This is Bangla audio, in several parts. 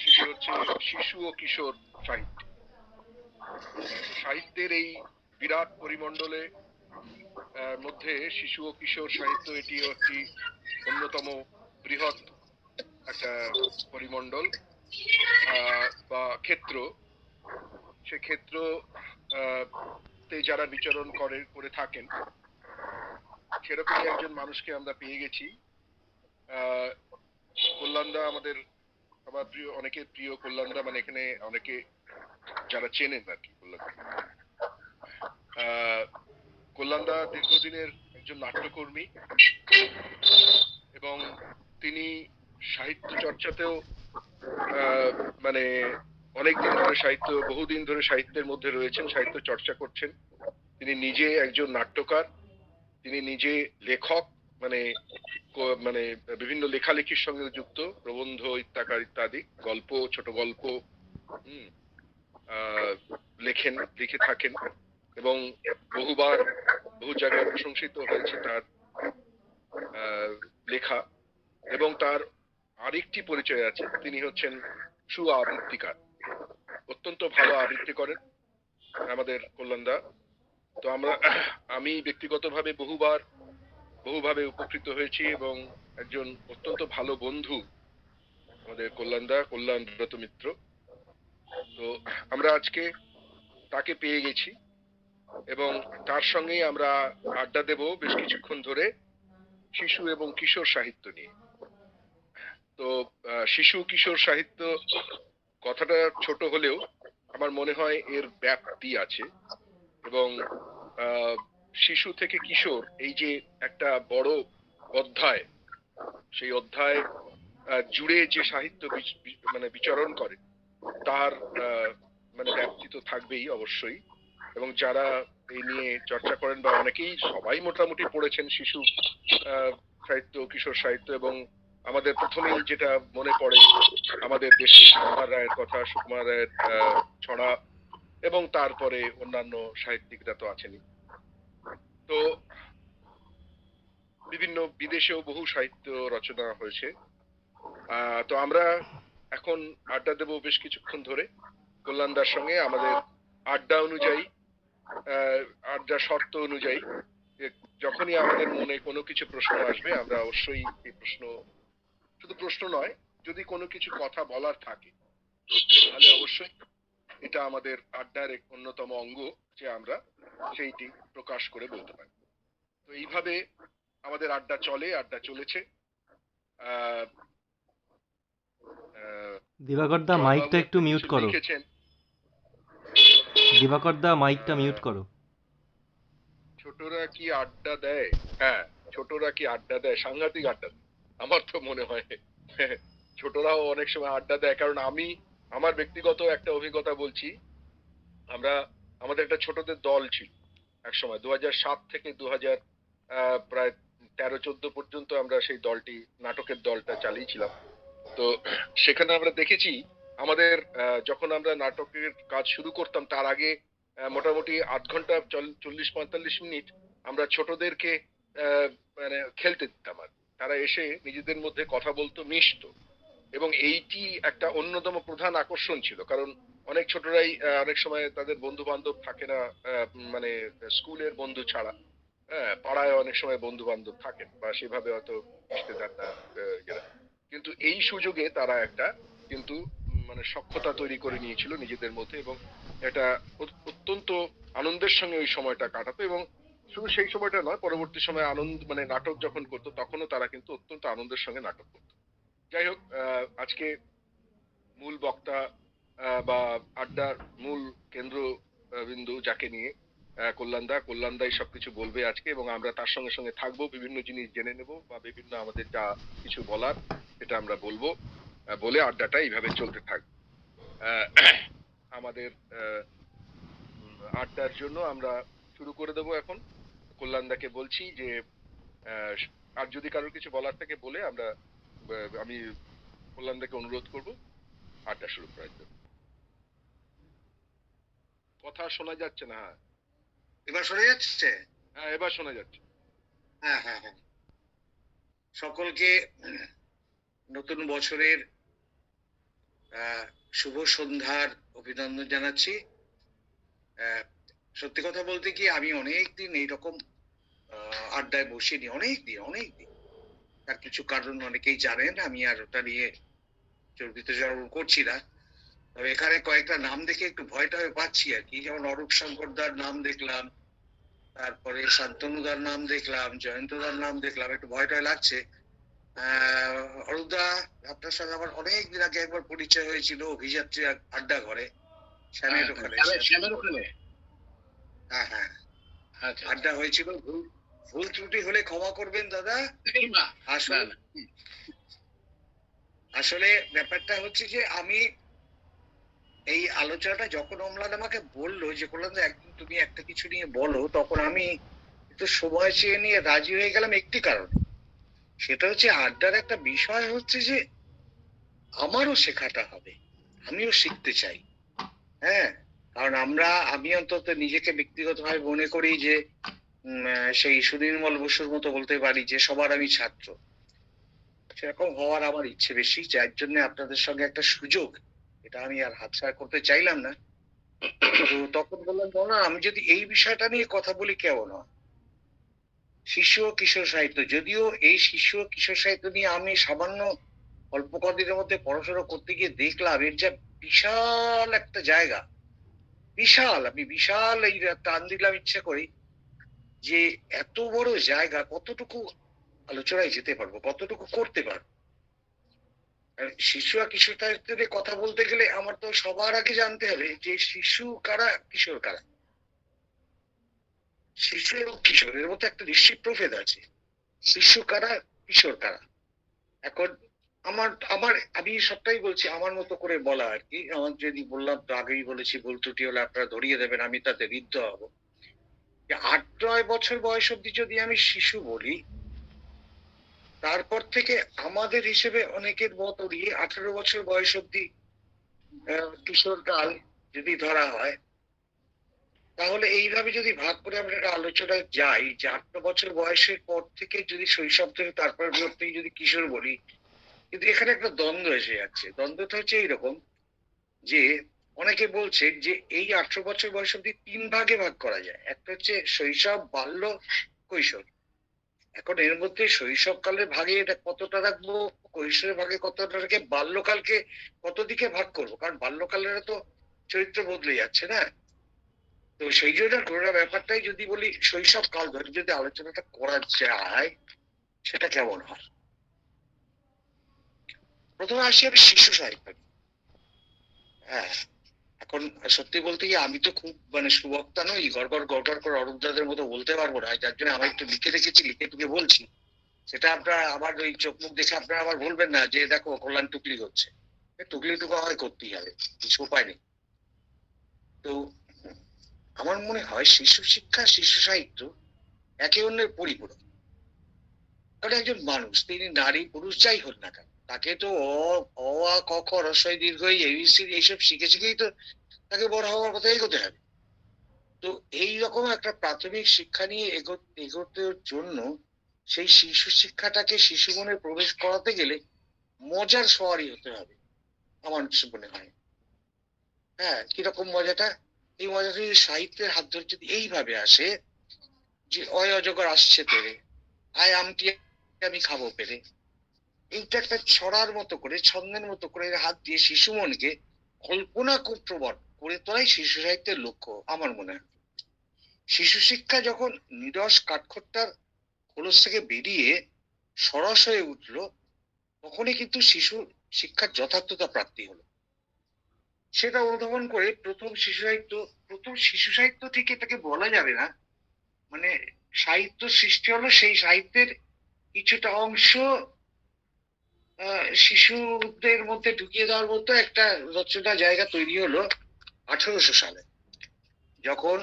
সেটি হচ্ছে শিশু ও কিশোর সাহিত্য। সাহিত্যের এই বিরাট পরিমণ্ডলে মধ্যে শিশু ও কিশোর সাহিত্য এটিও একটি অন্যতম বৃহৎ একটা পরিমণ্ডল বা ক্ষেত্র। সে ক্ষেত্র তে যারা বিচরণ করে থাকেন, সেরকমই একজন মানুষকে আমরা পেয়ে গেছি। কল্যাণদা আমাদের সবার প্রিয়, অনেকের প্রিয় কল্যাণদা, মানে এখানে অনেকে যারা চেনেন আর কি কল্যাণদা। কল্যাণদা দীর্ঘদিনের একজন নাট্যকর্মী এবং তিনি সাহিত্য চর্চাতেও মানে অনেকদিন ধরে বহুদিন ধরে সাহিত্যের মধ্যে রয়েছেন, সাহিত্য চর্চা করছেন। তিনি নিজে একজন নাট্যকার, তিনি নিজে লেখক, মানে মানে বিভিন্ন লেখালেখির সঙ্গে যুক্ত, প্রবন্ধ ইত্যাদি গল্প, ছোট গল্প লিখে থাকেন এবং বহুবার বহু জায়গায় প্রশংসিত হয়েছে তার লেখা। এবং তার আরেকটি পরিচয় আছে, তিনি হচ্ছেন আবৃত্তিকার, অত্যন্ত ভালো আবৃত্তি করেন আমাদের কল্যাণদা। তো আমি ব্যক্তিগতভাবে বহুভাবে উপকৃত হয়েছি এবং একজন অত্যন্ত ভালো বন্ধু আমাদের কল্যাণব্রত মিত্র। তো আমরা আজকে তাকে পেয়ে গেছি এবং তার সঙ্গেই আমরা আড্ডা দেব বেশ কিছুক্ষণ ধরে শিশু এবং কিশোর সাহিত্য নিয়ে। তো শিশু কিশোর সাহিত্য কথাটা ছোট হলেও আমার মনে হয় এর ব্যাপ্তি আছে এবং শিশু থেকে কিশোর এই যে একটা বড় অধ্যায়, সেই অধ্যায় জুড়ে যে সাহিত্য মানে বিচরণ করে তার মানে ব্যাপ্তি তো থাকবেই অবশ্যই। এবং যারা এই নিয়ে চর্চা করেন বা অনেকেই, সবাই মোটামুটি পড়েছেন শিশু সাহিত্য, কিশোর সাহিত্য। এবং আমাদের প্রথমেই যেটা মনে পড়ে আমাদের দেশে সুকুমার রায়ের কথা, সুকুমার রায়ের ছড়া, এবং তারপরে অন্যান্য সাহিত্যিকরা তো আছেনই। তো বিভিন্ন বিদেশেও বহু সাহিত্য রচনা হয়েছে। তো আমরা এখন আড্ডা দেব বেশ কিছুক্ষণ ধরে কল্যাণদার সঙ্গে। আমাদের আড্ডা অনুযায়ী, আড্ডা শর্ত অনুযায়ী, যখনই আমাদের মনে কোনো কিছু প্রশ্ন আসবে আমরা অবশ্যই এই প্রশ্ন, শুধু প্রশ্ন নয়, যদি কোনো কিছু কথা বলার থাকে তাহলে অবশ্যই এটা আমাদের আড্ডার এক অন্যতম অঙ্গ যে আমরা সেইটি প্রকাশ করে বলতে পারি। তো এইভাবে আমাদের আড্ডা চলেছে। দিবাকর দা মাইকটা একটু মিউট করো। লিখেছেন। দিবাকর দা মাইকটা মিউট করো। ছোটরা কি আড্ডা দেয়? হ্যাঁ, ছোটরা কি আড্ডা দেয়? সাংঘাতিক আড্ডা দেয় আমার তো মনে হয়। ছোটরাও অনেক সময় আড্ডা দেয়, কারণ আমি আমার ব্যক্তিগত একটা অভিজ্ঞতা বলছি। আমাদের একটা ছোটদের দল ছিল এক সময়, 2007 থেকে 2000 প্রায় 13-14 পর্যন্ত আমরা সেই দলটি, নাটকের দলটা চালিয়েছিলাম। তো সেখানে আমরা দেখেছি আমাদের যখন আমরা নাটকের কাজ শুরু করতাম তার আগে মোটামুটি আধ ঘন্টা 40-45 মিনিট আমরা ছোটদেরকে মানে খেলতে দিতাম আর তারা এসে নিজেদের মধ্যে কথা বলতো, মিশতো। এবং এইটি একটা অন্যতম প্রধান আকর্ষণ ছিল, কারণ অনেক ছোটরাই অনেক সময় তাদের বন্ধু বান্ধব থাকে না, মানে স্কুলের বন্ধু ছাড়া পাড়ায় অনেক সময় বন্ধু বান্ধব থাকেন বা সেভাবে হয়তো মিশতে চান না ইয়েরা। কিন্তু এই সুযোগে তারা একটা কিন্তু মানে সখ্যতা তৈরি করে নিয়েছিল নিজেদের মধ্যে, এবং এটা অত্যন্ত আনন্দের সঙ্গে ওই সময়টা কাটাতো। এবং শুধু সেই সময়টা নয়, পরবর্তী সময় আনন্দ, মানে নাটক যখন করতো তখনও তারা কিন্তু অত্যন্ত আনন্দের সঙ্গে নাটক করতো। যাই হোক, আজকে মূল বক্তা বা আড্ডার মূল কেন্দ্র বিন্দু যাকে নিয়ে, কল্যাণদাই সবকিছু বলবে আজকে, এবং আমরা তার সঙ্গে সঙ্গে থাকবো, বিভিন্ন জিনিস জেনে নেব বা বিভিন্ন আমাদের যা কিছু বলার সেটা আমরা বলবো, বলে আড্ডাটা এইভাবে চলতে থাকবে। আমাদের আড্ডার জন্য আমরা শুরু করে দেবো এখন। কল্যাণদাকে বলছি যে আর যদি কারোর কিছু বলার থাকে বলে আমরা, আমি কল্যাণদাকে অনুরোধ করব আড্ডা শুরু করার জন্য। কথা শোনা যাচ্ছে না। হ্যাঁ, এবার শোনা যাচ্ছে? হ্যাঁ, এবার শোনা যাচ্ছে। হ্যাঁ হ্যাঁ হ্যাঁ, সকলকে নতুন বছরের শুভ সন্ধ্যার অভিনন্দন জানাচ্ছি। সত্যি কথা বলতে কি, আমি অনেকদিন এইরকম আড্ডায় বসিনি, অনেকদিন। তার কিছু কারণ অনেকেই জানেন, আমি আর ওটা নিয়ে চর্বিত চর্বণ করছি না। তবে এখানে কয়েকটা নাম দেখে একটু ভয়টা পাচ্ছি আর কি। যেমন অরূপ শঙ্করদার নাম দেখলাম, তারপরে শান্তনুদার নাম দেখলাম, জয়ন্তদার নাম দেখলাম, একটু ভয়টা লাগছে। অরূপদা, আপনার সঙ্গে আমার অনেক দিন আগে একবার পরিচয় হয়েছিল অভিযাত্রী আড্ডা ঘরে, শ্যামের ওখানে। হ্যাঁ হ্যাঁ, আড্ডা হয়েছিল। ভুল ত্রুটি হলে ক্ষমা করবেন দাদা। আসলে ব্যাপারটা হচ্ছে যে আমি এই আলোচনাটা যখন অম্লান আমাকে বললো যে বললাম একদিন তুমি একটা কিছু নিয়ে বলো, তখন আমি একটু সময় চেয়ে নিয়ে রাজি হয়ে গেলাম একটি কারণে। সেটা হচ্ছে আড্ডার একটা বিষয় হচ্ছে যে আমারও শেখাটা হবে, আমিও শিখতে চাই। হ্যাঁ, কারণ আমি অন্তত নিজেকে ব্যক্তিগতভাবে মনে করি যে সেই সুনির্মল বসুর মতো বলতে পারি যে সবার আমি ছাত্র। সেরকম হওয়ার আমার ইচ্ছে বেশি, যার জন্য আপনাদের সঙ্গে একটা সুযোগ, এটা আমি আর হাতছাড়া করতে চাইলাম না। তো তখন বললাম, না আমি যদি এই বিষয়টা নিয়ে কথা বলি কেমন হয়। শিশু ও কিশোর সাহিত্য, যদিও এই শিশু ও কিশোর সাহিত্য নিয়ে আমি সামান্য অল্প কদিনের মধ্যে পড়াশোনা করতে গিয়ে দেখলাম এর যা বিশাল একটা জায়গা, আমি বিশাল এই টান দিলাম ইচ্ছে করি যে এত বড় জায়গা কতটুকু আলোচনায় যেতে পারবো, কতটুকু করতে পারবো। শিশু আর কিশোর সাহিত্যের কথা বলতে গেলে আমার তো সবার আগে জানতে হবে যে শিশু কারা, কিশোর কারা। শিশু এবং কিশোরের মধ্যে একটা নিশ্চিত প্রভেদ আছে। শিশু কারা, কিশোর কারা। এখন আমার আমার আমি সবটাই বলছি আমার মতো করে বলা আর কি। আমার যদি বললাম তো আগেই বলেছি, ভুল ত্রুটি হলে আপনারা ধরিয়ে দেবেন, আমি তাতে ঋদ্ধ হব। 8-9 বছর বয়স অব্দি যদি আমি শিশু বলি, তারপর থেকে আমাদের হিসেবে অনেকের মত উড়িয়ে 18 বছর বয়স অব্দি কিশোর কাল যদি ধরা হয়, তাহলে এইভাবে যদি ভাগ করে আমরা একটা আলোচনায় যাই যে 18 বছর বয়সের পর থেকে যদি শৈশব থেকে তারপর থেকে যদি কিশোর বলি, কিন্তু এখানে একটা দ্বন্দ্ব এসে যাচ্ছে। দ্বন্দ্বটা হচ্ছে এইরকম যে অনেকে বলছে যে এই 18 বছর বয়স অব্দি 3 ভাগে ভাগ করা যায়। একটা হচ্ছে শৈশব, বাল্য, কৈশোর। এখন এর মধ্যে শৈশবকালের ভাগে এটা কতটা রাখবো, কৈশোরের ভাগে কতটা রেখে বাল্যকালকে কত দিকে ভাগ করবো, কারণ বাল্যকালের তো চরিত্র বদলে যাচ্ছে না। তো সেই জন্য পুরো ব্যাপারটাই যদি বলি শৈশব কাল ধরে যদি আলোচনাটা করা যায়, সেটা কেমন হয়। প্রথমে আসি আমি শিশু সাহিত্য। হ্যাঁ, এখন সত্যি বলতে গিয়ে আমি তো খুব সুবক্তা নই, গড়গড় করে অরূপদাদের মতো বলতে পারবো না, যার জন্য আমি একটু লিখে রেখেছি, লিখে টুকে বলছি। সেটা আপনারা আমার ওই চোখ মুখ দেখে আপনারা আবার বলবেন না যে দেখো কল্যাণ টুকলি হচ্ছে। টুকলি টুকু হয় করতেই হবে, কিছু উপায় নেই। তো আমার মনে হয় শিশু শিক্ষা, শিশু সাহিত্য একে অন্যের পরিপূরক। কারণ একজন মানুষ, তিনি নারী পুরুষ যাই হোক না কেন, তাকে তো অ আ ক খ রস্বই দীর্ঘ এবিসি এইসব শিখে শিখেই তো তাকে বড় হওয়ার কথা এগোতে হবে। তো এই রকম একটা প্রাথমিক শিক্ষা নিয়ে এগোতে জন্য সেই শিশু শিক্ষাটাকে শিশু মনে প্রবেশ করাতে গেলে মজার সওয়ারি হতে হবে আমার মনে হয়। হ্যাঁ, কিরকম মজাটা? এই মজাটা যদি সাহিত্যের হাত ধরে যদি এইভাবে আসে যে অয় অজগর আসছে তেরে, আয় আমটি আমি খাবো পেরে, এইটা একটা ছড়ার মতো করে, ছন্দের মতো করে হাত দিয়ে শিশু মনকে কল্পনা প্রবণ করে তোলাই শিশু সাহিত্যের লক্ষ্য আমার মনে হয়। শিশু শিক্ষা যখন নিরস কাঠখোট্টার খোলস থেকে বেরিয়ে সরস হয়ে উঠলো, তখনই কিন্তু শিশু শিক্ষার যথার্থতা প্রাপ্তি হলো। সেটা অনুধাবন করে প্রথম শিশু সাহিত্য থেকে এটাকে বলা যাবে না, মানে সাহিত্য সৃষ্টি হলো, সেই সাহিত্যের কিছুটা অংশ শিশুদের মধ্যে ঢুকিয়ে দেওয়ার মতো একটা রচনা জায়গা তৈরি হলো 1800 সালে, যখন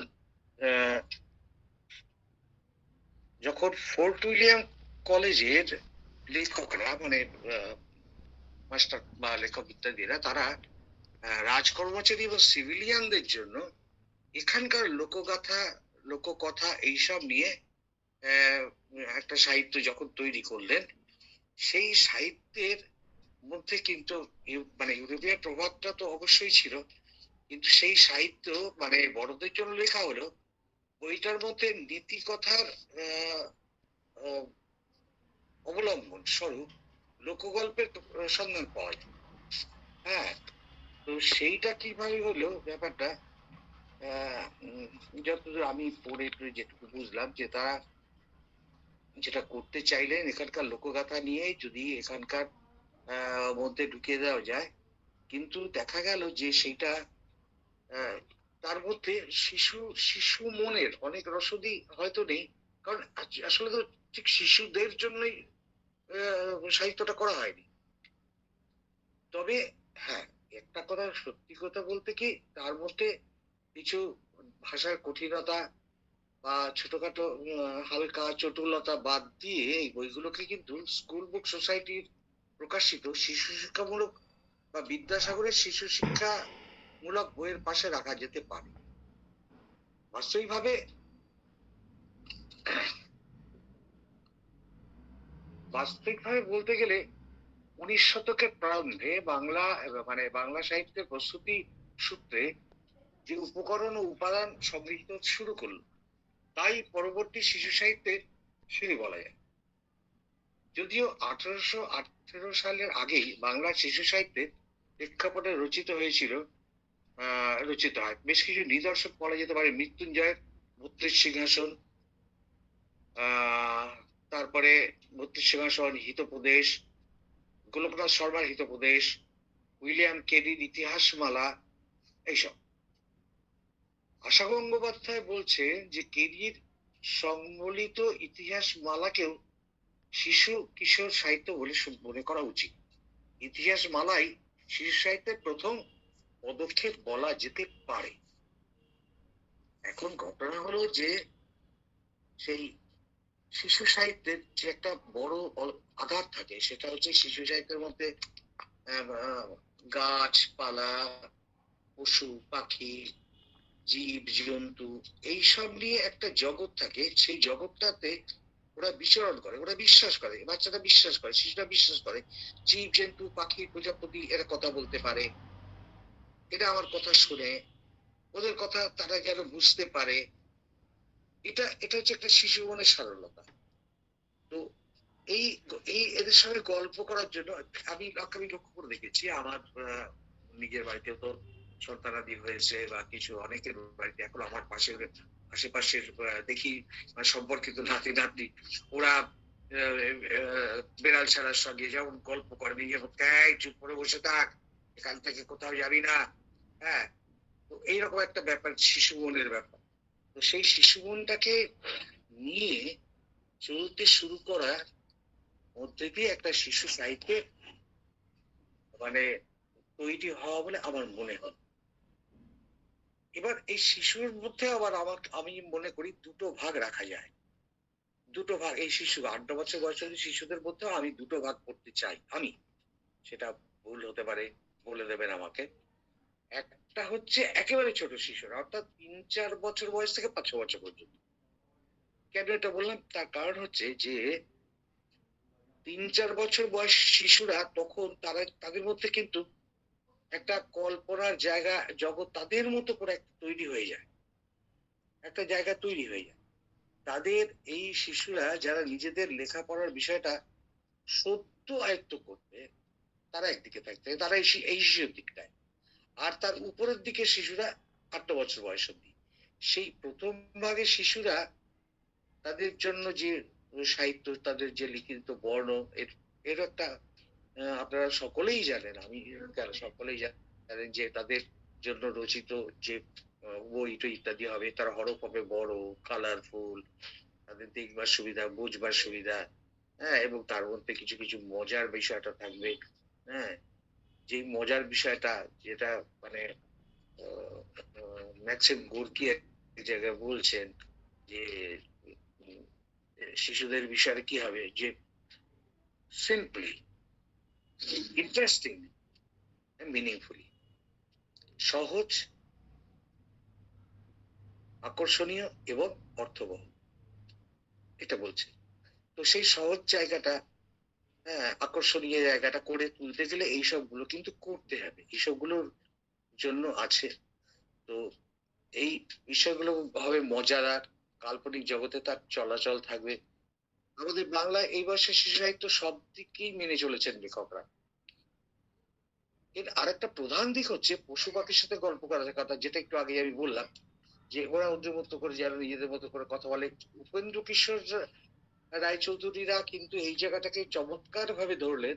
যখন ফোর্ট উইলিয়াম কলেজের লেখকরা মাস্টার বা লেখক ইত্যাদিরা তারা রাজকর্মচারী এবং সিভিলিয়ানদের জন্য এখানকার লোককথা এইসব নিয়ে একটা সাহিত্য যখন তৈরি করলেন, সেই সাহিত্যের মধ্যে কিন্তু মানে ইউরোপীয় প্রভাবটা তো অবশ্যই ছিল, কিন্তু সেই সাহিত্য মানে বড়দের জন্য লেখা হলো, বইটার মধ্যে নীতি কথার আহ, আহ, অবলম্বন স্বরূপ লোকগল্পের সন্ধান পাওয়া যায়। হ্যাঁ, তো সেইটা কিভাবে হলো ব্যাপারটা, যতদূর আমি পড়ে টড়ে যেটুকু বুঝলাম যে তারা যেটা করতে চাইলেন এখানকার লোকগাথা নিয়ে যদি এখানকার মধ্যে ঢুকিয়ে দেওয়া যায়, কিন্তু দেখা গেল যে সেইটা আহ, তার মধ্যে শিশু শিশু মনের অনেক রসদি হয়তো নেই, কারণ আসলে তো ঠিক শিশুদের জন্যই সাহিত্যটা করা হয়নি। তবে হ্যাঁ, একটা কথা সত্যি কথা বলতে কি, তার মধ্যে কিছু ভাষার কঠিনতা বা ছোটখাটো হালকা চটুলতা বাদ দিয়ে এই বইগুলোকে কিন্তু স্কুল বুক সোসাইটির প্রকাশিত শিশু শিক্ষামূলক বা বিদ্যাসাগরের শিশু শিক্ষামূলক বইয়ের পাশে রাখা যেতে পারে। বাস্তবিকভাবে বাস্তবিকভাবে বলতে গেলে 19 শতকের প্রারম্ভে বাংলা মানে বাংলা সাহিত্যের প্রস্তুতি সূত্রে যে উপকরণ ও উপাদান সংগৃহীত শুরু করলো, তাই পরবর্তী শিশু সাহিত্যের সিঁড়ি বলা যায়। যদিও 1818 সালের আগেই বাংলা শিশু সাহিত্যের প্রেক্ষাপটে রচিত হয় বেশ কিছু নিদর্শন বলা যেতে পারে। মৃত্যুঞ্জয়ের 32 সিংহাসন, আহ তারপরে 32 সিংহাসন, হিতোপদেশ, গোলকনাথ শর্মার হিতোপদেশ, উইলিয়াম কেরির ইতিহাসমালা, এইসব। আশা গঙ্গোপাধ্যায় বলছেন যে কেরির সংবলিত ইতিহাস মালাকেও শিশু কিশোর সাহিত্য বলে মনে করা উচিত। ইতিহাস মালাই শিশু সাহিত্যের প্রথম পদক্ষেপ বলা যেতে পারে। এখন ঘটনা হলো যে সেই শিশু সাহিত্যের যে একটা বড় আধার থাকে, সেটা হচ্ছে শিশু সাহিত্যের মধ্যে গাছপালা, পশু পাখি, জীব জন্তু, এইসব নিয়ে একটা জগৎ থাকে। সেই জগৎটাতে ওরা বিচরণ করে, ওরা বিশ্বাস করে, বাচ্চাটা বিশ্বাস করে, শিশুরা বিশ্বাস করে জীব জন্তু পাখি প্রজাপতি এরা কথা বলতে পারে, এরা আমার কথা শুনে, ওদের কথা তারা যেন বুঝতে পারে। এটা এটা হচ্ছে একটা শিশু মনের সরলতা। তো এই এই এদের সঙ্গে গল্প করার জন্য আমি লক্ষ্য করে দেখেছি আমার নিজের বাড়িতেও তো সন্তানাদি হয়েছে, বা কিছু অনেকের বাড়িতে এখন আমার আশেপাশের দেখি সম্পর্কিত নাতি নাতনি, ওরা বেড়াল ছাড়ার সঙ্গে যেমন গল্প করে, নিজের চুপ করে বসে থাক, এখান থেকে কোথাও যাবি না। হ্যাঁ, তো এইরকম একটা ব্যাপার শিশু মনের ব্যাপার। তো সেই শিশু মনটাকে নিয়ে চলতে শুরু করা মধ্যে দিয়ে একটা শিশু সাহিত্যের মানে তৈরি হওয়া বলে আমার মনে হয়। এবার এই শিশুর মধ্যে আবার আমি মনে করি দুটো ভাগ রাখা যায়। দুটো ভাগ, এই শিশু 8-9 বছর বয়সের শিশুদের মধ্যেও আমি দুটো ভাগ করতে চাই। আমি, সেটা ভুল হতে পারে, বলে দেবেন আমাকে। একটা হচ্ছে একেবারে ছোট শিশুরা, অর্থাৎ 3-4 বছর বয়স থেকে 5-6 বছর পর্যন্ত। কেন এটা বললাম, তার কারণ হচ্ছে যে 3-4 বছর বয়স শিশুরা তখন তাদের মধ্যে কিন্তু একটা কল্পনার জায়গা, জগৎ তাদের মতো করে একটা তৈরি হয়ে যায়, একটা জায়গা তৈরি হয়ে যায়। তাদের এই শিশুরা যারা নিজেদের লেখাপড়ার বিষয়টা সত্য আয়ত্ত করবে, তারা একদিকে থাকতে, তারা এই শিশুর দিকটায়। আর তার উপরের দিকে শিশুরা 8 বছর বয়স অব্দি, সেই প্রথম ভাগের শিশুরা তাদের জন্য যে সাহিত্য, তাদের যে লিখিত বর্ণ, এর একটা আপনারা সকলেই জানেন, আমি কেন, সকলেই জানেন যে তাদের জন্য রচিত যে বই টই ইত্যাদি হবে, তার হরফ হবে বড়, কালারফুল, তাদের দেখবার সুবিধা, বুঝবার সুবিধা। হ্যাঁ, এবং তার মধ্যে কিছু কিছু মজার বিষয়টা থাকবে। হ্যাঁ, যে মজার বিষয়টা, যেটা মানে ম্যাক্সিম গোর্কি এক জায়গায় বলছেন যে উম, শিশুদের বিষয়ে কি হবে, যে সিম্পলি, ইন্টারেস্টিং, মিনিংফুলি, সহজ, আকর্ষণীয় এবং অর্থবহ, এটা বলছে। তো সেই সহজ জায়গাটা, হ্যাঁ, আকর্ষণীয় জায়গাটা করে তুলতে গেলে এইসবগুলো কিন্তু করতে হবে, এইসবগুলোর জন্য আছে। তো এই বিষয়গুলো হবে মজাদার, কাল্পনিক জগতে তার চলাচল থাকবে। আমাদের বাংলায় এই বয়সে শিশু সাহিত্য সব দিকেই মেনে চলেছেন লেখকরা। এর আরেকটা প্রধান দিক হচ্ছে পশু পাখির সাথে গল্প করার কথা, যেটা একটু আগে আমি বললাম, যে ওরা ওদের মতো করে যারা নিজেদের মতো করে কথা বলে। উপেন্দ্র কিশোর রায়চৌধুরীরা কিন্তু এই জায়গাটাকে চমৎকার ভাবে ধরলেন।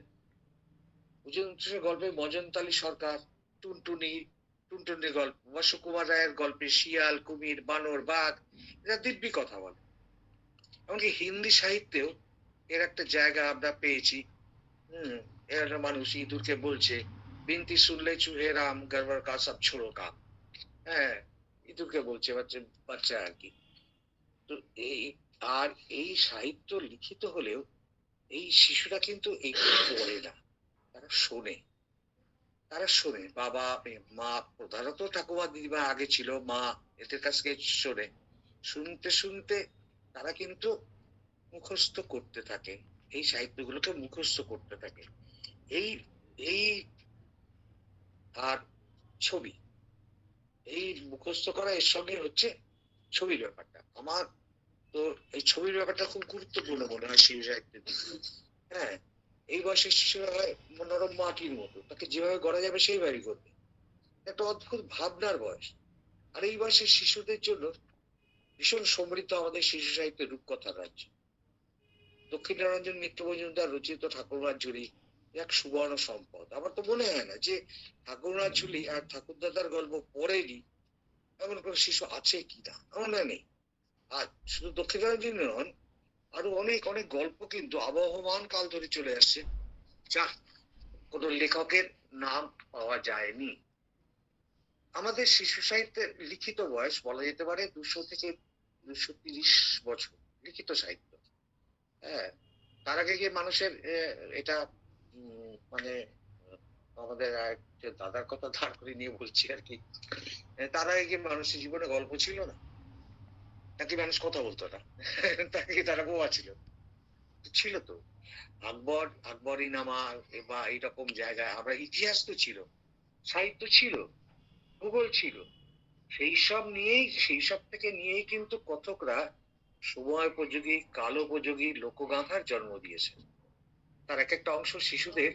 গল্পে মজনতালী সরকার, টুনটুনি, টুনটুনির গল্প বা সুকুমার রায়ের গল্পে শিয়াল, কুমির, বানর, বাঘ, এরা দিব্যি কথা বলে। এমনকি হিন্দি সাহিত্যেও এর একটা জায়গা আমরা পেয়েছি। এর একটা মানুষ ইঁদুরকে বলছে, বিনতি শুনলে চুহে রাম গড়বড় কা সব ছোড়ো কাম। হ্যাঁ, ইঁদুরকে বলছে, বাচ্চা বাচ্চা আর কি। তো এই আর এই সাহিত্য লিখিত হলেও এই শিশুরা কিন্তু এগুলো পড়ে না, তারা শোনে। তারা শোনে, বাবা মা, প্রধানত ঠাকুমা দিদিমা আগে ছিল, মা এদের কাছ থেকে শোনে। শুনতে শুনতে তারা কিন্তু মুখস্থ করতে থাকে, এই সাহিত্যগুলোকে মুখস্থ করতে থাকে। এই এই আর ছবি, এই মুখস্থ করা এর সঙ্গে হচ্ছে ছবির ব্যাপারটা। আমার তো এই ছবির ব্যাপারটা খুব গুরুত্বপূর্ণ মনে হয় শিশু সাহিত্যের দিকে। হ্যাঁ, এই বয়সের শিশুরা হয় মনোরম মাটির মতো, তাকে যেভাবে গড়া যাবে সেইভাবেই করবে। একটা অদ্ভুত ভাবনার বয়স। আর এই বয়সের শিশুদের জন্য ভীষণ সমৃদ্ধ আমাদের শিশু সাহিত্যের রূপকথার রাজ্য। দক্ষিণারঞ্জন মিত্র মজুমদার রচিত ঠাকুরমার ঝুলি এক সুবর্ণ সম্পদ। আমার তো মনে হয় না যে ঠাকুরমার ঝুলি আর ঠাকুরদাদার গল্প পড়েনি এমন কোন শিশু আছে কিনা, আমার মনে নেই। আর শুধু দক্ষিণারঞ্জন নন, আরো অনেক অনেক গল্প কিন্তু আবহমান কাল ধরে চলে আসছে, যা কোন লেখকের নাম পাওয়া যায়নি। আমাদের শিশু সাহিত্যের লিখিত বয়স বলা যেতে পারে 200 থেকে 230 বছর লিখিত সাহিত্য। হ্যাঁ, তার আগে গিয়ে মানুষের এটা মানে আমাদের দাদার কথা ধার করে নিয়ে বলছি আর কি, তার আগে গিয়ে মানুষের জীবনে গল্প ছিল না, নাকি মানুষ কথা বলতো না? তাকে তারা বোবা ছিল? ছিল তো। আকবরই নামা বা এইরকম জায়গায় আমরা, ইতিহাস তো ছিল, সাহিত্য ছিল, ভূগোল ছিল। সেই সব থেকে নিয়েই কিন্তু কথকরা সময় উপযোগী, কাল উপযোগী লোকগাথার জন্ম দিয়েছে। তার এক একটা অংশ শিশুদের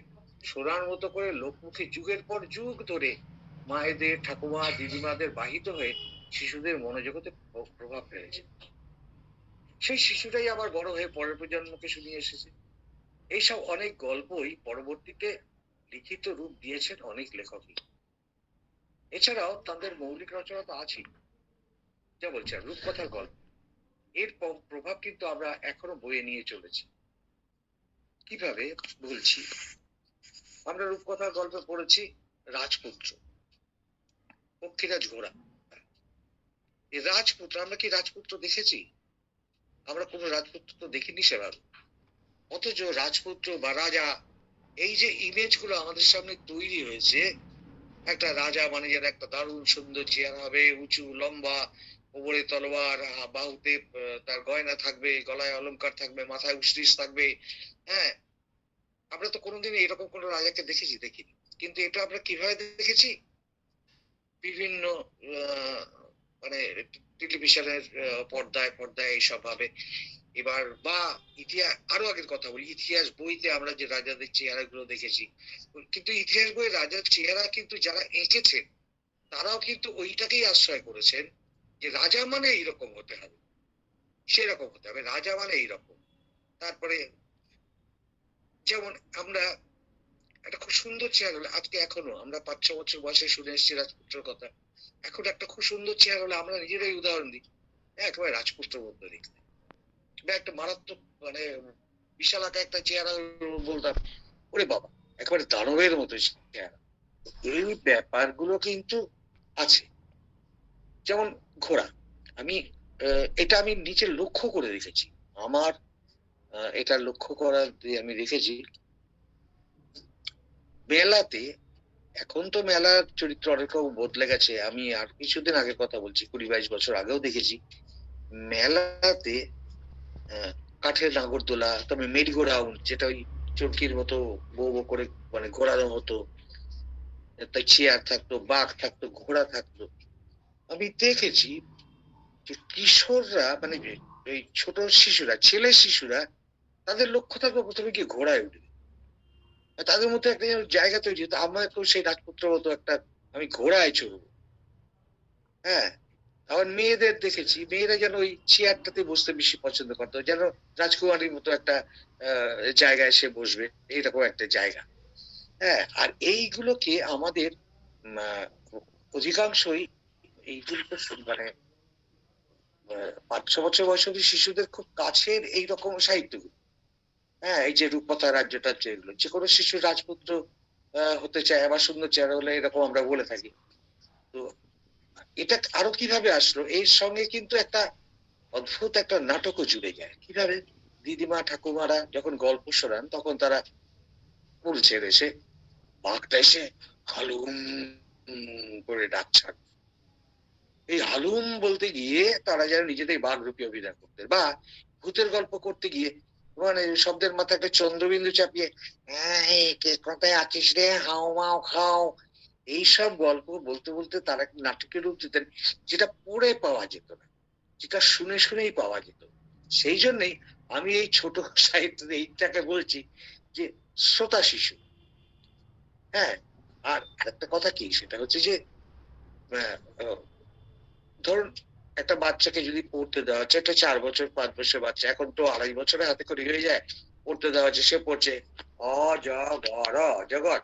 শোনার মতো করে লোকমুখে যুগের পর যুগ ধরে মায়েদের, ঠাকুমা, দিদিমাদের বাহিত হয়ে শিশুদের মনোজগতে প্রভাব ফেলেছে। সেই শিশুরাই আবার বড় হয়ে পরের প্রজন্মকে শুনিয়ে এসেছে। এইসব অনেক গল্পই পরবর্তীতে লিখিত রূপ দিয়েছেন অনেক লেখকই। এছাড়াও তাদের মৌলিক রচনা তো আছে, যা বলছে রূপকথার গল্প, এর প্রভাব কিন্তু আমরা এখনো বয়ে নিয়ে চলেছি। কিভাবে বলছি, আমরা রূপকথার গল্পে পড়েছি রাজপুত্র, পক্ষীরাজ ঘোড়া। এই রাজপুত্র, আমরা কি রাজপুত্র দেখেছি? আমরা কোনো রাজপুত্র তো দেখিনি সেভাবে। অথচ রাজপুত্র বা রাজা, এই যে ইমেজ গুলো আমাদের সামনে তৈরি হয়েছে, একটা রাজা মানে যেন একটা দারুণ সুন্দর চেহারা হবে, উঁচু লম্বা, কোমরে তলোয়ার, বাহুতে তার গয়না থাকবে, গলায় অলংকার থাকবে, মাথায় উষ্টিস থাকবে। হ্যাঁ, আমরা তো কোনোদিন এরকম কোন রাজাকে দেখিনি। কিন্তু এটা আমরা কিভাবে দেখেছি? বিভিন্ন মানে টেলিভিশনের পর্দায় পর্দায় এইসব ভাবে। এবার বা ইতিহাস, আরো আগের কথা বলি, ইতিহাস বইতে আমরা যে রাজাদের চেহারা গুলো দেখেছি, কিন্তু ইতিহাস বইয়ের রাজার চেহারা কিন্তু যারা এঁকেছেন তারাও কিন্তু ওইটাকেই আশ্রয় করেছেন যে রাজা মানে এইরকম হতে হবে, সেরকম হতে হবে, রাজা মানে এইরকম। তারপরে যেমন আমরা একটা খুব সুন্দর চেহারা হলে, আজকে এখনো আমরা 5-6 বছর বয়সে শুনে এসেছি রাজপুত্রের কথা, এখন একটা খুব সুন্দর চেহারা হলে আমরা নিজেরাই উদাহরণ দিই, একেবারে রাজপুত্র মতো দেখতে, বা একটা মারাত্মক মানে বিশাল আকার একটা চেহারা বলতাম, ওরে বাবা একেবারে দানবের মতো চেহারা। এই ব্যাপারগুলো কিন্তু আছে। যেমন ঘোড়া, আমি এটা আমি নিচে লক্ষ্য করে রেখেছি, আমার এটা লক্ষ্য করা আমি রেখেছি মেলাতে। এখন তো মেলার চরিত্র অনেক রকম বদলে গেছে, আমি আর কিছুদিন আগের কথা বলছি, 20-22 বছর আগেও দেখেছি মেলাতে কাঠের নাগরদোলা, তবে মেরি গো রাউন্ড, যেটা ওই চরকির মতো বো বো করে মানে ঘোরানো হতো, একটা চেয়ার থাকতো, বাঘ থাকতো, ঘোড়া থাকতো। আমি দেখেছি যে কিশোররা মানে এই ছোট শিশুরা, ছেলে শিশুরা, তাদের লক্ষ্য থাকবে প্রথমে গিয়ে ঘোড়ায় উঠবে। আর তাদের মধ্যে একটা যেন জায়গা তৈরি হতো, আমাকেও সেই রাজপুত্র মতো একটা আমি ঘোড়ায় চড়বো। হ্যাঁ, আবার মেয়েদের দেখেছি, মেয়েরা যেন ওই চেয়ারটাতে বসতে বেশি পছন্দ করতো, যেন রাজকুমারীর মতো একটা জায়গায় সে বসবে, এইরকম একটা জায়গা। হ্যাঁ, আর এইগুলোকে আমাদের আহ, অধিকাংশই এইগুলো তো মানে 5-6 বছর বয়স অব্দি শিশুদের খুব কাছের এইরকম সাহিত্যগুলো। হ্যাঁ, এই যে রূপকথা, রাজ্যটা, যেগুলো যে কোনো শিশু রাজপুত্র হতে চায়, আবার সুন্দর চেহারা হলে, এরকম আমরা বলে থাকি। তো এটা আরো কিভাবে আসলো, এর সঙ্গে কিন্তু একটা অদ্ভুত একটা নাটকও জুড়ে যায়। কিভাবে দিদিমা ঠাকুমারা যখন গল্প শোনান, তখন তারা বলছেন এসে, বাঘটা এসে হালুম করে ডাক ছাড়। এই হালুম বলতে গিয়ে তারা যেন নিজেদের বাঘ রূপে অভিনয় করতে, বা ভূতের গল্প করতে গিয়ে মানে শব্দের মাথায় একটা চন্দ্রবিন্দু চাপিয়ে, "এই, কে কোথায় আছিস রে, হাও মাও খাও", এইসব গল্প বলতে বলতে তারা একটা নাটকের রূপ দিতেন, যেটা পড়ে পাওয়া যেত না, যেটা শুনে শুনেই পাওয়া যেত। সেই জন্যই আমি এই ছোট সাহিত্যে এইটাকে বলছি যে শ্রোতা শিশু। হ্যাঁ, আর একটা কথা কি, সেটা হচ্ছে যে আহ, আহ, ধরুন একটা বাচ্চাকে যদি পড়তে দেওয়া হচ্ছে, একটা 4 বছর 5 বছর বাচ্চা, এখন তো 2.5 বছরে হাতে করে হয়ে যায়, পড়তে দেওয়া হচ্ছে, সে পড়ছে অজগর জগৎ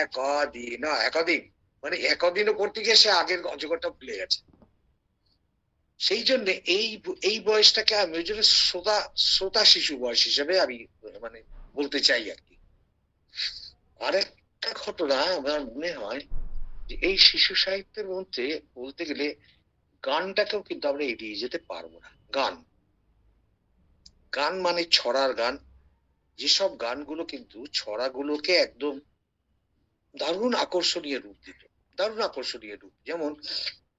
একদিন একদিন, মানে একদিনও পড়তে গিয়ে সে আগের অজগরটা ভুলে গেছে। সেই জন্য এই এই বয়সটাকে আমি ওই জন্য শ্রোতা শ্রোতা শিশু বয়স হিসেবে আমি মানে বলতে চাই আর কি। আরেকটা ঘটনা আমার মনে হয় যে এই শিশু সাহিত্যের মধ্যে বলতে গেলে গানটাকেও কিন্তু আমরা এড়িয়ে যেতে পারবো না। গান, গান মানে ছড়ার গান, যেসব গানগুলো কিন্তু ছড়াগুলোকে একদম দারুণ আকর্ষণীয় রূপ দিত, দারুণ আকর্ষণীয় রূপ। যেমন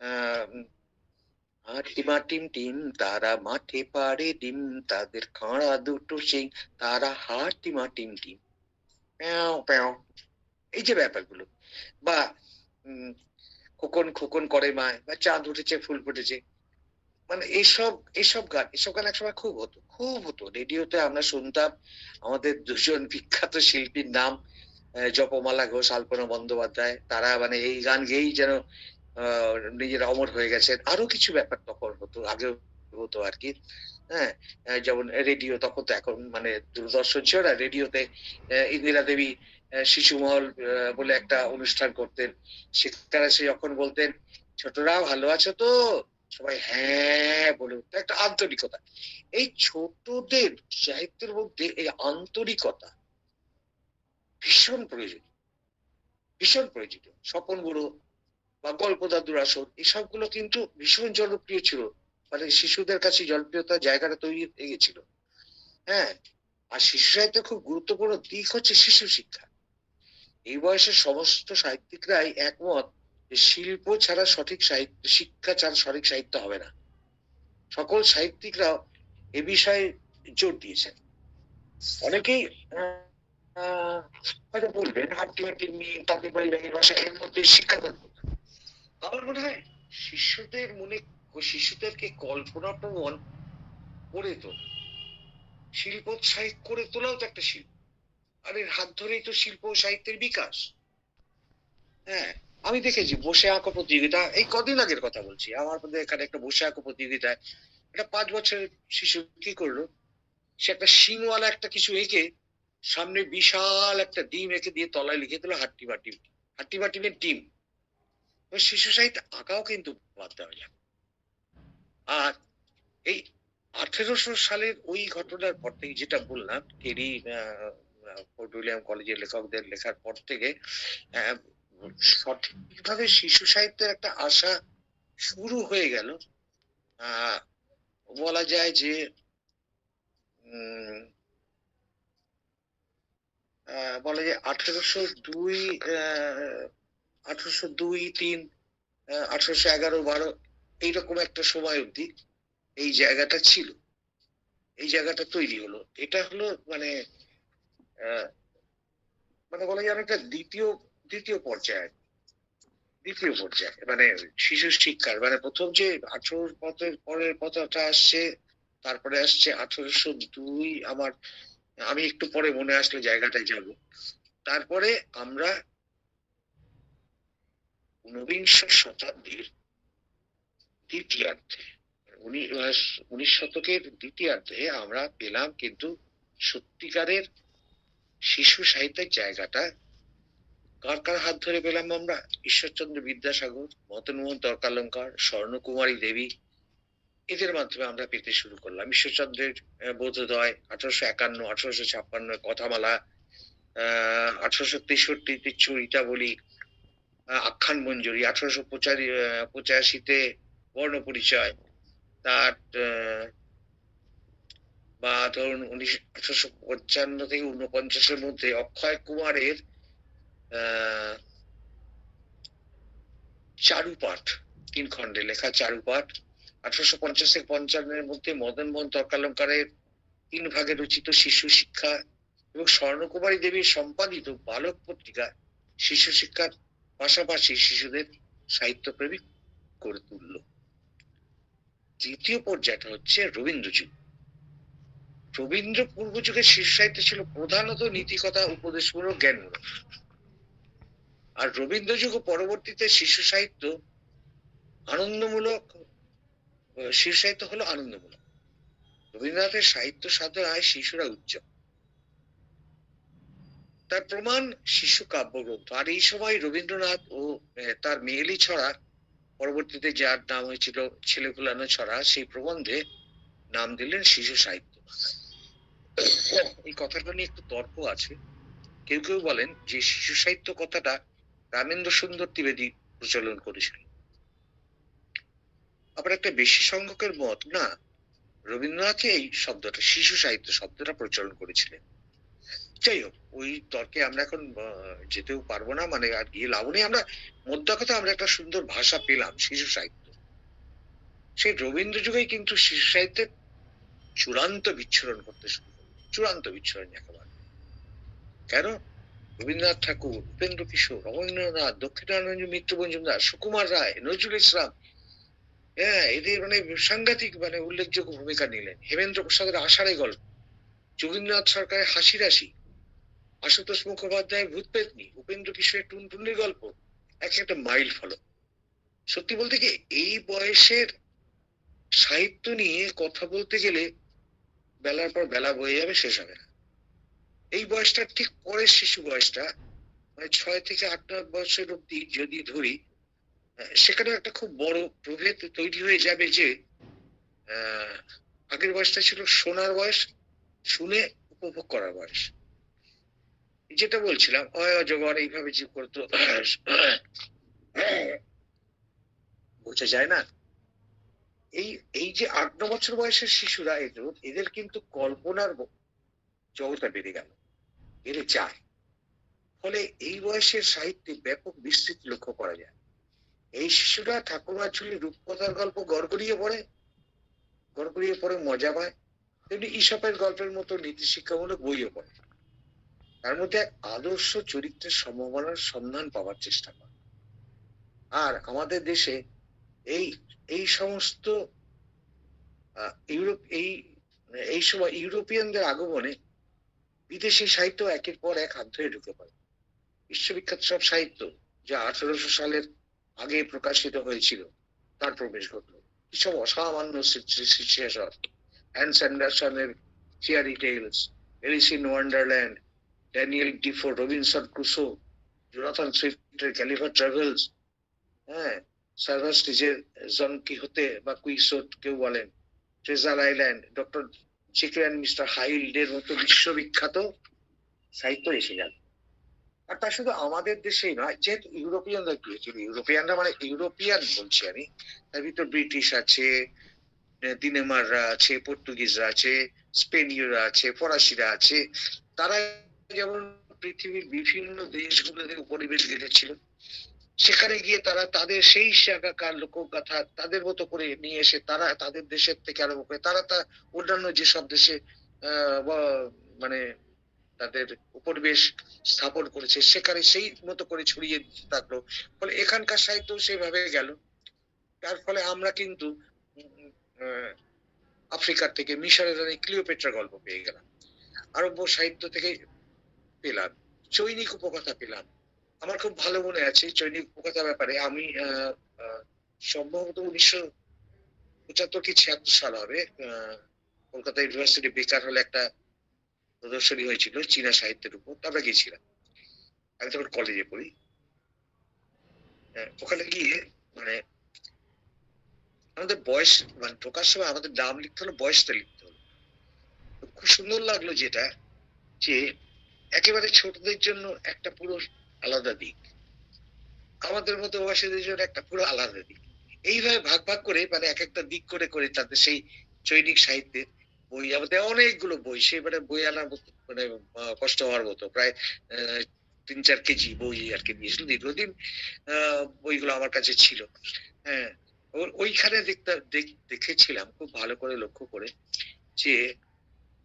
আহ টিমা টিম টিম তারা মাঠে পাড়ে ডিম, তাদের খাঁড়া দুটো সিং, তারা হাটিমা টিম টিম প্যাও প্যাও, এই যে ব্যাপারগুলো। বা উম খোকন খোকন করে মায়, বা চাঁদ উঠেছে ফুল ফুটেছে, মানে এইসব গান একসময় খুব হতো, খুব হতো। রেডিওতে আমরা শুনতাম। আমাদের দুজন বিখ্যাত শিল্পীর নাম জপমালা ঘোষ, আল্পনা বন্দ্যোপাধ্যায়, তারা মানে এই গান গেয়েই যেন নিজেরা অমর হয়ে গেছেন। আরো কিছু ব্যাপার তখন হতো, আগেও হতো আর কি। হ্যাঁ, যেমন রেডিও, তখন তো এখন মানে দূরদর্শন ছিল না, রেডিওতে ইন্দিরা দেবী শিশু মহল বলে একটা অনুষ্ঠান করতেন। সেখানে সে যখন বলতেন, ছোটরা ভালো আছো তো, সবাই হ্যাঁ বলে উঠতো, একটা আন্তরিকতা। এই ছোটদের সাহিত্যের মধ্যে এই আন্তরিকতা ভীষণ প্রয়োজন, ভীষণ প্রয়োজিত। স্বপন গুরু বা গল্প দাদুর আসর, এসবগুলো কিন্তু ভীষণ জনপ্রিয় ছিল, মানে শিশুদের কাছে জনপ্রিয়তার জায়গাটা তৈরি হয়ে গেছিল। হ্যাঁ, আর শিশু সাহিত্যের খুব গুরুত্বপূর্ণ দিক হচ্ছে শিশু শিক্ষা। এই বয়সের সমস্ত সাহিত্যিকরাই একমত যে শিল্প ছাড়া সঠিক সাহিত্য, শিক্ষা ছাড়া সঠিক সাহিত্য হবে না। সকল সাহিত্যিকরাও এ বিষয়ে জোর দিয়েছেন। অনেকেই হয়তো বলবেন হাট্টিমাটি মিল, তাদের বাড়ি ব্যাঙের ভাষা, এর মধ্যে শিক্ষাদান। আমার মনে হয় শিশুদের মনে, শিশুদেরকে কল্পনা প্রবণ করে তোলা, শিল্পোৎসাহিত করে তোলাও তো একটা শিল্প। আর এর হাত ধরেই তো শিল্প ও সাহিত্যের বিকাশ। হ্যাঁ, আমি দেখেছি বসে আঁকো প্রতিযোগিতা, এই কদিন আগের কথা বলছি, আমার মধ্যে এখানে একটা বসে আঁকো প্রতিযোগিতায় একটা 5 বছরের শিশু কি করলো, সে একটা শিংওয়ালা একটা কিছু এঁকে সামনে বিশাল একটা ডিম এঁকে দিয়ে তলায় লিখে দিল হাট্টিমা টিম, হাট্টিমা টিমের টিম। শিশু সাহিত্য আঁকাও কিন্তু বাদ দেওয়া যায়। আর এই 1800 সালের ওই ঘটনার পর থেকে, যেটা বললাম টেরি ফোর্ট উইলিয়াম কলেজের লেখকদের লেখার পর থেকে আহ, সঠিকভাবে শিশু সাহিত্যের একটা আশা শুরু হয়ে গেল। আহ বলা যায় যে উম বলা যায় 1802, 1802-3, 1811-12, এইরকম একটা সময় অবধি এই জায়গাটা ছিল, এই জায়গাটা তৈরি হলো। এটা হলো মানে আহ, মানে বলা যায় অনেকটা দ্বিতীয় পর্যায়ে, মানে শিশু শিক্ষার মানে প্রথম যে 18 পথের পরের কথাটা আসছে, তারপরে আসছে 1802। আমি একটু পরে মনে আসলে জায়গাটায় যাব। তারপরে আমরা ঊনবিংশ শতাব্দীর দ্বিতীয়ার্ধে, উনিশ শতকের দ্বিতীয়ার্ধে আমরা পেলাম কিন্তু সত্যিকারের শিশু সাহিত্যের জায়গাটা কার কার হাত ধরে পেলাম আমরা? ঈশ্বরচন্দ্র বিদ্যাসাগর, মদনমোহন তর্কালঙ্কার, স্বর্ণকুমারী দেবী, এদের মাধ্যমে আমরা পেতে শুরু করলাম। ঈশ্বরচন্দ্রের বোধোদয়, 1851, 1856 কথামালা, 1863 চরিতাবলী, আখ্যান মঞ্জুরি, 1885 বর্ণ পরিচয়, তার বা ধরুন 1855 থেকে 49-এর মধ্যে অক্ষয় কুমারের চারুপাঠ, 3 খণ্ডে লেখা চারুপাঠ, 1850 থেকে 55-এর মধ্যে মদন মোহন তর্কালঙ্কারের 3 ভাগে রচিত শিশু শিক্ষা এবং স্বর্ণকুমারী দেবীর সম্পাদিত বালক পত্রিকা শিশু শিক্ষার পাশাপাশি শিশুদের সাহিত্য প্রেমিক করে তুলল। দ্বিতীয় পর্যায়টা হচ্ছে রবীন্দ্র যুগ। রবীন্দ্র পূর্ব যুগের শিশু সাহিত্য ছিল প্রধানত নীতিকথা, উপদেশমূলক, জ্ঞানমূলক। আর রবীন্দ্র যুগ পরবর্তীতে শিশু সাহিত্য আনন্দমূলক, শিশু সাহিত্য হলো আনন্দমূলক। রবীন্দ্রনাথের সাহিত্য সাধনায় শিশুরা উজ্জ্বল, তার প্রমাণ শিশু কাব্যগ্রন্থ। আর এই সময় রবীন্দ্রনাথ ও তার মেয়েলি ছড়া, পরবর্তীতে যার নাম হয়েছিল ছেলে ফুলানো ছড়া, সেই প্রবন্ধে নাম দিলেন শিশু সাহিত্য। এই কথাটা নিয়ে একটু তর্ক আছে। কেউ কেউ বলেন যে শিশু সাহিত্য কথাটা রামেন্দ্র সুন্দর ত্রিবেদী প্রচলন করেছিলেন। আবার একটা বেশি সংখ্যকের মত, না, রবীন্দ্রনাথ এই শব্দটা, শিশু সাহিত্য শব্দটা প্রচলন করেছিলেন। যাই হোক, ওই তর্কে আমরা এখন যেতেও পারবো না, মানে আর গিয়ে লাভ নেই। আমরা মোদ্দা কথা আমরা একটা সুন্দর ভাষা পেলাম শিশু সাহিত্য। সেই রবীন্দ্র যুগেই কিন্তু শিশু সাহিত্যের চূড়ান্ত বিচ্ছুরণ করতে শুরু করলো, চূড়ান্ত বিচ্ছুরণ একেবারে। কেন? রবীন্দ্রনাথ ঠাকুর, উপেন্দ্র কিশোর, রবীন্দ্রনাথ, দক্ষিণানন্দ মিত্র মজুমদার, সুকুমার রায়, নজরুল ইসলাম, হ্যাঁ, এদের মানে সাংঘাতিক মানে উল্লেখযোগ্য ভূমিকা নিলেন। হেমেন্দ্র প্রসাদের আষাঢ়ে গল্প, যোগীন্দ্রনাথ সরকারের হাসি রাশি, আশুতোষ মুখোপাধ্যায়ের ভূত পেতনি, উপেন্দ্র কিশোরের টুনটুনির গল্প একটা মাইল ফলক। সত্যি বলতে কি, এই বয়সের সাহিত্য নিয়ে কথা বলতে গেলে বেলার পর বেলা বয়ে যাবে, শেষ হবে না। এই বয়সটা ঠিক পরের শিশু বয়সটা, মানে 6 থেকে 8 বছর অব্দি যদি ধরি, সেখানে একটা খুব বড় প্রভেদ তৈরি হয়ে যাবে যে আগের বয়সটা ছিল শোনার বয়স, শুনে উপভোগ করার বয়স। যেটা বলছিলাম, অজগর এইভাবে যে করতো বোঝা যায় না। এই যে 8-9 বছর বয়সের শিশুরা, এদের কিন্তু কল্পনার জগৎটা বেড়ে গেল, বেড়ে যায়। ফলে এই বয়সের সাহিত্যে ব্যাপক বিস্তৃতি লক্ষ্য করা যায়। এই শিশুরা ঠাকুরমা ঝুলি রূপকথার গল্প গড়গড়িয়ে পড়ে মজা পায়, তেমনি ঈশপের গল্পের মতো নীতি শিক্ষামূলক বইও পড়ে। তার মধ্যে এক আদর্শ চরিত্রের সম্ভাবনার সন্ধান পাওয়ার চেষ্টা করে। আর আমাদের দেশে এই এই সমস্ত এই সময় ইউরোপিয়ানদের আগমনে বিদেশি সাহিত্য একের পর এক হাত ধরে ঢুকে পড়ে। বিশ্ববিখ্যাত সব সাহিত্য যা 1800 সালের আগে প্রকাশিত হয়েছিল, তার প্রবেশ ঘটল। এসব অসামান্য সৃষ্টিশীল, হ্যান্স অ্যান্ডারসনের fairy tales, Alice in Wonderland, Daniel Defoe Robinson Crusoe, Jonathan সুইফটের গ্যালিভার ট্রাভেলস, হ্যাঁ, সার্ভাস্টিজের জন কিহোতে বা কুইসোট কেউ বলেন, Treasure Island, doctor Jekyll and mister হাইল্ডের মতো বিশ্ববিখ্যাত সাহিত্য এসে গেল। আর তা শুধু আমাদের দেশেই নয়, যেহেতু ইউরোপিয়ানরা গিয়েছিল, ইউরোপিয়ানরা মানে ইউরোপিয়ান বলছি আমি, তার ভিতর ব্রিটিশ আছে, ডেনমার্করা আছে, পর্তুগিজরা আছে, স্পেনীয়রা আছে, ফরাসিরা আছে। তারা যেমন পৃথিবীর বিভিন্ন দেশগুলোতে উপনিবেশ গেড়েছিল, সেখানে গিয়ে তারা তাদের সেই জায়গাকার লোকগাথা তাদের মতো করে নিয়ে এসে তারা তাদের দেশের থেকে আরম্ভ করে তারা অন্যান্য যেসব দেশে মানে তাদের উপনিবেশ স্থাপন করেছে, সেখানে সেই মতো করে ছড়িয়ে থাকলো। ফলে এখানকার সাহিত্য সেভাবে গেল। তার ফলে আমরা কিন্তু আফ্রিকার থেকে মিশরের রানী ক্লিওপেট্রা গল্প পেয়ে গেলাম, আরব্য সাহিত্য থেকে পেলাম, চৈনিক উপকথা পেলাম। আমার খুব ভালো মনে আছে চৈনিক উপকথার ব্যাপারে। আমি সম্ভবত 1975 কি 76 সাল হবে, কলকাতা ইউনিভার্সিটি বেকার হলে একটা প্রদর্শনী হয়েছিল চীনা সাহিত্যের উপর, আমরা গেছিলাম। আমি তখন কলেজে পড়ি। ওখানে গিয়ে মানে আমাদের বয়স, মানে ঢোকার সময় আমাদের নাম লিখতে হলো, বয়সটা লিখতে হলো। খুব সুন্দর লাগলো যেটা, যে একেবারে ছোটদের জন্য একটা পুরো আলাদা দিক, আমাদের মতো বয়সীদের জন্য একটা পুরো আলাদা দিক। এইভাবে ভাগ ভাগ করে মানে এক একটা দিক করে করে তাদের সেই চৈনিক সাহিত্যের বই, আমাদের অনেকগুলো বই, সেবারে বই আনার মতো মানে কষ্ট হওয়ার মতো, প্রায় 3-4 কেজি বই আর কি দিয়েছিল দীর্ঘদিন। বইগুলো আমার কাছে ছিল। হ্যাঁ, ওইখানে দেখেছিলাম খুব ভালো করে লক্ষ্য করে, যে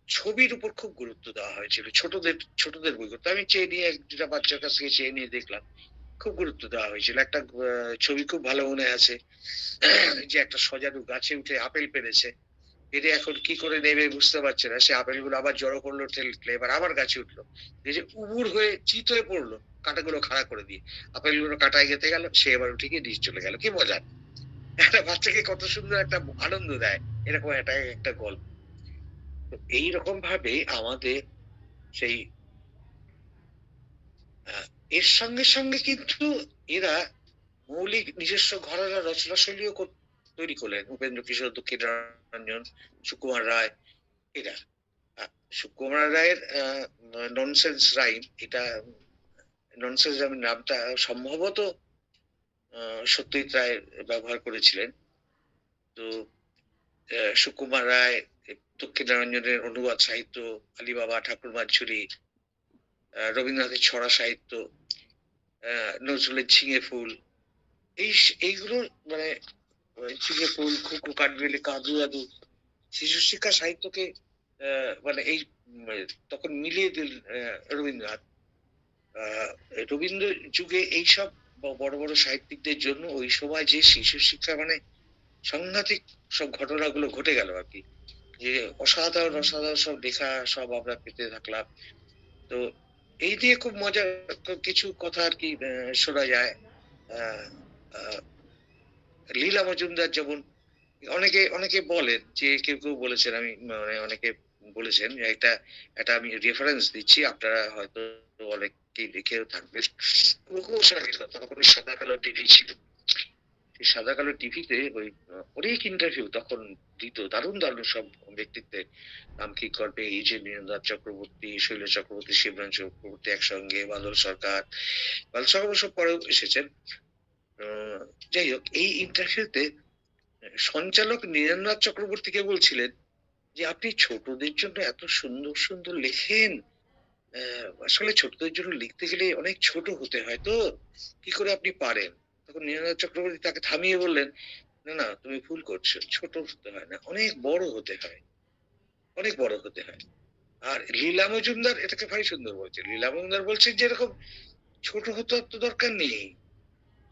ছবির উপর খুব গুরুত্ব দেওয়া হয়েছিল ছোটদের বইগুলো। আমি চেয়ে নিয়ে একটা বাচ্চার কাছ থেকে চেয়ে নিয়ে দেখলাম, খুব গুরুত্ব দেওয়া হয়েছিল। একটা ছবি খুব ভালো মনে আছে, যে একটা সজারু গাছে উঠে আপেল পেরেছে, পেরে এখন কি করে নেবে বুঝতে পারছে না, সে আপেলগুলো আবার জড়ো করলো, ঠেলে এবার আবার গাছে উঠলো, এই যে উবুর হয়ে চিত হয়ে পড়লো, কাঁটাগুলো খাড়া করে দিয়ে আপেলগুলো কাটায় গেতে গেল, সে এবার উঠে গিয়ে নিচে চলে গেল। কি মজার! একটা বাচ্চাকে কত সুন্দর একটা আনন্দ দেয় এরকম একটা গল্প। তো এইরকম ভাবে আমাদের সেই এর সঙ্গে সঙ্গে কিন্তু এরা মৌলিক নিজস্ব ঘরানা রচনা শৈলীও তৈরি করলেন। উপেন্দ্র কিশোর, দক্ষিণারঞ্জন, সুকুমার রায়, এরা। সুকুমার রায়ের ননসেন্স রাইম, এটা ননসেন্স রাইম নামটা সম্ভবত সত্যজিৎ রায় ব্যবহার করেছিলেন। তো সুকুমার রায়, দক্ষিণারঞ্জনের অনুবাদ সাহিত্য, আলিবাবা, ঠাকুরমার ঝুলি, রবীন্দ্রনাথের ছড়া সাহিত্য, নজরুলের ঝিঙে ফুল, এইগুলো মানে ঝিঙে ফুল, খুকু, কাঠবিড়ালি, কাদু আদু, শিশু শিক্ষা সাহিত্যকে মানে এই তখন মিলিয়ে দিল রবীন্দ্রনাথ। রবীন্দ্র যুগে এইসব বড় বড় সাহিত্যিকদের জন্য ওই সময় যে শিশু শিক্ষা মানে সাংঘাতিক সব ঘটনাগুলো ঘটে গেল আর কি, যে অসাধারণ অসাধারণ সব লেখা সব আমরা পেতে থাকলাম। তো এই দিয়ে খুব মজার কিছু কথা আর কি শোনা যায়। লীলা মজুমদার যেমন, অনেকে বলেন, যে কেউ কেউ বলেছেন, আমি মানে অনেকে বলেছেন, এটা আমি রেফারেন্স দিচ্ছি, আপনারা হয়তো অনেকেই লিখেও থাকবেন। তখন সাদা কালো টিভি ছিল, সেই সাদা কালো টিভিতে ওই অনেক ইন্টারভিউ তখন দিত, দারুণ দারুণ সব ব্যক্তিত্বের নাম কি করবে, এই যে নীরেন্দ্রনাথ চক্রবর্তী, শৈল চক্রবর্তী, শিবরাম চক্রবর্তী একসঙ্গে, বাদল সরকার সব পরেও এসেছেন। যাই হোক, এই ইন্টারভিউতে সঞ্চালক নীরেন্দ্রনাথ চক্রবর্তীকে বলছিলেন যে আপনি ছোটদের জন্য এত সুন্দর সুন্দর লেখেন, আসলে ছোটদের জন্য লিখতে গেলে অনেক ছোট হতে হয়, তো কি করে আপনি পারেন? তখন নীরেন্দ্রনাথ চক্রবর্তী তাকে থামিয়ে বললেন, না না, তুমি ভুল করছো, ছোট হতে হয় না, অনেক বড় হতে হয়, অনেক বড় হতে হয়। আর লীলা মজুমদার এটাকে ভারী সুন্দর বলছে। লীলা মজুমদার বলছেন যে এরকম ছোট হতে তো দরকার নেই,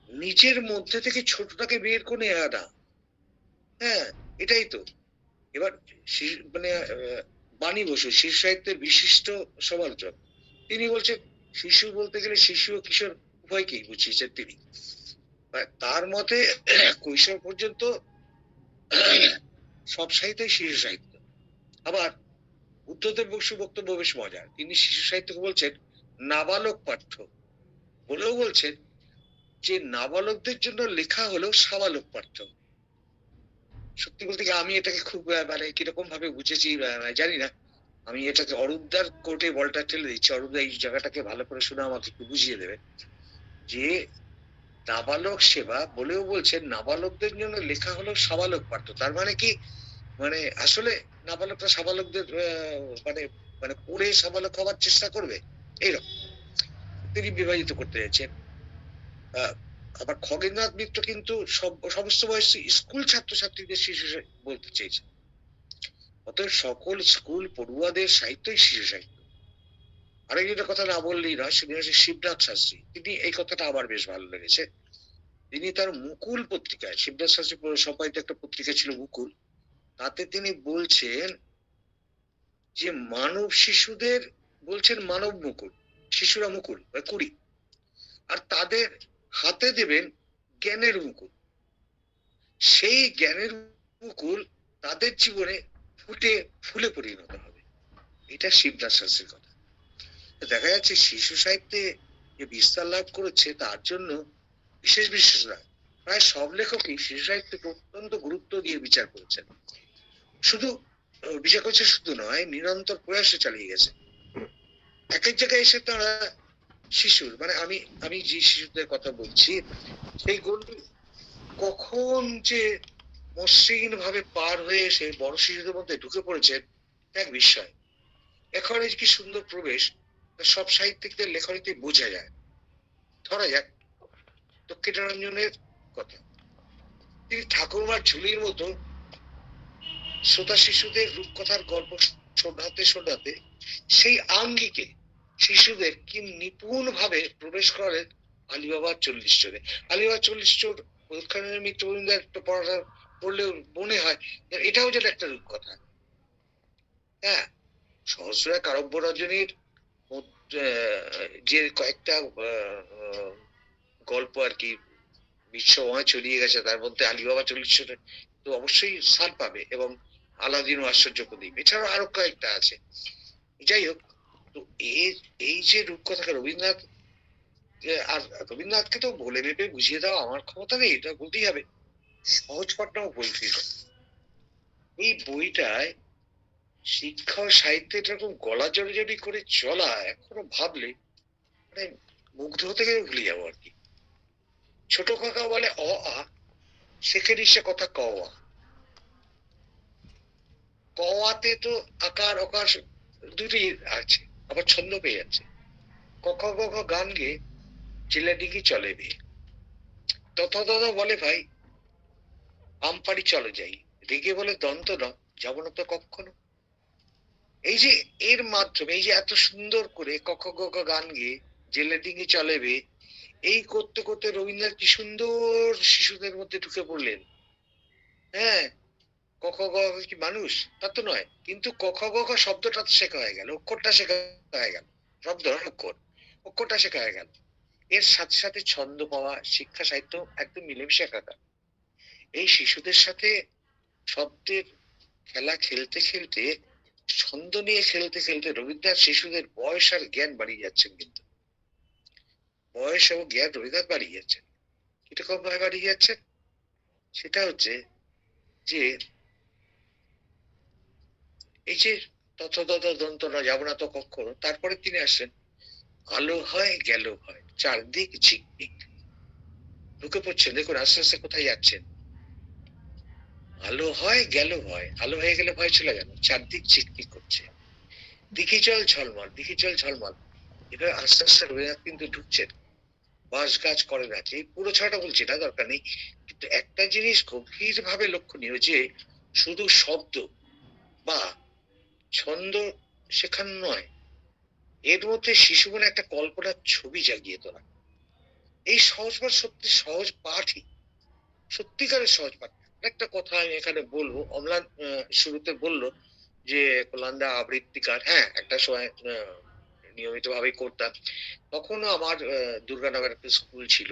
নিজের মধ্যে থেকে ছোটটাকে বের করে আনা। হ্যাঁ, এটাই তো। এবার মানে বাণী বসু, শিশু সাহিত্যের বিশিষ্ট সমালোচক, তিনি বলছেন শিশু বলতে গেলে শিশু ও কিশোর উভয়কেই বুঝিয়েছেন তিনি। তার মতে কৈশোর পর্যন্ত সব সাহিত্যই শিশু সাহিত্য। আবার বুদ্ধদেব বসু বক্তব্য বেশ মজার, তিনি শিশু সাহিত্যকে বলছেন নাবালক পাঠ্য, বলেও বলছেন যে নাবালকদের জন্য লেখা হলো সাবালক পাঠ্য। সত্যি বলতে কি আমি এটাকে খুব মানে কিরকম ভাবে বুঝেছি জানি না। আমি এটাকে অরূপদার কোর্টে বলটা ঠেলে দিচ্ছি, অরূপদা এই জায়গাটাকে ভালো করে শুনে আমাকে একটু বুঝিয়ে দেবে, যে নাবালক সেবা বলেও বলছেন নাবালকদের জন্য লেখা হলো সাবালক পাঠ্য। তার মানে কি, মানে আসলে নাবালকরা সাবালকদের মানে মানে পড়ে সাবালক হওয়ার চেষ্টা করবে, এইরকম তিনি বিভাজিত করতে যাচ্ছেন। আবার খগেন্দ্রনাথ মিত্র কিন্তু সমস্ত বয়সী স্কুল ছাত্রছাত্রীদের শিশু বলতে চেয়েছেন। অতএব সকল স্কুল পড়ুয়াদের সাহিত্যই শিশু সাহিত্য। আরেকজনের কথা না বললেই নয়, সেদিন হচ্ছে শিবনাথ শাস্ত্রী। তিনি এই কথাটা আমার বেশ ভালো লেগেছে। তিনি তার মুকুল পত্রিকায়, শিবনাথ শাস্ত্রী সম্পাদিত একটা পত্রিকা ছিল মুকুল, তাতে তিনি বলছেন যে মানব শিশুদের, বলছেন মানব মুকুল, শিশুরা মুকুল বা কুড়ি, আর তাদের হাতে দেবেন জ্ঞানের মুকুল। সেই জ্ঞানের মুকুল তাদের জীবনে ফুটে ফুলে পরিণত হবে। এটা শিবনাথ শাস্ত্রীর কথা। দেখা যাচ্ছে শিশু সাহিত্যে যে বিস্তার লাভ করেছে তার জন্য বিশেষ বিশেষরা প্রায় সব লেখকই শিশু সাহিত্যকে অত্যন্ত গুরুত্ব দিয়ে বিচার করেছেন। শুধু বিচার করছে শুধু নয়, নিরন্তর প্রয়াসে চালিয়ে গেছে। এক এক জায়গায় এসে তারা শিশুর, মানে আমি আমি যে শিশুদের কথা বলছি, সেই গল্পি কখন যে মসৃণ ভাবে পার হয়ে এসে বড় শিশুদের মধ্যে ঢুকে পড়েছেন এক বিস্ময়। এখন এই কি সুন্দর প্রবেশ সব সাহিত্যিকদের লেখনীতে বোঝা যায়। ধরা যাক দক্ষিণারঞ্জনের কথা, তিনি ঠাকুরমার ঝুলির মতো শ্রোতা শিশুদের রূপকথার গল্প শোনাতে শোনাতে সেই আঙ্গিকে শিশুদের কি নিপুণ ভাবে প্রবেশ করেন আলিবাবার 40 চোরে। আলিবাবার 40 চোর উৎখানের মিত্র একটা পড়াটা পড়লেও মনে হয় এটাও যেন একটা রূপকথা। হ্যাঁ, সহস্র কারব্য রজনীর যে কয়েকটা গল্প আর কি বিশ্বময় ছড়িয়ে গেছে, তার মধ্যে আলিবাবা 40 চোরে তো অবশ্যই স্থান পাবে, এবং আলাদিন ও আশ্চর্য প্রদীপ, এছাড়াও আরো কয়েকটা আছে। যাই হোক, তো এই যে রূপকথাকে রবীন্দ্রনাথ, আর রবীন্দ্রনাথকে তো বলে ভেবে বুঝিয়ে দেওয়া আমার ক্ষমতা নেই, এটা বলতেই হবে, সহজ পাঠনাও বলতে হবে। এই বইটায় শিক্ষা ও সাহিত্যের এরকম গলা জড়ি করে চলা এখনো ভাবলে মানে মুগ্ধ হতে গেলে ভুলে যাবো আর কি। ছোট কাকা বলে অ আ, সেখানে সে কথা ক আ, ক আতে তো আকার অকার দুটি আছে, আবার ছন্দ পেয়ে যাচ্ছে। ক খ গ ঘ গান গেয়ে চিল্লাডিগি চলে বেয়ে, তথা তথা বলে ভাই আমপাড়ি চলে যাই, রেগে বলে দন্ত ন, যাবো না তো কখনো। এই যে এর মাধ্যমে এই যে এত সুন্দর করে ক খ গ ঘ গান গেয়ে জেলে ডিঙি চলে বে, এই করতে করতে রবীন্দ্রনাথ কি সুন্দর শিশুদের মধ্যে ঢুকে পড়লেন। হ্যাঁ, ক খ গ ঘ কি মানুষ তা তো নয়, কিন্তু ক খ গ ঘ শব্দটা তো শেখা হয়ে গেল, অক্ষরটা শেখা হয়ে গেল, শব্দ অক্ষর, অক্ষরটা শেখা হয়ে গেল। এর সাথে সাথে ছন্দ পাওয়া, শিক্ষা সাহিত্য একদম মিলেমিশে একাকার। এই শিশুদের সাথে শব্দের খেলা খেলতে খেলতে, ছন্দ নিয়ে খেলতে খেলতে রবীন্দ্রনাথ শিশুদের বয়স আর জ্ঞান বাড়িয়ে যাচ্ছেন। কিন্তু বয়স এবং জ্ঞান রবীন্দ্রনাথ বাড়িয়ে যাচ্ছেন। কিরকম ভাবে বাড়িয়ে যাচ্ছেন সেটা হচ্ছে যে এই যে তথ তথ দন্তরা যাবো না তো কখনো, তারপরে তিনি আসেন আলো হয় গেল হয় চারদিক ঝিকমিক, ঢুকে পড়ছেন। দেখুন আস্তে আস্তে কোথায় যাচ্ছেন। আলো হয় গেল ভয়, আলো হয়ে গেলে ভয় চলে গেল, চারদিক ঝিকমিক করছে, দিঘি জল ঝলমল, দিঘি জল ঝলমল। এবার আস্তে আস্তে রবীন্দ্রনাথ কিন্তু ঢুকছেন বাঁশ গাছ করে রাখে। এই পুরো ছড়াটা বলছি না, দরকার নেই, কিন্তু একটা জিনিস গভীর ভাবে লক্ষণীয় যে শুধু শব্দ বা ছন্দ শেখানো নয়, এর মধ্যে শিশু মনে একটা কল্পনার ছবি জাগিয়ে তোলা। এই সহজ পাঠ সত্যি সহজ পাঠই, সত্যিকারের সহজ পাঠ। একটা কথা আমি এখানে বলবো, অম্লান শুরুতে বললো যে কল্যাণদা আবৃত্তিকার, হ্যাঁ একটা সময় নিয়মিত ভাবে করতাম। তখনও আমার দুর্গানগর একটা স্কুল ছিল।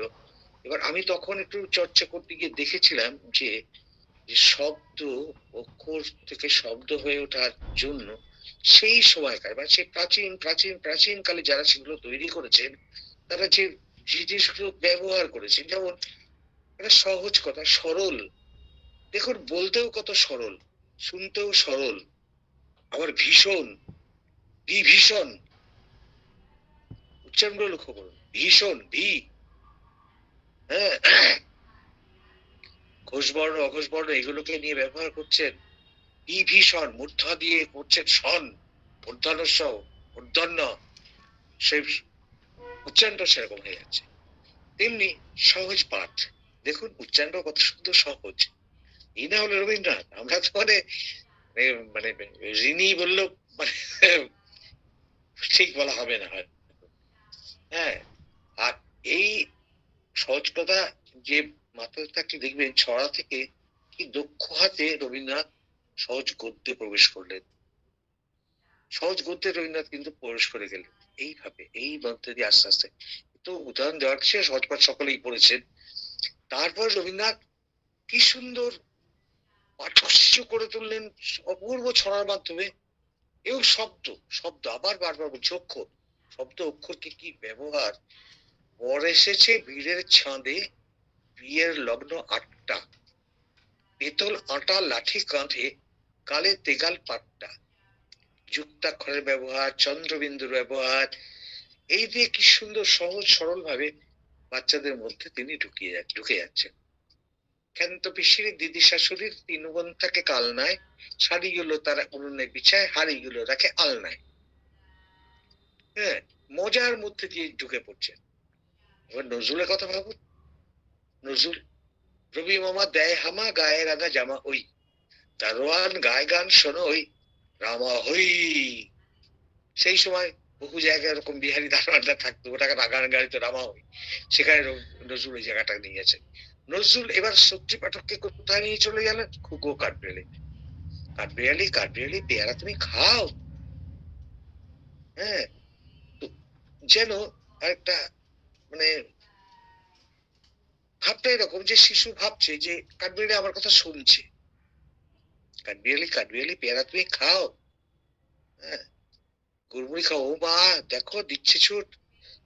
এবার আমি তখন একটু চর্চা করতে গিয়ে দেখেছিলাম যে শব্দ, অক্ষর থেকে শব্দ হয়ে ওঠার জন্য সেই সময়কার মানে সেই প্রাচীন প্রাচীন প্রাচীন কালে যারা সেগুলো তৈরি করেছেন, তারা যে জিনিসগুলো ব্যবহার করেছেন, যেমন একটা সহজ কথা সরল, দেখুন বলতেও কত সরল, শুনতেও সরল, আবার ভীষণ, বিভীষণ, উচ্চারণগুলো লক্ষ্য করুন, ভীষণ ভি, হ্যাঁ, ঘোষবর্ণ অঘোষবর্ণ এগুলোকে নিয়ে ব্যবহার করছেন। বিভীষণ মূর্ধা দিয়ে করছেন সন, মূর্ধন্য মূর্ধন্য, সেই উচ্চারণটা সেরকম হয়ে যাচ্ছে। তেমনি সহজ পাঠ, দেখুন উচ্চারণটা কত সুন্দর সহজ। এই না হলো রবীন্দ্রনাথ, আমরা তো মানে মানে ঋণী বললো মানে ঠিক বলা হবে না হয়। হ্যাঁ, আর এই সহজ কথা যে মাথায় থাকলে দেখবেন ছড়া থেকে কি দক্ষ হাতে রবীন্দ্রনাথ সহজ গদ্যে প্রবেশ করলেন। সহজ গদ্যে রবীন্দ্রনাথ কিন্তু প্রবেশ করে গেলেন এইভাবে, এই মধ্যে দিয়ে আস্তে আস্তে। তো উদাহরণ দেওয়ার সে সহজপাঠ সকলেই পড়েছেন। তারপর রবীন্দ্রনাথ কি সুন্দর পাঠস্য করে তুললেন অপূর্ব ছড়ার মাধ্যমে। এবং শব্দ, শব্দ আবার বারবার বলছি, অক্ষর, শব্দ অক্ষরকে কি ব্যবহার। বর এসেছে বীরের ছাঁদে, বিয়ের লগ্ন 8টা, পেতল আটা লাঠি কাঁধে, কালে তেগাল পাট্টা। যুক্তাক্ষরের ব্যবহার, চন্দ্রবিন্দুর ব্যবহার, এই দিয়ে কি সুন্দর সহজ সরল ভাবে বাচ্চাদের মধ্যে তিনি ঢুকে যাচ্ছেন। ক্ষান্ত পিসির দিদি শাশুড়ির 3 বোন থাকে কালনায়, শাড়িগুলো তারা উনুনে বিছায়, হাড়িগুলো রাখে আলনায়। হ্যাঁ, মজার মধ্যে দিয়ে ঢুকে পড়ছেন। এবার নজরুলের কথা ভাবুন। নজরুল, রবি মামা দেয় হামা, গায়ে রাঙা জামা ওই, দারোয়ান গায় গান শোনো ওই, রামা হই। সেই সময় বহু জায়গায় এরকম বিহারি দারোয়ানরা থাকতো, ওটাকে রাগান গাড়িতে রামা হই। সেখানে নজরুল এই জায়গাটা নিয়েছে। নজরুল এবার সত্যি পাঠককে কোথায় নিয়ে চলে গেলেন? খুগো কাঠবেড়ালি। কাঠবেড়ালি, কাঠবেড়ালি পেয়ারা তুমি খাও। হ্যাঁ, তো যেন একটা মানে ভাবটা এরকম যে শিশু ভাবছে যে কাঠবিড়ালি আমার কথা শুনছে। কাঠবিড়ালি, কাঠবিড়ালি পেয়ারা তুমি খাও। হ্যাঁ, গুড়মুড়ি খাও, ও মা দেখো দিচ্ছে ছুট।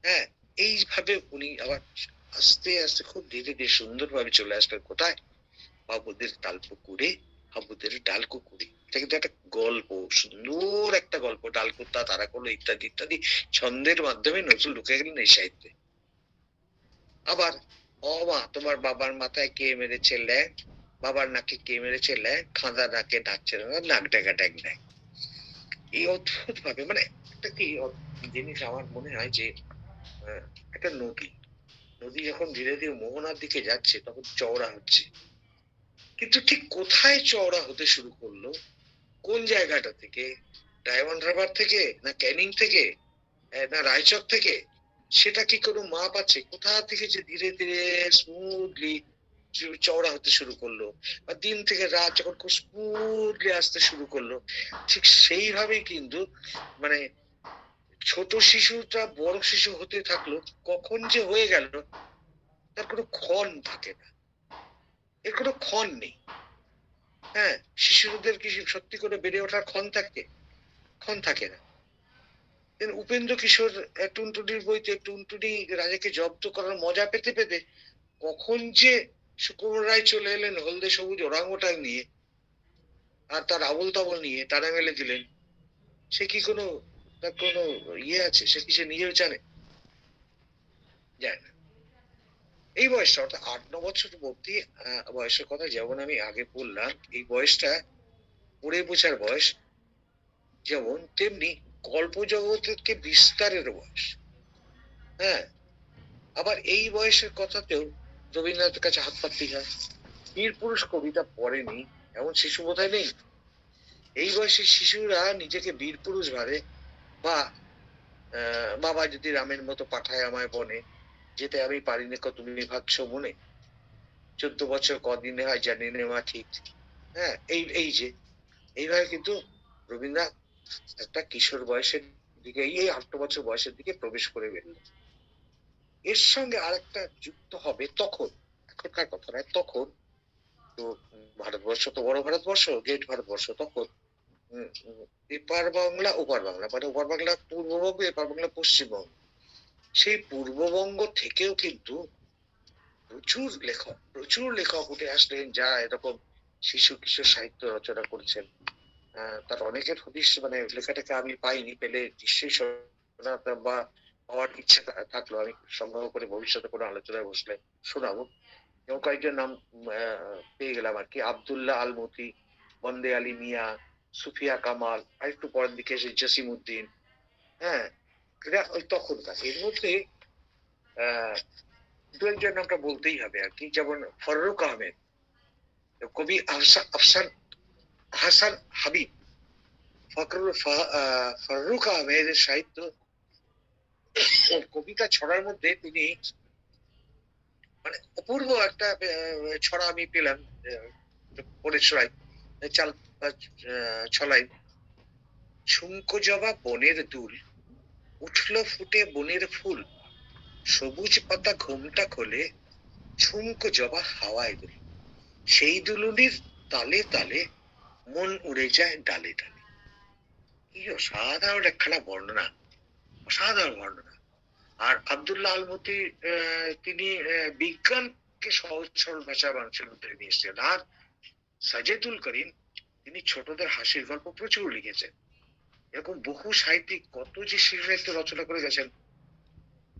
হ্যাঁ, এইভাবে উনি আবার আস্তে আস্তে খুব ধীরে ধীরে সুন্দর ভাবে চলে আসবেন কোথায়? বাবুদের তালপুকুরে, হাবুদের ডাল কুকুরে। এটা কিন্তু একটা গল্প, সুন্দর একটা গল্প। ডালকুত্তা, তারাকলো ইত্যাদি ইত্যাদি ছন্দের মাধ্যমে নজরুল ঢুকে গেলেন এই সাহিত্যে। আবার ও মা তোমার বাবার মাথায় কে মেরেছে ল্যাং, বাবার নাকে কে মেরেছে ল্যাং, খাঁদা নাকে ডাকছে না, নাক ডাকা ড্যাং ড্যাং। এই অদ্ভুত ভাবে মানে একটা কি জিনিস আমার মনে হয় যে একটা নদী, নদী যখন ধীরে ধীরে মোহনার দিকে যাচ্ছে তখন চওড়া হচ্ছে, কিন্তু ঠিক কোথায় চওড়া হতে শুরু করলো, কোন জায়গাটা থেকে, ডায়মন্ড হারবার থেকে, না ক্যানিং থেকে, না রায়চক থেকে, সেটা কি কোনো মাপ আছে? কোথা থেকে যে ধীরে ধীরে স্মুথলি চওড়া হতে শুরু করলো, বা দিন থেকে রাত যখন খুব স্মুথলি আসতে শুরু করলো, ঠিক সেইভাবেই কিন্তু মানে ছোট শিশুটা বড় শিশু হতে থাকলো, কখন যে হয়ে গেল তার কোনো ক্ষণ থাকে না, এর কোনো ক্ষণ নেই। হ্যাঁ, শিশুদের কি সত্যি করে বেড়ে ওঠার ক্ষণ থাকে? ক্ষণ থাকে না। উপেন্দ্র কিশোর টুনটুনির বইতে টুনটুনি রাজাকে জব্দ করার মজা পেতে পেতে কখন যে সুকুমার রায় চলে এলেন হলদে সবুজ ওরাংওটাং নিয়ে, আর তার আবল তাবল নিয়ে টানা মেলে দিলেন, সে কি কোনো তার কোনো ইয়ে আছে? সে কি সে নিজেও জানে? জানে না। এই বয়সটা অর্থাৎ 8-9 বছর অব্দি বয়সের কথা যেমন আমি আগে বললাম, এই বয়সটা পড়ে বোঝার বয়স যেমন, তেমনি গল্প জগৎকে বিস্তারের বয়স। হ্যাঁ, আবার এই বয়সের কথাতেও রবীন্দ্রনাথের কাছে হাত পাততেই হয়। বীর পুরুষ কবিতা পড়েনি এমন শিশু বোধহয় নেই। এই বয়সের শিশুরা নিজেকে বীর পুরুষ ভাবে, বা বাবা যদি রামের মতো পাঠায় আমায় বনে, যেতে আমি পারিনি কত তুমি ভাবছো মনে, 14 বছর কদিনে হয় জানি নে মা ঠিক। হ্যাঁ, এই এই যে এইভাবে কিন্তু রবীন্দ্রনাথ একটা কিশোর বয়সের দিকে, এই 8 বছর বয়সের দিকে প্রবেশ করে গেলেন। এর সঙ্গে আরেকটা যুক্ত হবে তখন, এখনকার কথা নয়, তখন তো ভারতবর্ষ তো বড় ভারতবর্ষ, গ্রেট ভারতবর্ষ। তখন এপার বাংলা ওপার বাংলা, মানে ওপার বাংলা পূর্ববঙ্গ, এপার বাংলা পশ্চিমবঙ্গ। সেই পূর্ববঙ্গ থেকেও কিন্তু প্রচুর লেখক উঠে আসলেন, যারা এরকম শিশু কিশোর সাহিত্য রচনা করেছেন। তার অনেকের হদিস মানে লেখাটাকে আমি পাইনি, পেলে নিশ্চয়ই শোনাতাম বা পাওয়ার ইচ্ছা থাকলো, আমি সংগ্রহ করে ভবিষ্যতে কোনো আলোচনায় বসলে শোনাবো। যেমন কয়েকজন নাম পেয়ে গেলাম আর কি: আব্দুল্লাহ আল মতি, বন্দে আলী মিয়া, সুফিয়া কামাল, আর একটু পরের দিকে এসে জসিম উদ্দিন। হ্যাঁ, এটা ওই তখনকার। এর মধ্যে আহ দু একজন নামটা বলতেই হবে আর কি, যেমন ফররুক আহমেদ, কবি আফসান হাসান হাবিব, ফররুখ আহমেদের সাহিত্য কবিতা ছড়ার মধ্যে তিনি মানে অপূর্ব একটা ছড়া আমি পেলাম পরে ছড়াই চাল ছলাই। ঝুমকো জবা বনের দুল, উঠলো ফুটে বনের ফুল, সবুজ পাতা ঘুমটা খোলে, ঝুমকো জবা হাওয়ায় দুল, সেই দুলুনির তালে তালে মন উড়ে যায় ডালে ডালে। কি অসাধারণ একখানা বর্ণনা, অসাধারণ বর্ণনা। আর আব্দুল্লাহ আল মতি তিনি বিজ্ঞানকে সহজ সরল ভাষা মানুষের মধ্যে নিয়ে এসেছেন। আর সাজেদুল করিম তিনি ছোটদের হাসির গল্প প্রচুর লিখেছেন। এরকম বহু সাহিত্যিক কত যে শিশু সাহিত্য রচনা করে গেছেন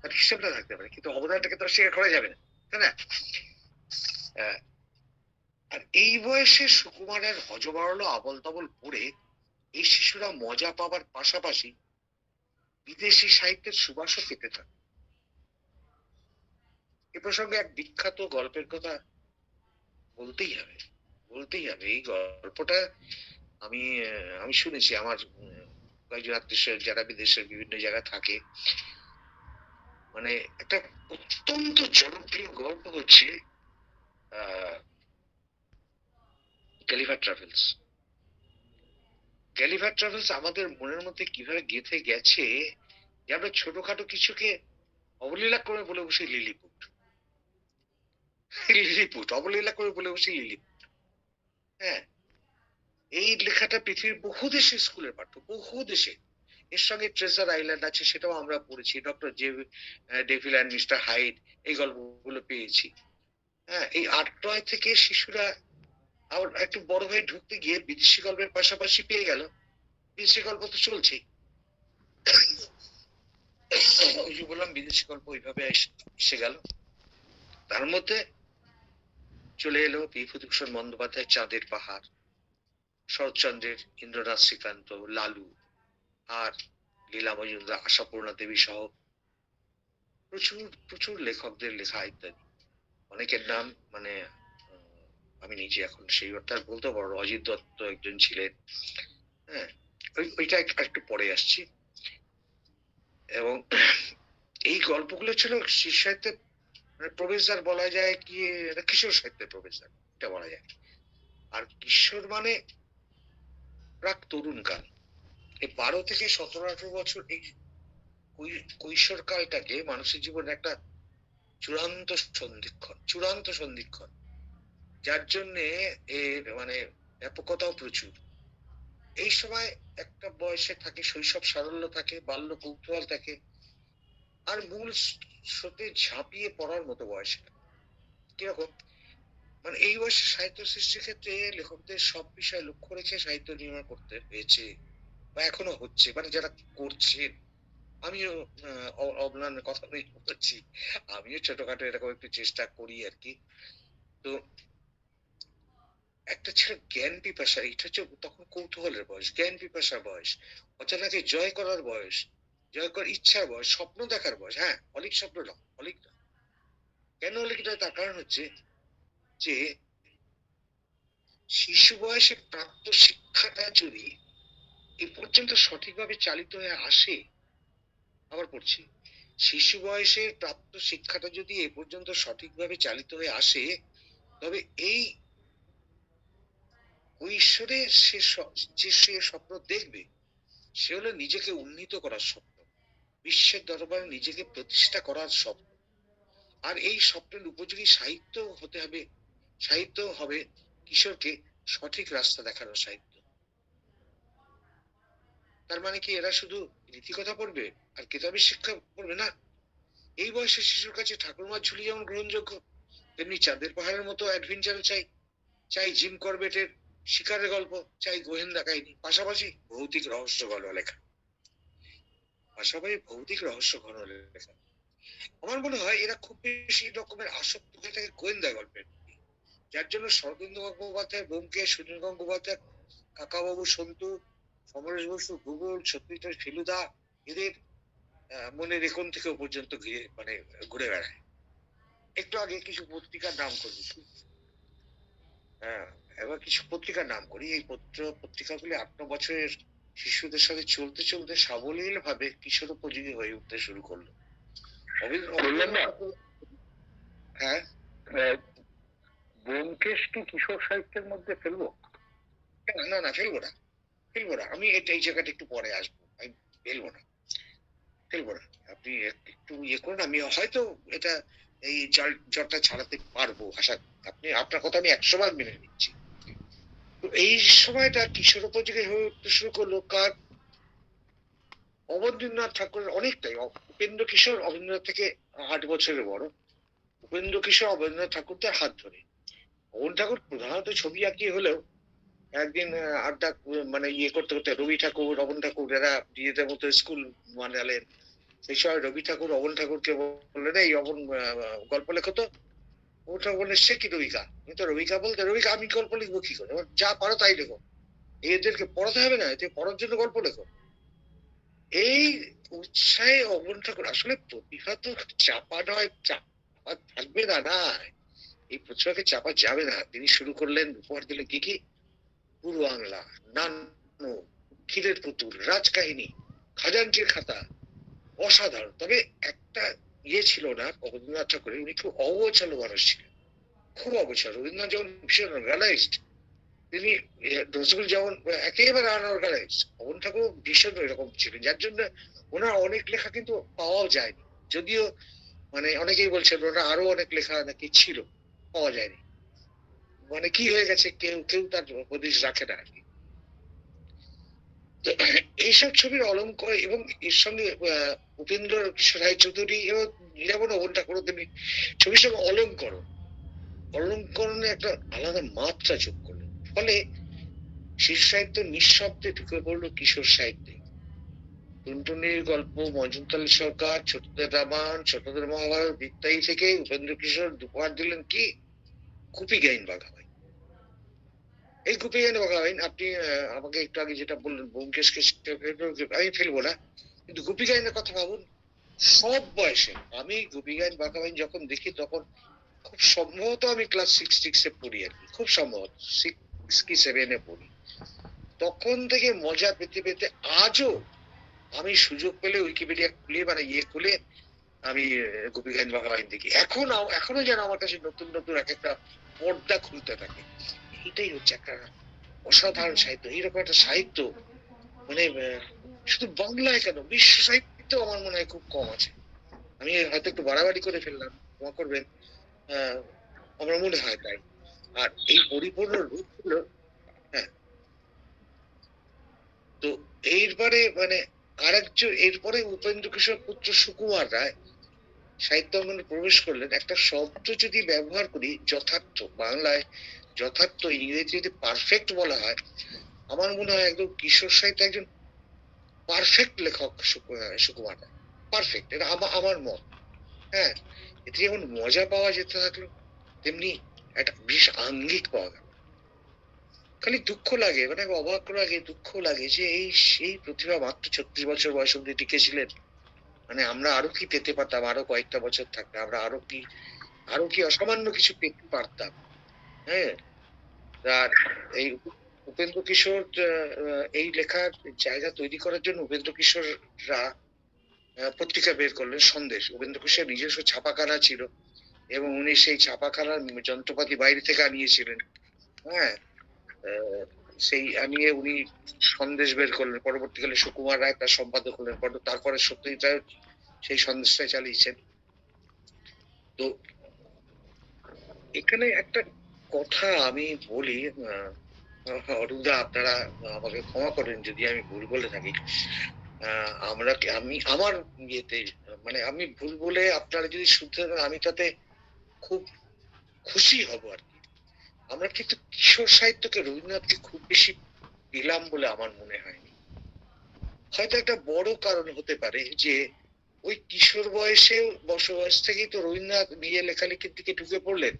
তার হিসেবটা থাকতে পারে, কিন্তু অবদানটাকে তো স্বীকার করা যাবে না, তাই না? আর এই বয়সে সুকুমারের হজবরল আবল তাবল পড়ে এই শিশুরা মজা পাবার পাশাপাশি বিদেশি সাহিত্যের সুবাসও পেতে থাকে। এ প্রসঙ্গে এক বিখ্যাত গল্পের কথা বলতেই হবে, বলতেই হবে। এই গল্পটা আমি আমি শুনেছি আমার কয়েকজন আত্মীয় যারা বিদেশের বিভিন্ন জায়গায় থাকে। মানে একটা অত্যন্ত জনপ্রিয় গল্প হচ্ছে গ্যালিভার ট্রাভেলস। গ্যালিভার ট্রাভেলস আমাদের মনের মধ্যে কিভাবে গেঁথে গেছে যে আমরা ছোটখাটো কিছুকে অবলীলা করে বলে বসি লিলিপুট, লিলিপুট অবলীলা করে বলে বসি লিলিপুট। হ্যাঁ, এই লেখাটা পৃথিবীর বহু দেশে স্কুলের পাঠ্য, বহু দেশে। এর সঙ্গে ট্রেজার আইল্যান্ড আছে, সেটাও আমরা পড়েছি। Doctor devil and mister hide, এই গল্পগুলো পেয়েছি। হ্যাঁ, এই আট্রয় থেকে শিশুরা আবার একটু বড় হয়ে ঢুকতে গিয়ে বিদেশি গল্পের পাশাপাশি পেয়ে গেল বিদেশি গল্প তো চলছে। ওই যে বললাম বিদেশি গল্প ওইভাবে এসে গেল। তার মধ্যে চলে এলো বিভূতিভূষণ বন্দ্যোপাধ্যায় চাঁদের পাহাড়, শরৎচন্দ্রের ইন্দ্রনাথ শ্রীকান্ত, লালু, আর লীলা মজুমদার, আশাপূর্ণা দেবী সহ প্রচুর প্রচুর লেখকদের লেখা ইত্যাদি। অনেকের নাম মানে আমি নিজে এখন সেই অর্থে আর বলতে পারবো। অজিত দত্ত একজন ছিলেন। হ্যাঁ, ওইটা একটু পরে আসছি। এবং এই গল্পগুলো ছিল শিশু সাহিত্যে প্রবেশদ্বার বলা যায় কি, কিশোর সাহিত্যের প্রবেশদ্বার এটা বলা যায়। আর কিশোর মানে প্রাক তরুণ কাল। এই 12 থেকে 17-18 বছর এই কৈশোর কালটাকে মানুষের জীবনে একটা চূড়ান্ত সন্ধিক্ষণ, চূড়ান্ত সন্ধিক্ষণ, যার জন্য এর মানে ব্যাপকতাও প্রচুর। এই সময় একটা বয়সে থাকে শৈশব সারল্য থাকে, বাল্য কৌতূহল থাকে, আর মূল স্রোতে ঝাঁপিয়ে পড়ার মতো বয়স। কিরকম মানে এই বয়সে সাহিত্য সৃষ্টির ক্ষেত্রে লেখকদের সব বিষয় লক্ষ্য রেখে সাহিত্য নির্মাণ করতে হয়েছে বা এখনো হচ্ছে, মানে যারা করছেন। আমিও অবলানের কথা বলছি, আমিও ছোটখাটো এরকম একটু চেষ্টা করি আর কি। তো একটা ছিল জ্ঞান পিপাসা, এটা হচ্ছে তখন কৌতূহলের বয়স, জ্ঞান পিপাসার বয়স, অচেনাকে জয় করার বয়স, জয় করার ইচ্ছার বয়স, স্বপ্ন দেখার বয়স। হ্যাঁ, অলিক স্বপ্ন না, অলিক না। কেন অলিক নয় তার কারণ হচ্ছে যে শিশু বয়সে প্রাপ্ত শিক্ষাটা যদি এ পর্যন্ত সঠিকভাবে চালিত হয়ে আসে, আবার পড়ছি, শিশু বয়সের প্রাপ্ত শিক্ষাটা যদি এ পর্যন্ত সঠিকভাবে চালিত হয়ে আসে, তবে এই কৈশোরে যে সে স্বপ্ন দেখবে সে হলো নিজেকে উন্নীত করার স্বপ্ন, বিশ্বের দরবারে নিজেকে প্রতিষ্ঠা করার স্বপ্ন। আর এই স্বপ্নের উপযোগী সাহিত্য হতে হবে, সাহিত্য হবে কিশোরকে সঠিক রাস্তা দেখানোর সাহিত্য। তার মানে কি এরা শুধু রীতিকথা পড়বে আর কিতাবের শিক্ষা পড়বে না? এই বয়সে শিশুর কাছে ঠাকুরমার ঝুলি যেমন গ্রহণযোগ্য, তেমনি চাঁদের পাহাড়ের মতো অ্যাডভেঞ্চার চাই, চাই জিম করবেটের শিকারের গল্প, চাই গোয়েন্দা কাহিনী, পাশাপাশি ভৌতিক রহস্য ঘন লেখা, পাশাপাশি ভৌতিক রহস্য ঘন লেখা। আমার মনে হয় এরা খুব বেশি রকমের আসক্ত হয়ে থাকে গোয়েন্দা গল্পের, যার জন্য শরদিন্দু গঙ্গোপাধ্যায়, ব্যোমকেশ, সুনীল গঙ্গোপাধ্যায়, কাকাবাবু সন্তু, সমরেশ বসু, ভূগোল, সত্যজিৎ ফেলুদা এদের মনে রেকন থেকে পর্যন্ত মানে ঘুরে বেড়ায়। একটু আগে কিছু পত্রিকার নাম করবি, হ্যাঁ এবার কিছু পত্রিকার নাম করি। এই পত্রিকাগুলি 8-9 বছরের শিশুদের সাথে চলতে চলতে সাবলীল ভাবে কিশোর উপযোগী হয়ে উঠতে শুরু করলো। বললেন না? হ্যাঁ, ব্যোমকেশ কি কিশোর সাহিত্যের মধ্যে ফেলবো? না না ফেলবো না, ফেলবো না, আমি এই জায়গাটা একটু পরে আসবো, আমি ফেলবো না, ফেলবো না। আপনি একটু ইয়ে করুন, আমি হয়তো এটা এই জটটা ছাড়াতে পারবো আশা, আপনি আপনার কথা আমি 100 বার মেনে নিচ্ছি। তো এই সময়টা কিশোর উপযোগী হয়ে উঠতে শুরু করলো কার? অবনীন্দ্রনাথ ঠাকুরের অনেকটাই। উপেন্দ্র কিশোর অবনীন্দ্রনাথ থেকে 8 বছরের বড়। উপেন্দ্র কিশোর অবনীন্দ্রনাথ ঠাকুরদের হাত ধরে, অবন ঠাকুর প্রধানত ছবি আঁকিয়ে হলেও একদিন আড্ডা মানে ইয়ে করতে করতে রবি ঠাকুর অবন ঠাকুর এরা নিজেদের মতো স্কুল বানালেন। সেই সময় রবি ঠাকুর অবন ঠাকুরকে বললেন, এই অবন গল্প লেখো তো। অবন ঠাকুর বললেন, সে কি রবিকা? তুমি তো রবিকা বলতে। রবিকা, আমি গল্প লিখবো কি করে? যা পারো তাই লেখো, এদেরকে পড়াতে হবে না, এতে পড়ার জন্য গল্প লেখো। এই উৎসাহে অবন ঠাকুর, আসলে প্রতিভা তো চাপা নয়, চাপা থাকবে না, না এই প্রতিভাকে চাপা যাবে না। তিনি শুরু করলেন, উপহার দিলেন কি কি? পূর্ব বাংলা, নানু, ক্ষীরের পুতুল, রাজকাহিনী, খাজাঞ্চির খাতা, অসাধারণ। তবে একটা ইয়ে ছিল না রবীন্দ্রনাথ ঠাকুরের, উনি খুব অগোছালো মানুষ ছিলেন, খুব অগোছালো। রবীন্দ্রনাথ যেমন ভীষণ অর্গানাইজড, তিনি নজরুল যেমন একেবারে আনঅর্গানাইজড, অবন ঠাকুর ভীষণ এরকম ছিলেন, যার জন্য ওনার অনেক লেখা কিন্তু পাওয়াও যায়নি। যদিও মানে অনেকেই বলছেন ওনার আরো অনেক লেখা নাকি ছিল, পাওয়া যায়নি। মানে কি হয়ে গেছে, কেউ কেউ তার হদিশ রাখে না আর কি। তো এইসব ছবির অলঙ্কার এবং এর সঙ্গে উপেন্দ্র কিশোর রায় চৌধুরী এবং যেমন অবন ঠাকুর, তিনি ছবির সঙ্গে অলঙ্করণে একটা আলাদা মাত্রা যোগ করলেন। ফলে শিশু সাহিত্য নিঃশব্দে ঢুকে পড়লো কিশোর সাহিত্যে। টুনটুনির গল্প, মজুমদার সরকার, ছোটদের রামায়ণ, ছোটদের মহাভারত ইত্যাদি থেকে উপেন্দ্র কিশোর উপহার দিলেন কি? গুপি গাইন বাঘা বাইন। এই গুপি গাইন বাঘা বাইন, আপনি আমাকে একটু আগে যেটা বললেন ব্যোমকেশকে আমি ফেলবো না, কিন্তু গুপি গাইনের কথা ভাবুন। সব বয়সে, আমি গুপি গাইন বাঘা বাইন যখন দেখি তখন খুব সম্ভবত আমি ক্লাস 6 পড়ি আর কি, খুব সম্ভবত 6 কি 7 পড়ি। তখন থেকে মজা পেতে পেতে আজও আমি সুযোগ পেলে উইকিপিডিয়া খুলে মানে ইয়ে খুলে আমি গুপি গাইন বাঘা বাইন দেখি। এখনো যেন আমার কাছে নতুন নতুন এক একটা পর্দা খুলতে থাকে। এটাই হচ্ছে একটা অসাধারণ সাহিত্য। এইরকম একটা সাহিত্য মানে শুধু বাংলায় কেন, বিশ্ব সাহিত্য আমার মনে হয় খুব কম আছে। আমি হয়তো একটু বাড়াবাড়ি করে ফেললাম, ক্ষমা করবেন, আমার মনে হয় তাই। আর এই পরিপূর্ণ রূপ গুলো, হ্যাঁ। তো এইবারে মানে আরেকজন, এরপরে উপেন্দ্র কিশোর পুত্র সুকুমার রায় সাহিত্য অঙ্গনে প্রবেশ করলেন। একটা শব্দ যদি ব্যবহার করি, যথার্থ বাংলায় যথার্থ, ইংরেজিতে পারফেক্ট বলা হয়, আমার মনে হয় একদম কিশোর সাহিত্য একজন পারফেক্ট লেখক সুকুমার রায়, পারফেক্ট, এটা আমার মত। হ্যাঁ, এতে যেমন মজা পাওয়া যেতে থাকলো, তেমনি একটা বিশেষ আঙ্গিক পাওয়া গেল। খালি দুঃখ লাগে, মানে অবাক লাগে, দুঃখ লাগে যে এই সেই প্রতিভা মাত্র 36 বছর বয়স অব্দি টিকেছিলেন। মানে আমরা আরো কি পেতে পারতাম, আরো কয়েকটা বছর থাকতে আমরা আরো কি অসামান্য কিছু পেতে পারতাম। হ্যাঁ, আর এই উপেন্দ্র কিশোর এই লেখার জায়গা তৈরি করার জন্য উপেন্দ্র কিশোররা পত্রিকা বের করলেন, সন্দেশ। উপেন্দ্র কিশোর নিজস্ব ছাপাখানা ছিল এবং উনি সেই ছাপাখানার যন্ত্রপাতি বাইরে থেকে আনিয়েছিলেন। হ্যাঁ, সেই আনিয়ে উনি সন্দেশ বের করলেন। পরবর্তীকালে সুকুমার রায় তার সম্পাদক হলেন, তারপরে সত্যজিৎ রায় সেই সন্দেশটা চালিয়েছেন। তো এখানে একটা কথা আমি বলি, অরুণদা আপনারা আমাকে ক্ষমা করেন যদি আমি ভুল বলে থাকি। আমি আমার ইয়েতে মানে আমি ভুল বলে আপনারা যদি শুনতে থাকেন, আমি তাতে খুব খুশি হব আর কি। আমরা কিন্তু কিশোর সাহিত্যকে, রবীন্দ্রনাথকে খুব বেশি পেলাম বলে আমার মনে হয়নি। হয়তো একটা বড় কারণ হতে পারে যে ওই কিশোর বয়সে বয়স থেকেই তো রবীন্দ্রনাথ নিজে লেখালেখির দিকে ঢুকে পড়লেন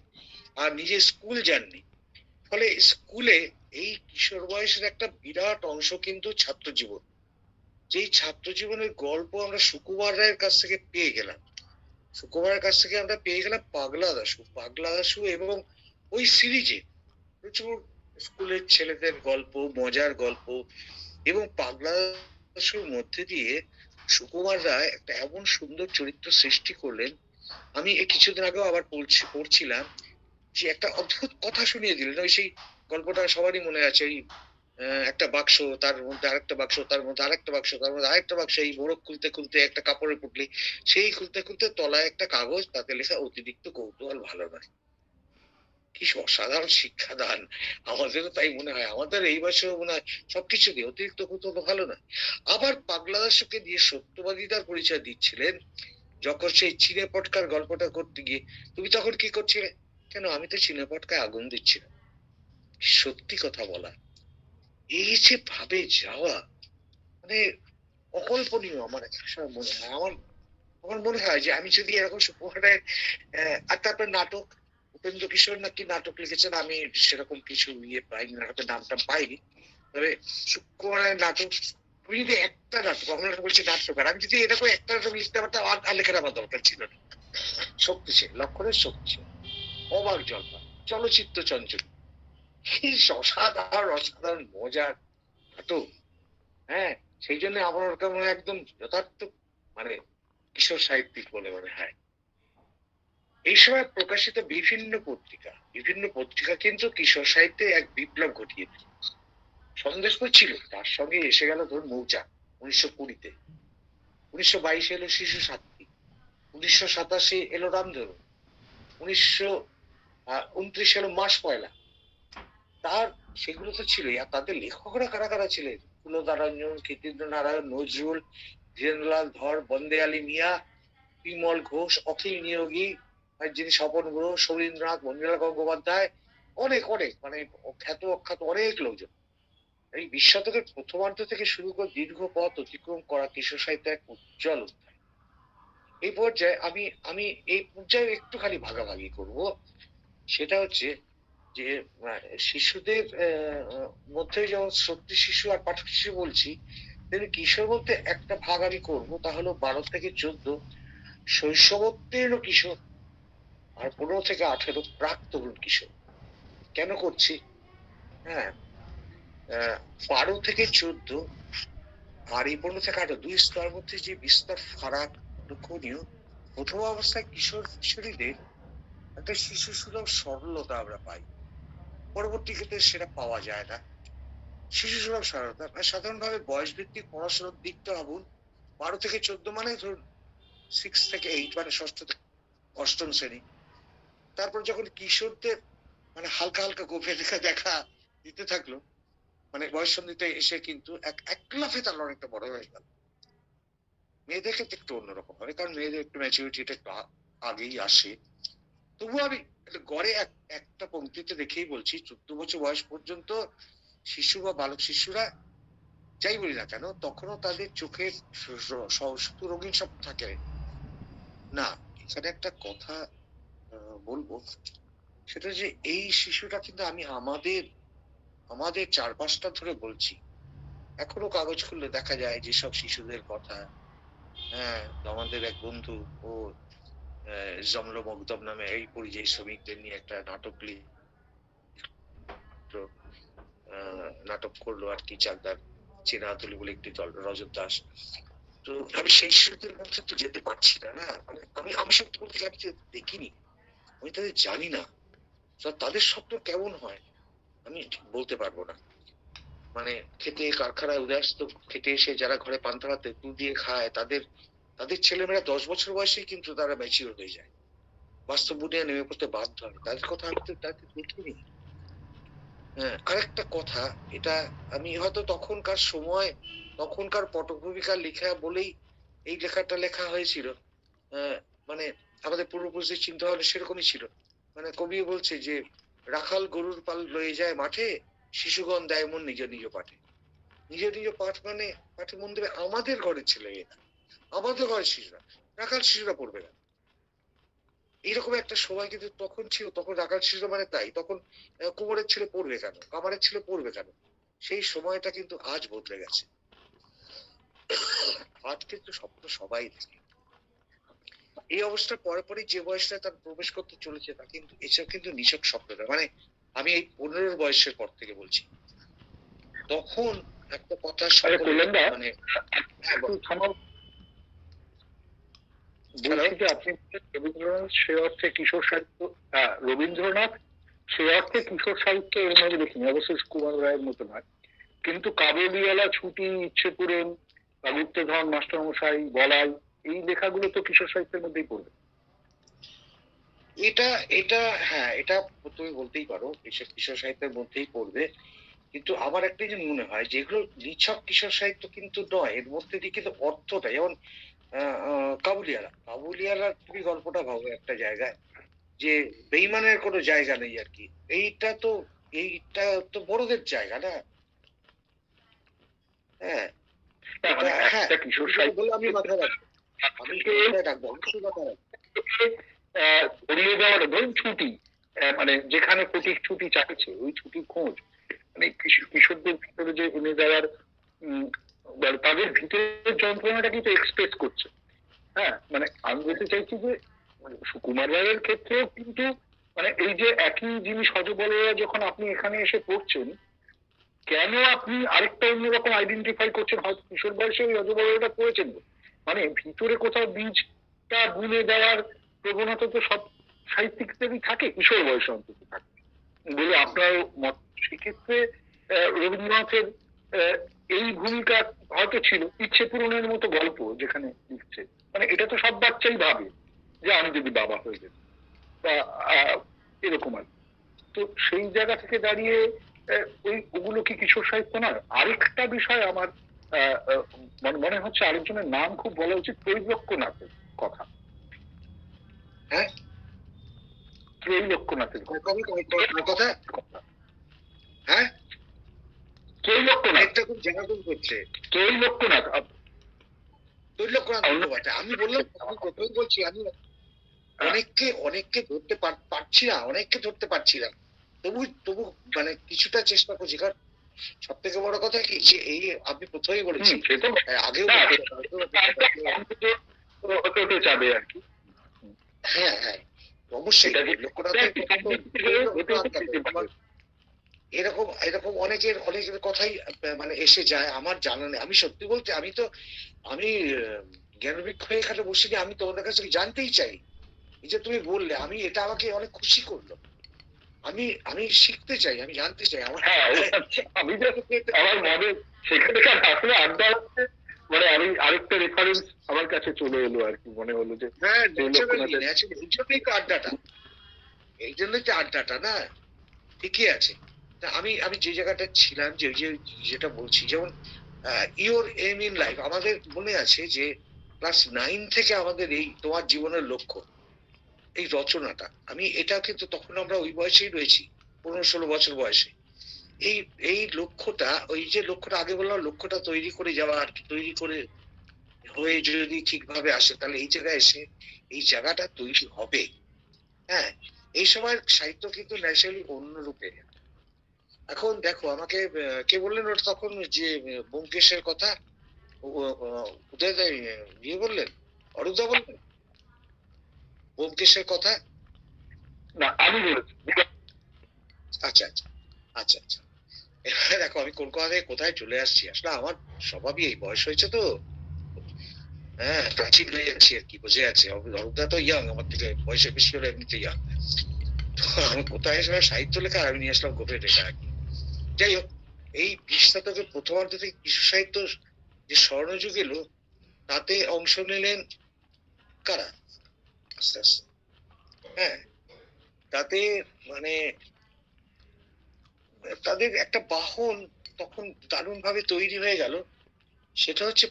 আর নিজে স্কুল যাননি। ফলে স্কুলে এই কিশোর বয়সের একটা বিরাট অংশ কিন্তু ছাত্র জীবন, যেই ছাত্র জীবনের গল্প আমরা সুকুমার রায়ের কাছ থেকে পেয়ে গেলাম। সুকুমারের কাছ থেকে আমরা পেয়ে গেলাম পাগলা দাশু এবং ওই সিরিজে প্রচুর স্কুলের ছেলেদের গল্প, মজার গল্প, এবং পাগলা দাশুর মধ্যে দিয়ে সুকুমার রায় একটা এমন সুন্দর চরিত্র সৃষ্টি করলেন। আমি এই কিছুদিন আগেও আবার পড়ছিলাম যে একটা অদ্ভুত কথা শুনিয়ে দিলেন। ওই সেই গল্পটা সবারই মনে আছে, এই একটা বাক্স, তার মধ্যে আরেকটা বাক্স, তার মধ্যে আরেকটা বাক্স, তার মধ্যে আরেকটা বাক্স, এই মোড়ক খুলতে খুলতে একটা কাপড়ের পুটলি, সেই খুলতে খুলতে তলায় একটা কাগজ, তাতে লেখা অতিরিক্ত কৌতূহল ভালো নয়। কি অসাধারণ শিক্ষাদান! আমাদেরও তাই মনে হয়, আমাদের এই বয়সেও মনে হয় সবকিছু দিয়ে অতিরিক্ত কৌতূহল ভালো নয়। আবার পাগলা দাশুকে দিয়ে সত্যবাদিতার পরিচয় দিচ্ছিলেন যখন সেই চিনে পটকার গল্পটা করতে গিয়ে। তুমি তখন কি করছিলে? কেন, আমি তো চিনে পটকায় আগুন দিচ্ছিলাম। সত্যি কথা বলা, এই যে ভাবে যাওয়া, মানে অকল্পনীয়। আমার একটা সময় মনে হয়, আমার মনে হয় যে আমি যদি এরকম সুকুমারের আর তারপর নাটক, উপেন্দ্র কিশোর নাকি নাটক লিখেছেন, আমি সেরকম কিছু ইয়ে পাইনি, নাটকের নামটা পাইনি। তবে সুকুমারের নাটক, আমি যদি একটা নাটক, আমরা বলছি নাট্যকার, আমি যদি এরকম একটা নাটক লিখতে পারতাম, আর লেখার আমার দরকার ছিল না। শক্তিশীল, লক্ষণের শক্তিশীল, অবাক জল্পা, চলচ্চিত্র চঞ্চল, কি অসাধারণ অসাধারণ মজার নাটক। হ্যাঁ, সেই জন্য আমার ওরকম একদম যথার্থ মানে কিশোর সাহিত্যিক বলে মনে হয়। এই সময় প্রকাশিত বিভিন্ন পত্রিকা কিন্তু কিশোর সাহিত্যে এক বিপ্লব ঘটিয়ে দিল। সন্দেশপুর ছিল, তার সঙ্গে এসে গেল ধরুন মৌচাক 1920-তে, 1922 এলো শিশু সাথী, 1987 এলো রামধনু, 1929 এলো মাস পয়লা। তার সেগুলো তো ছিলই, আর তাদের লেখকরা কারা কারা ছিলেন? কুলদারঞ্জন, কীর্তিন্দ্র নারায়ণ, নজরুল, ধীরেন্দ্রলাল ধর, বন্দে আলী মিয়া, বিমল ঘোষ, অখিল নিয়োগী, আর যিনি স্বপন গুহ, সৌরীন্দ্রনাথ, মঞ্জুলা গঙ্গোপাধ্যায়, অনেক অনেক মানে খ্যাত অখ্যাত অনেক লোকজন। এই 20 শতকের প্রথমার্ধ থেকে শুরু করে দীর্ঘ পথ অতিক্রম করা কিশোর সাহিত্য এক উজ্জ্বল অধ্যায়। এই পর্যায়ে আমি আমি এই পর্যায়ে একটুখানি ভাগাভাগি করব। সেটা হচ্ছে যে শিশুদের মধ্যে যেমন শ্রোতৃ শিশু আর পাঠক শিশু বলছি, তেমনি কিশোর বলতে একটা ভাগ আমি করবো, তা হলো 12 থেকে 14 শৈশবোত্তীর্ণ কিশোর, আর 15 থেকে 18 প্রাক তরুণ কিশোর। কেন করছি? হ্যাঁ, 12 থেকে 14 আর এই 15 থেকে 18, দুই স্তরের মধ্যে যে বিস্তর ফারাক লক্ষণীয়। প্রথম অবস্থায় কিশোর কিশোরীদের একটা শিশু সুলভ সরলতা আমরা পাই, পরবর্তী ক্ষেত্রে সেটা পাওয়া যায় না। শিশু সুলভ সরলতা সাধারণভাবে বয়স ভিত্তিক পড়াশোনার দিকটা ভাবুন। 12 থেকে 14 মানে ধরুন 6 থেকে 8, মানে ষষ্ঠ থেকে অষ্টম শ্রেণী। তারপর যখন কিশোরদের মানে হালকা হালকা গোপে দেখা দিতে থাকলো, মানে বয়স সন্ধিতে এসে কিন্তু এক লাফে তার অনেকটা বড় হয়ে গেল। মেয়েদের ক্ষেত্রে একটু অন্যরকম হবে, কারণ মেয়েদের একটু ম্যাচুরিটিটা একটু আগেই আসে। তবু আমি গড়ে একটা পঙ্ক্তিতে দেখেই বলছি, 14 বছর বয়স পর্যন্ত শিশু বা বালক শিশুরা যাই বলি না কেন, তখনও তাদের চোখের রঙিন সব থাকে না। এখানে একটা কথা বলবো, সেটা যে এই শিশুটা কিন্তু আমি আমাদের চারপাশটা ধরে বলছি, এখনো কাগজ খুললে দেখা যায় যেসব শিশুদের কথা। হ্যাঁ, আমাদের এক বন্ধু, ও জমলো মকদম নামে এই পরিযায়ী শ্রমিকদের নিয়ে একটা নাটক নাটক করলো আর কি, চাকদার চেনাতুলি বলে একটি দল, রজত দাস। তো আমি সেই শিশুদের মধ্যে তো যেতে পারছি না। না মানে আমি সত্যি বলতে আমি দেখিনি, আমি তাদের জানি না, তাদের স্বপ্ন কেমন হয় আমি ঠিক বলতে পারবো না। মানে খেতে কারখানায় উদয়স্ত খেতে এসে যারা ঘরে পান্তা ভাত দুধ দিয়ে খায়, তাদের ছেলেমেয়েরা 10 বছর বয়সেই কিন্তু তারা ম্যাচিওর হয়ে যায়, বাস্তব বুনিয়া নেমে পড়তে বাধ্য হয়। তাদের কথা আমি তো তাদের দেখিনি। হ্যাঁ, আরেকটা কথা, এটা আমি হয়তো তখনকার পটভূমিকার লেখা বলেই এই লেখাটা লেখা হয়েছিল। মানে আমাদের পূর্বপুরুষের চিন্তা ভাবনা সেরকমই ছিল। মানে কবি বলছে যে রাখাল গরুর পাল লয়ে যায় মাঠে, শিশুগণ দেয় মন নিজ নিজ পাঠে। নিজ নিজ পাঠ মানে পাঠে মন দেবে আমাদের ঘরের ছেলে মেয়েরা, আমাদের ঘরের শিশুরা। রাখাল শিশুরা পড়বে না, এইরকম একটা সময় কিন্তু তখন ছিল। তখন রাখাল শিশুরা মানে তাই, তখন কুমোরের ছেলে পড়বে কেন, কামারের ছেলে পড়বে কেন। সেই সময়টা কিন্তু আজ বদলে গেছে। আজ কিন্তু স্বপ্ন সবাই দেখে। এই অবস্থার পরে পরে যে বয়সটা তার প্রবেশ করতে চলেছে, তা কিন্তু এসব কিন্তু নিছক স্বপ্নটা। মানে আমি এই 15 বয়সের পর থেকে বলছি, তখন একটা কথা আরে কল্যাণদা, মানে একটু থামাও। বলছি যে আপনি রবীন্দ্রনাথ সে অর্থে কিশোর সাহিত্য, রবীন্দ্রনাথ সে অর্থে কিশোর সাহিত্য এর মধ্যে দেখিনি, অবশ্যই কুমার রায়ের মতো নয়, কিন্তু কাবুলিওয়ালা, ছুটি, ইচ্ছে পূরণ, বা গুপ্তধন, মাস্টারমশাই, বলাই, এই লেখাগুলো তো কিশোর সাহিত্যের মধ্যেই পড়বে। এটা এটা হ্যাঁ, এটা তুমি বলতেই পারো কিশোর কিশোর সাহিত্যের মধ্যেই পড়বে। কিন্তু আমার একটা যে মনে হয় যে এগুলো নিছক কিশোর সাহিত্য কিন্তু নয়, এর মধ্যে দিয়ে কিন্তু অর্থটা, যেমন কাবুলিয়ালা কাবুলিয়ালার তুমি গল্পটা ভাবো একটা জায়গায় যে বেইমানের কোনো জায়গা নেই আর কি। এইটা তো এইটা তো বড়দের জায়গা না? হ্যাঁ, না, এটা মানে হ্যাঁ, একটা কিশোর তুমি যেটা সাহিত্য বললে আমি মাথায় রাখবো, আমি মাথায় রাখবো, অবশ্যই মাথায় রাখবো। ধরিয়ে দেওয়াটা, ধরুন ছুটি, মানে যেখানে ফটিক ছুটি চাইছে ওই ছুটির খোঁজ, মানে কিশোরদের ভিতরে যে এনে দেওয়ার, উম, মানে তাদের ভিতরের যন্ত্রণাটা কিন্তু এক্সপ্রেস করছে। হ্যাঁ, মানে আমি বলতে চাইছি যে মানে সুকুমার রায়ের ক্ষেত্রেও কিন্তু মানে এই যে একই জিনিস হযবলরা যখন আপনি এখানে এসে পড়ছেন, কেন আপনি আরেকটা অন্যরকম আইডেন্টিফাই করছেন, হয়তো কিশোর বয়সে ওই হযবলটা পড়েছেন বলে। মানে ভিতরে কোথাও বীজটা বুনে দেওয়ার প্রবণতা তো সব সাহিত্যিকদেরই থাকে, কিশোর বয়সে অন্তত থাকে বলে আপনার মত। সেক্ষেত্রে রবীন্দ্রনাথের আহ, এই ভূমিকা হয়তো ছিল, ইচ্ছে পূরণের মতো গল্প যেখানে লিখছে, মানে এটা তো সব বাচ্চাই ভাবে যে আমি যদি বাবা হয়ে যেত, বা এরকম আর কি। তো সেই জায়গা থেকে দাঁড়িয়ে ওই ওগুলো কি কিশোর সাহিত্য নয়? আরেকটা বিষয় আমার আহ, আহ, মনে হচ্ছে আরেকজনের নাম খুব বলা উচিত, ত্রৈলোক্যনাথের কথা। হ্যাঁ, ত্রৈলোক্যনাথের কথা। কথা। হ্যাঁ, ত্রৈলোক্যনাথ, নেটটা খুব জ্বালাতন করছে। ত্রৈলোক্যনাথ। তৈলক্যনাথ মুখোপাধ্যায়, আমি বললাম, আমি প্রথমেই বলছি, আমি অনেককে অনেককে ধরতে পারছি না, অনেককে ধরতে পারছি না, তবু তবু মানে কিছুটা চেষ্টা করছি। কারণ সব থেকে বড় কথা কি যে এই আপনি প্রথমেই বলেছি, সে তো আগেও না, বলেছি, হতে হতে যাবে আর কি। হ্যাঁ হ্যাঁ, অবশ্যই এটা যে লোকনাথের কথা তো হতে হতে যেতে পারে। এরকম এরকম অনেকের অনেকের কথাই মানে এসে যায় আমার জানা নেই। আমি সত্যি বলতে আমি জ্ঞানবৃক্ষ হয়ে এখানে বসে গিয়ে আমি তোমাদের কাছে জানতেই চাই। এই যে তুমি বললে, আমি এটা আমাকে অনেক খুশি করলো। আমি আমি শিখতে চাই, আমি জানতে চাই আমার। হ্যাঁ, আমি আমার মনে সেখানকার আসলে আড্ডা হচ্ছে, মানে আমি আরেকটা রেফারেন্স আমার কাছে চলে এলো আর কি, মনে হলো যে হ্যাঁ, ত্রৈলোক্যনাথের এই জন্যই তো আড্ডাটা, এই জন্যই তো আড্ডাটা না? ঠিকই আছে। তা আমি আমি যে জায়গাটা ছিলাম, যে ওই যে যেটা বলছি, যেমন ইওর এম ইন লাইফ, আমাদের মনে আছে যে ক্লাস 9 থেকে আমাদের এই তোমার জীবনের লক্ষ্য, এই রচনাটা, আমি এটা কিন্তু তখন আমরা ওই বয়সেই রয়েছি, 15-16 বছর বয়সে। এই এই লক্ষ্যটা, ওই যে লক্ষ্যটা আগে বললাম, লক্ষ্যটা তৈরি করে যাওয়া আর কি, তৈরি করে হয়ে যদি ঠিকভাবে আসে তাহলে এই জায়গায় এসে এই জায়গাটা তৈরি হবে। হ্যাঁ, এই সময় সাহিত্য কিন্তু ন্যাচারালি অন্য রূপে। এখন দেখো আমাকে কে বললেন ওটা তখন, যে ব্যোমকেশের কথা, উদয় ইয়ে বললেন, অরূপদা বললেন ব্যোমকেশের কথা। না, আমি বলেছি। আচ্ছা আচ্ছা আচ্ছা আচ্ছা, এবার দেখো আমি কলকাতা থেকে কোথায় চলে আসছি, আসলে আমার স্বভাবই এই, বয়স হয়েছে তো, হ্যাঁ, প্রাচীন হয়ে যাচ্ছি আর কি, বুঝে আছে। অরূপদা তো ইয়াং, আমার থেকে বয়সে বেশি হলে এমনিতে ইয়াং। তো আমি কোথায় আসলে সাহিত্য লেখা, আমি নিয়ে আসলাম গোপের লেখা আর কি। যাই হোক, এই 20 শতকের প্রথমার্ধ থেকে কিশোর সাহিত্য যে স্বর্ণযুগ এলো, তাতে অংশ নিলেন কারা? আস্তে আস্তে, হ্যাঁ, তাতে মানে তাদের একটা বাহন তখন দারুণ ভাবে তৈরি হয়ে গেল, সেটা হচ্ছে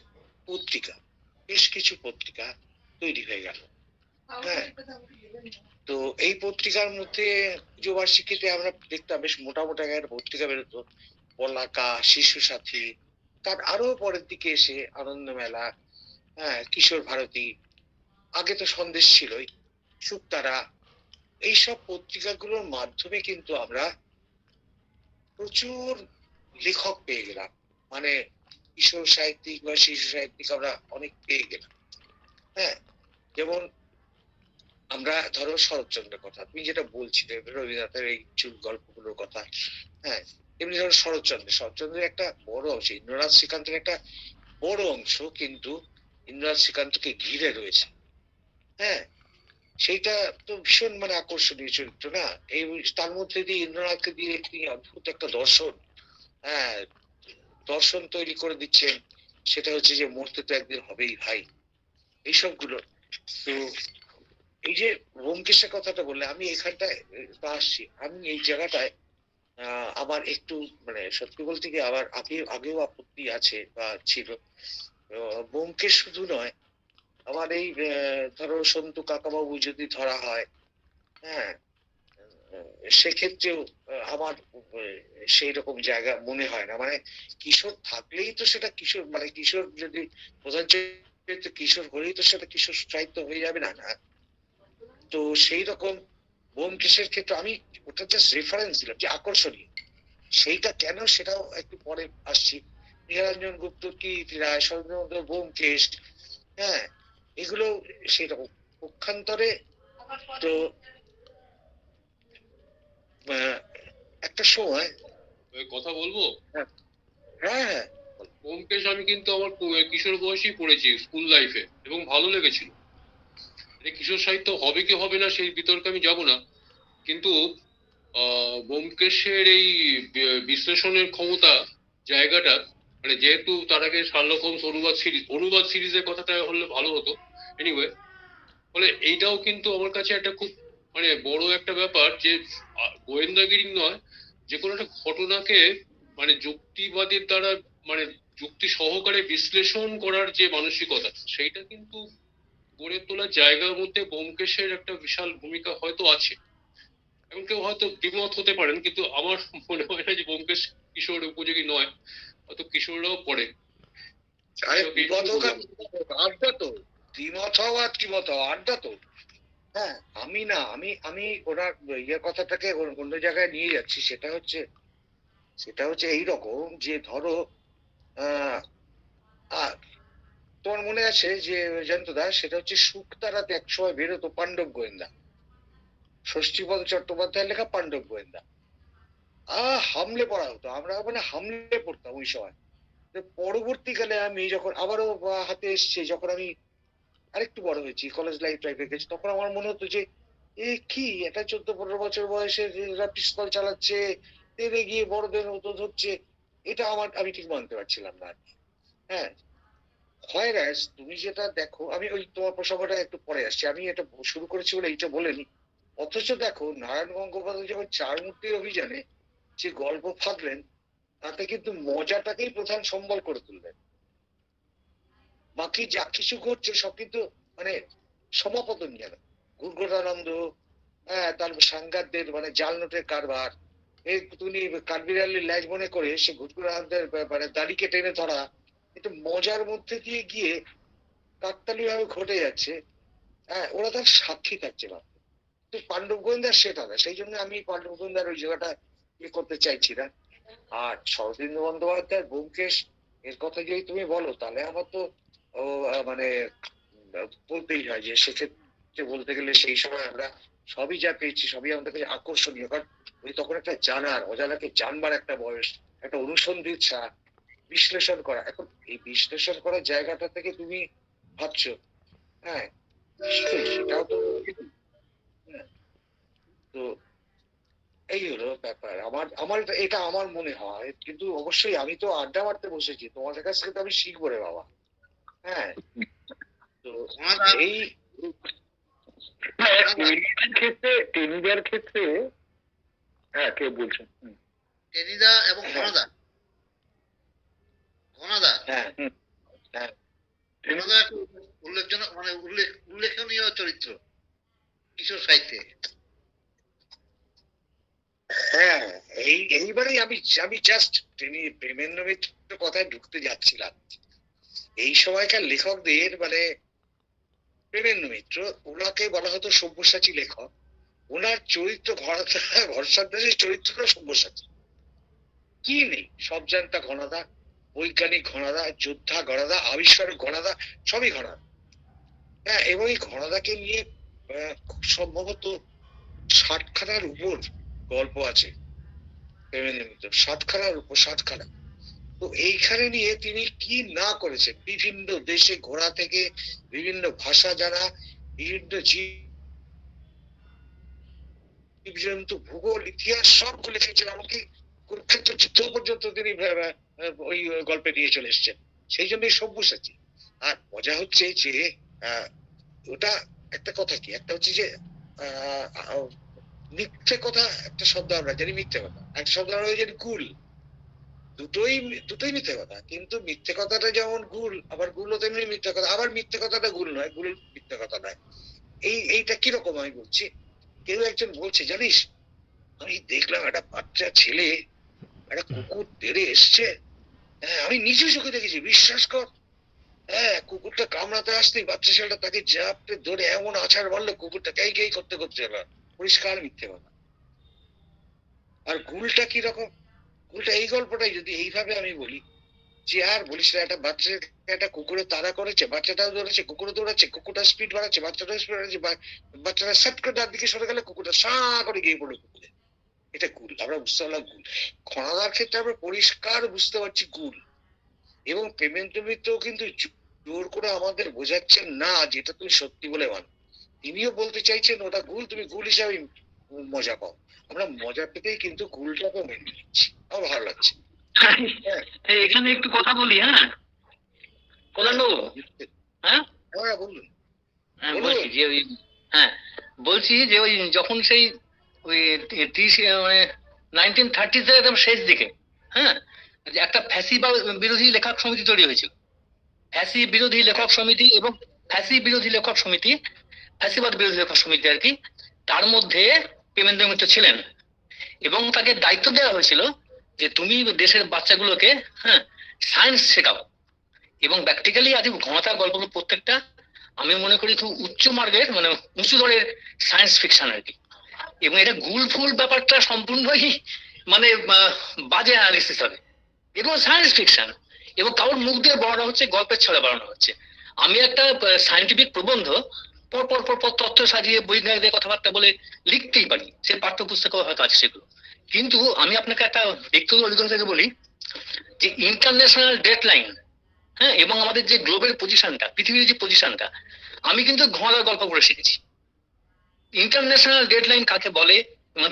পত্রিকা। বেশ কিছু পত্রিকা তৈরি হয়ে গেল। হ্যাঁ, তো এই পত্রিকার মধ্যে পুজোবার্ষিকীতে আমরা দেখতাম বেশ মোটা মোটা একটা পত্রিকা বেরোতো, পলাকা, শিশু সাথী, তার আরো পরের দিকে এসে আনন্দ মেলা, হ্যাঁ, কিশোর ভারতী, আগে তো সন্দেশ ছিলই, শুকতারা। এইসব পত্রিকাগুলোর মাধ্যমে কিন্তু আমরা প্রচুর লেখক পেয়ে গেলাম, মানে কিশোর সাহিত্যিক বা শিশু সাহিত্যিক আমরা অনেক পেয়ে গেলাম। হ্যাঁ, যেমন আমরা ধরো শরৎচন্দ্রের কথা, তুমি যেটা বলছিলে রবীন্দ্রনাথের এই চুল গল্পগুলোর কথা, হ্যাঁ, এমনি ধরো শরৎচন্দ্রের একটা বড় অংশ, ইন্দ্রনাথ শ্রীকান্তের একটা বড় অংশ কিন্তু ইন্দ্রনাথ শ্রীকান্তকে ঘিরে রয়েছে। হ্যাঁ, সেইটা তো ভীষণ মানে আকর্ষণীয় চরিত্র না, এই তার মধ্যে দিয়ে ইন্দ্রনাথকে দিয়ে একটি অদ্ভুত একটা দর্শন, হ্যাঁ, দর্শন তৈরি করে দিচ্ছেন। সেটা হচ্ছে যে মরতে তো একদিন হবেই ভাই, এইসবগুলো। তো এই যে ব্যোমকেশের কথাটা বললে, আমি এখানটায় আসছি, আমি এই জায়গাটায় আমার একটু মানে সত্যি বলতে কি আবার আগেও আপত্তি আছে বা ছিল। ব্যোমকেশ শুধু নয়, আমার এই ধরো সন্তু কাকাবাবু যদি ধরা হয়, হ্যাঁ, সেক্ষেত্রেও আমার সেই রকম জায়গা মনে হয় না। মানে কিশোর থাকলেই তো সেটা কিশোর, মানে কিশোর যদি প্রধান চরিত্র কিশোর হলেই তো সেটা কিশোর সাহিত্য হয়ে যাবে না, না। তো সেই রকম ব্যোমকেশের ক্ষেত্রে আমি ওটা জাস্ট রেফারেন্স দিলাম যে আকর্ষণীয়, সেইটা কেন সেটাও একটু পরে আসছি। নিরঞ্জন গুপ্ত, কীর্তি রায়, শরৎচন্দ্র, ব্যোমকেশ, হ্যাঁ, এগুলো সেই রকম পক্ষান্তরে। তো একটা সময় কথা বলবো। হ্যাঁ হ্যাঁ ব্যোমকেশ আমি কিন্তু আমার কিশোর বয়সেই পড়েছি স্কুল লাইফে, এবং ভালো লেগেছিল। কিশোর সাহিত্য হবে কি হবে না সেই বিতর্কে আমি যাব না, কিন্তু ব্যোমকেশের এই বিশ্লেষণের ক্ষমতা জায়গাটা, মানে যেহেতু তার আগে শার্লক হোমস অনুবাদ সিরিজের কথাটা হলে ভালো হতো, এনিওয়ে, ফলে এইটাও কিন্তু আমার কাছে একটা খুব মানে বড় একটা ব্যাপার যে গোয়েন্দাগিরি নয়, যে কোনো একটা ঘটনাকে মানে যুক্তিবাদের দ্বারা মানে যুক্তি সহকারে বিশ্লেষণ করার যে মানসিকতা, সেইটা কিন্তু গড়ে তোলার জায়গার মধ্যে ব্যোমকেশের একটা বিশাল ভূমিকা হয়তো আছে। এখন কেউ হয়তো দ্বিমত হতে পারেন, কিন্তু আমার মনে হয় না যে ব্যোমকেশ কিশোর উপযোগী নয়, হয়তো কিশোররাও পড়ে। আড্ডা তো দ্বিমত হওয়া, ত্রিমত হওয়া, আড্ডা তো। হ্যাঁ, আমি না আমি আমি ওনার ইয়ে কথাটাকে অন্য জায়গায় নিয়ে যাচ্ছি। সেটা হচ্ছে এইরকম যে ধরো আহ তোমার মনে আছে যে জয়ন্তদা, সেটা হচ্ছে শুকতারাতে এক সময় বেরোতো পাণ্ডব গোয়েন্দা, ষষ্ঠীপদ চট্টোপাধ্যায়ের লেখা পাণ্ডব গোয়েন্দা। হামলে পড়া হতো, আমরা মানে হামলে পড়তাম ওই সময়। পরবর্তীকালে আমি যখন আবারও হাতে এসছে, যখন আমি আরেকটু বড় হয়েছি, কলেজ লাইফ টাইফে গেছি, তখন আমার মনে হতো যে এ কি একটা 14-15 বছর বয়সে পিস্তল চালাচ্ছে, তেলে গিয়ে বড়দের মতো ধরছে, এটা আমি ঠিক মানতে পারছিলাম না। হ্যাঁ, হয়রাস তুমি যেটা দেখো, আমি ওই তোমার প্রসঙ্গটা একটু পরে আসছি, আমি এটা শুরু করেছি বলে এইটা বলেনি। অথচ দেখো নারায়ণ গঙ্গোপাধ্যায় যখন চার মূর্তির অভিযানে যে গল্প ফাঁদলেন, তাতে কিন্তু মজাটাকেই প্রধান সম্বল করে তুললেন। বাকি যা কিছু ঘটছে সব কিন্তু মানে সমাপতন যেন ঘুরঘোরানন্দ, হ্যাঁ, তার সাংঘাতদের মানে জাল নোটের কারবার, এই তুমি কাঠবিড়ালির ল্যাজ মনে করে সে ঘুরঘোরানন্দের মানে দাড়িকে টেনে ধরা, একটু মজার মধ্যে দিয়ে গিয়ে কাকতালি ভাবে ঘটে যাচ্ছে। হ্যাঁ, ওরা তার সাক্ষী থাকছে না। তো পাণ্ডব গোয়েন্দার সেটা না, সেই জন্য আমি পাণ্ডব গোয়েন্দার ওই জায়গাটা ইয়ে করতে চাইছি না। আর শরদিন্দু বন্দ্যোপাধ্যায়ের ব্যোমকেশ এর কথা যদি তুমি বলো, তাহলে আমার তো মানে বলতেই হয় যে সেক্ষেত্রে বলতে গেলে সেই সময় আমরা সবই যা পেয়েছি সবই আমাদের কাছে আকর্ষণীয়, কারণ ওই তখন একটা জানার, অজানাকে জানবার একটা বয়স, একটা অনুসন্ধিৎসা, বিশ্লেষণ করা। এখন এই বিশ্লেষণ করার জায়গাটা থেকে তুমি ভাবছো, হ্যাঁ, সেটাও তো। তো এই হলো ব্যাপার, আমার এটা আমার মনে হয়। কিন্তু অবশ্যই আমি তো আড্ডা মারতে বসেছি, তোমাদের কাছ থেকে তো আমি শিখবো রে বাবা। হ্যাঁ, তো এই টেনিদার ক্ষেত্রে হ্যাঁ, কে বলছেন? টেনিদা এবং ঘনদা, হ্যাঁ হ্যাঁ ঘনদা একটা উল্লেখজনক মানে উল্লেখনীয় চরিত্র কিশোর সাহিত্যে। হ্যাঁ, এইবারেই আমি জাস্ট প্রেমেন্দ্র মিত্র কথায় ঢুকতে যাচ্ছিলাম। এই সময়কার লেখকদের মানে প্রেমেন্দ্র মিত্র, ওনাকে বলা হতো সব্যসাচী লেখক। ওনার চরিত্র ঘরসার চরিত্রটা সব্যসাচী, কি নেই, সব জানতা ঘনাদা, বৈজ্ঞানিক ঘনাদা, যোদ্ধা ঘনাদা, আবিষ্কারক ঘনাদা, সবই ঘনাদা। হ্যাঁ, এবং এই ঘনাদাকে নিয়ে খুব সম্ভবত 60খানার উপর গল্প আছে। ফেমিনিন মিত্র, 7খানার উপর 7খানা। তো এইখানে নিয়ে তিনি কি না করেছেন, বিভিন্ন দেশে ঘোরা থেকে বিভিন্ন ভাষা জানা, বিভিন্ন জীবজন্তু, ভূগোল, ইতিহাস সব লিখেছেন, এমনকি কুরুক্ষেত্র যুদ্ধ পর্যন্ত তিনি ওই গল্পে নিয়ে চলে এসেছেন। সেই জন্যই সব্যসাচী। আর মজা হচ্ছে যে ওটা একটা কথা কি, একটা হচ্ছে যে মিথ্যে কথা একটা শব্দ আমরা জানি, মিথ্যে কথা একটা শব্দ আমরা জানি গুল, দুটোই মিথ্যে কথা। কিন্তু মিথ্যে কথাটা যেমন গুল, আবার গুলও তেমনি মিথ্যে কথা, আবার মিথ্যে কথাটা গুল নয়, গুল মিথ্যে কথা নয়। এইটা কিরকম আমি বলছি, কেউ একজন বলছে জানিস আমি দেখলাম একটা বাচ্চা ছেলে একটা কুকুর তেড়ে এসছে, হ্যাঁ আমি নিজে চোখে দেখেছি, বিশ্বাস কর। হ্যাঁ, কুকুরটা কামড়াতে আসতেই বাচ্চা ছেলেটা তাকে জাপটে ধরে এমন আছাড় মারলো, কুকুরটা কেই কেই করতে করতে চলে। পরিষ্কার মিথ্যে কথা। আর গুলটা কিরকম, গুলটা এই গল্পটাই যদি এইভাবে আমি বলি যে আর বলিস না, একটা বাচ্চা একটা কুকুরে তাড়া করেছে, বাচ্চাটাও দৌড়াচ্ছে, কুকুরও দৌড়াচ্ছে, কুকুরটা স্পিড বাড়াচ্ছে, বাচ্চাটাও স্পিড বাড়াচ্ছে, বাচ্চাটা সাট করে তার দিকে সরে গেলে কুকুরটা সাঁ করে গিয়ে পড়লো কুকুরে। এটা গুল, আমরা বুঝতে পারলাম গুল। খনাদার ক্ষেত্রে আমরা পরিষ্কার বুঝতে পারছি গুল। এবং পেমেন্ট মিত্রও কিন্তু জোর করে আমাদের বোঝাচ্ছেন না যেটা তুমি সত্যি বলে মানো, তিনিও বলতে চাইছেন ওটা গুল, তুমি গুল হিসাবে মজা পাও। আমরা মজা পেতেই কিন্তু গুলটাকে মেনে নিচ্ছি, আমার ভালো লাগছে। এখানে একটু কথা বলি, হ্যাঁ কল্যাণ বাবু, হ্যাঁ হ্যাঁ বলুন। বলছি যে ওই, হ্যাঁ বলছি যে ওই যখন সেই ওই 1930s এর একদম শেষ দিকে, হ্যাঁ যে একটা বিরোধী লেখক সমিতি তৈরি হয়েছিল, বিরোধী লেখক সমিতি এবং বিরোধী লেখক সমিতি, ফ্যাসিবাদ বিরোধী লেখক সমিতি আর কি। তার মধ্যে প্রেমেন্দ্র মিত্র ছিলেন এবং তাকে দায়িত্ব দেওয়া হয়েছিল যে তুমি দেশের বাচ্চাগুলোকে, হ্যাঁ, সায়েন্স শেখাও। এবং প্র্যাকটিক্যালি আজ ঘনতার গল্পগুলো প্রত্যেকটা আমি মনে করি খুব উচ্চ মার্গের, মানে উঁচু দরের সায়েন্স ফিকশন আর কি। এবং এটা গুল ফুল ব্যাপারটা সম্পূর্ণই মানে বাজে অ্যানালিসিস হবে এবং সায়েন্স ফিকশন, এবং কারোর মুখ দিয়ে বলানো হচ্ছে, গল্পের ছলে বানানো হচ্ছে। আমি একটা সায়েন্টিফিক প্রবন্ধ পর পর পর পর তথ্য সাজিয়ে বৈজ্ঞানিকদের কথাবার্তা বলে লিখতেই পারি, সে পাঠ্যপুস্তকেও হয়তো আছে সেগুলো। কিন্তু আমি আপনাকে একটা ব্যক্তিগত অভিজ্ঞতা থেকে বলি যে ইন্টারন্যাশনাল ডেডলাইন, হ্যাঁ, এবং আমাদের যে গ্লোবাল পজিশনটা, পৃথিবীর যে পজিশনটা, আমি কিন্তু ঘনাদার গল্প করে শিখেছি। ইন্টারন্যাশনাল ডেডলাইন কাকে বলে,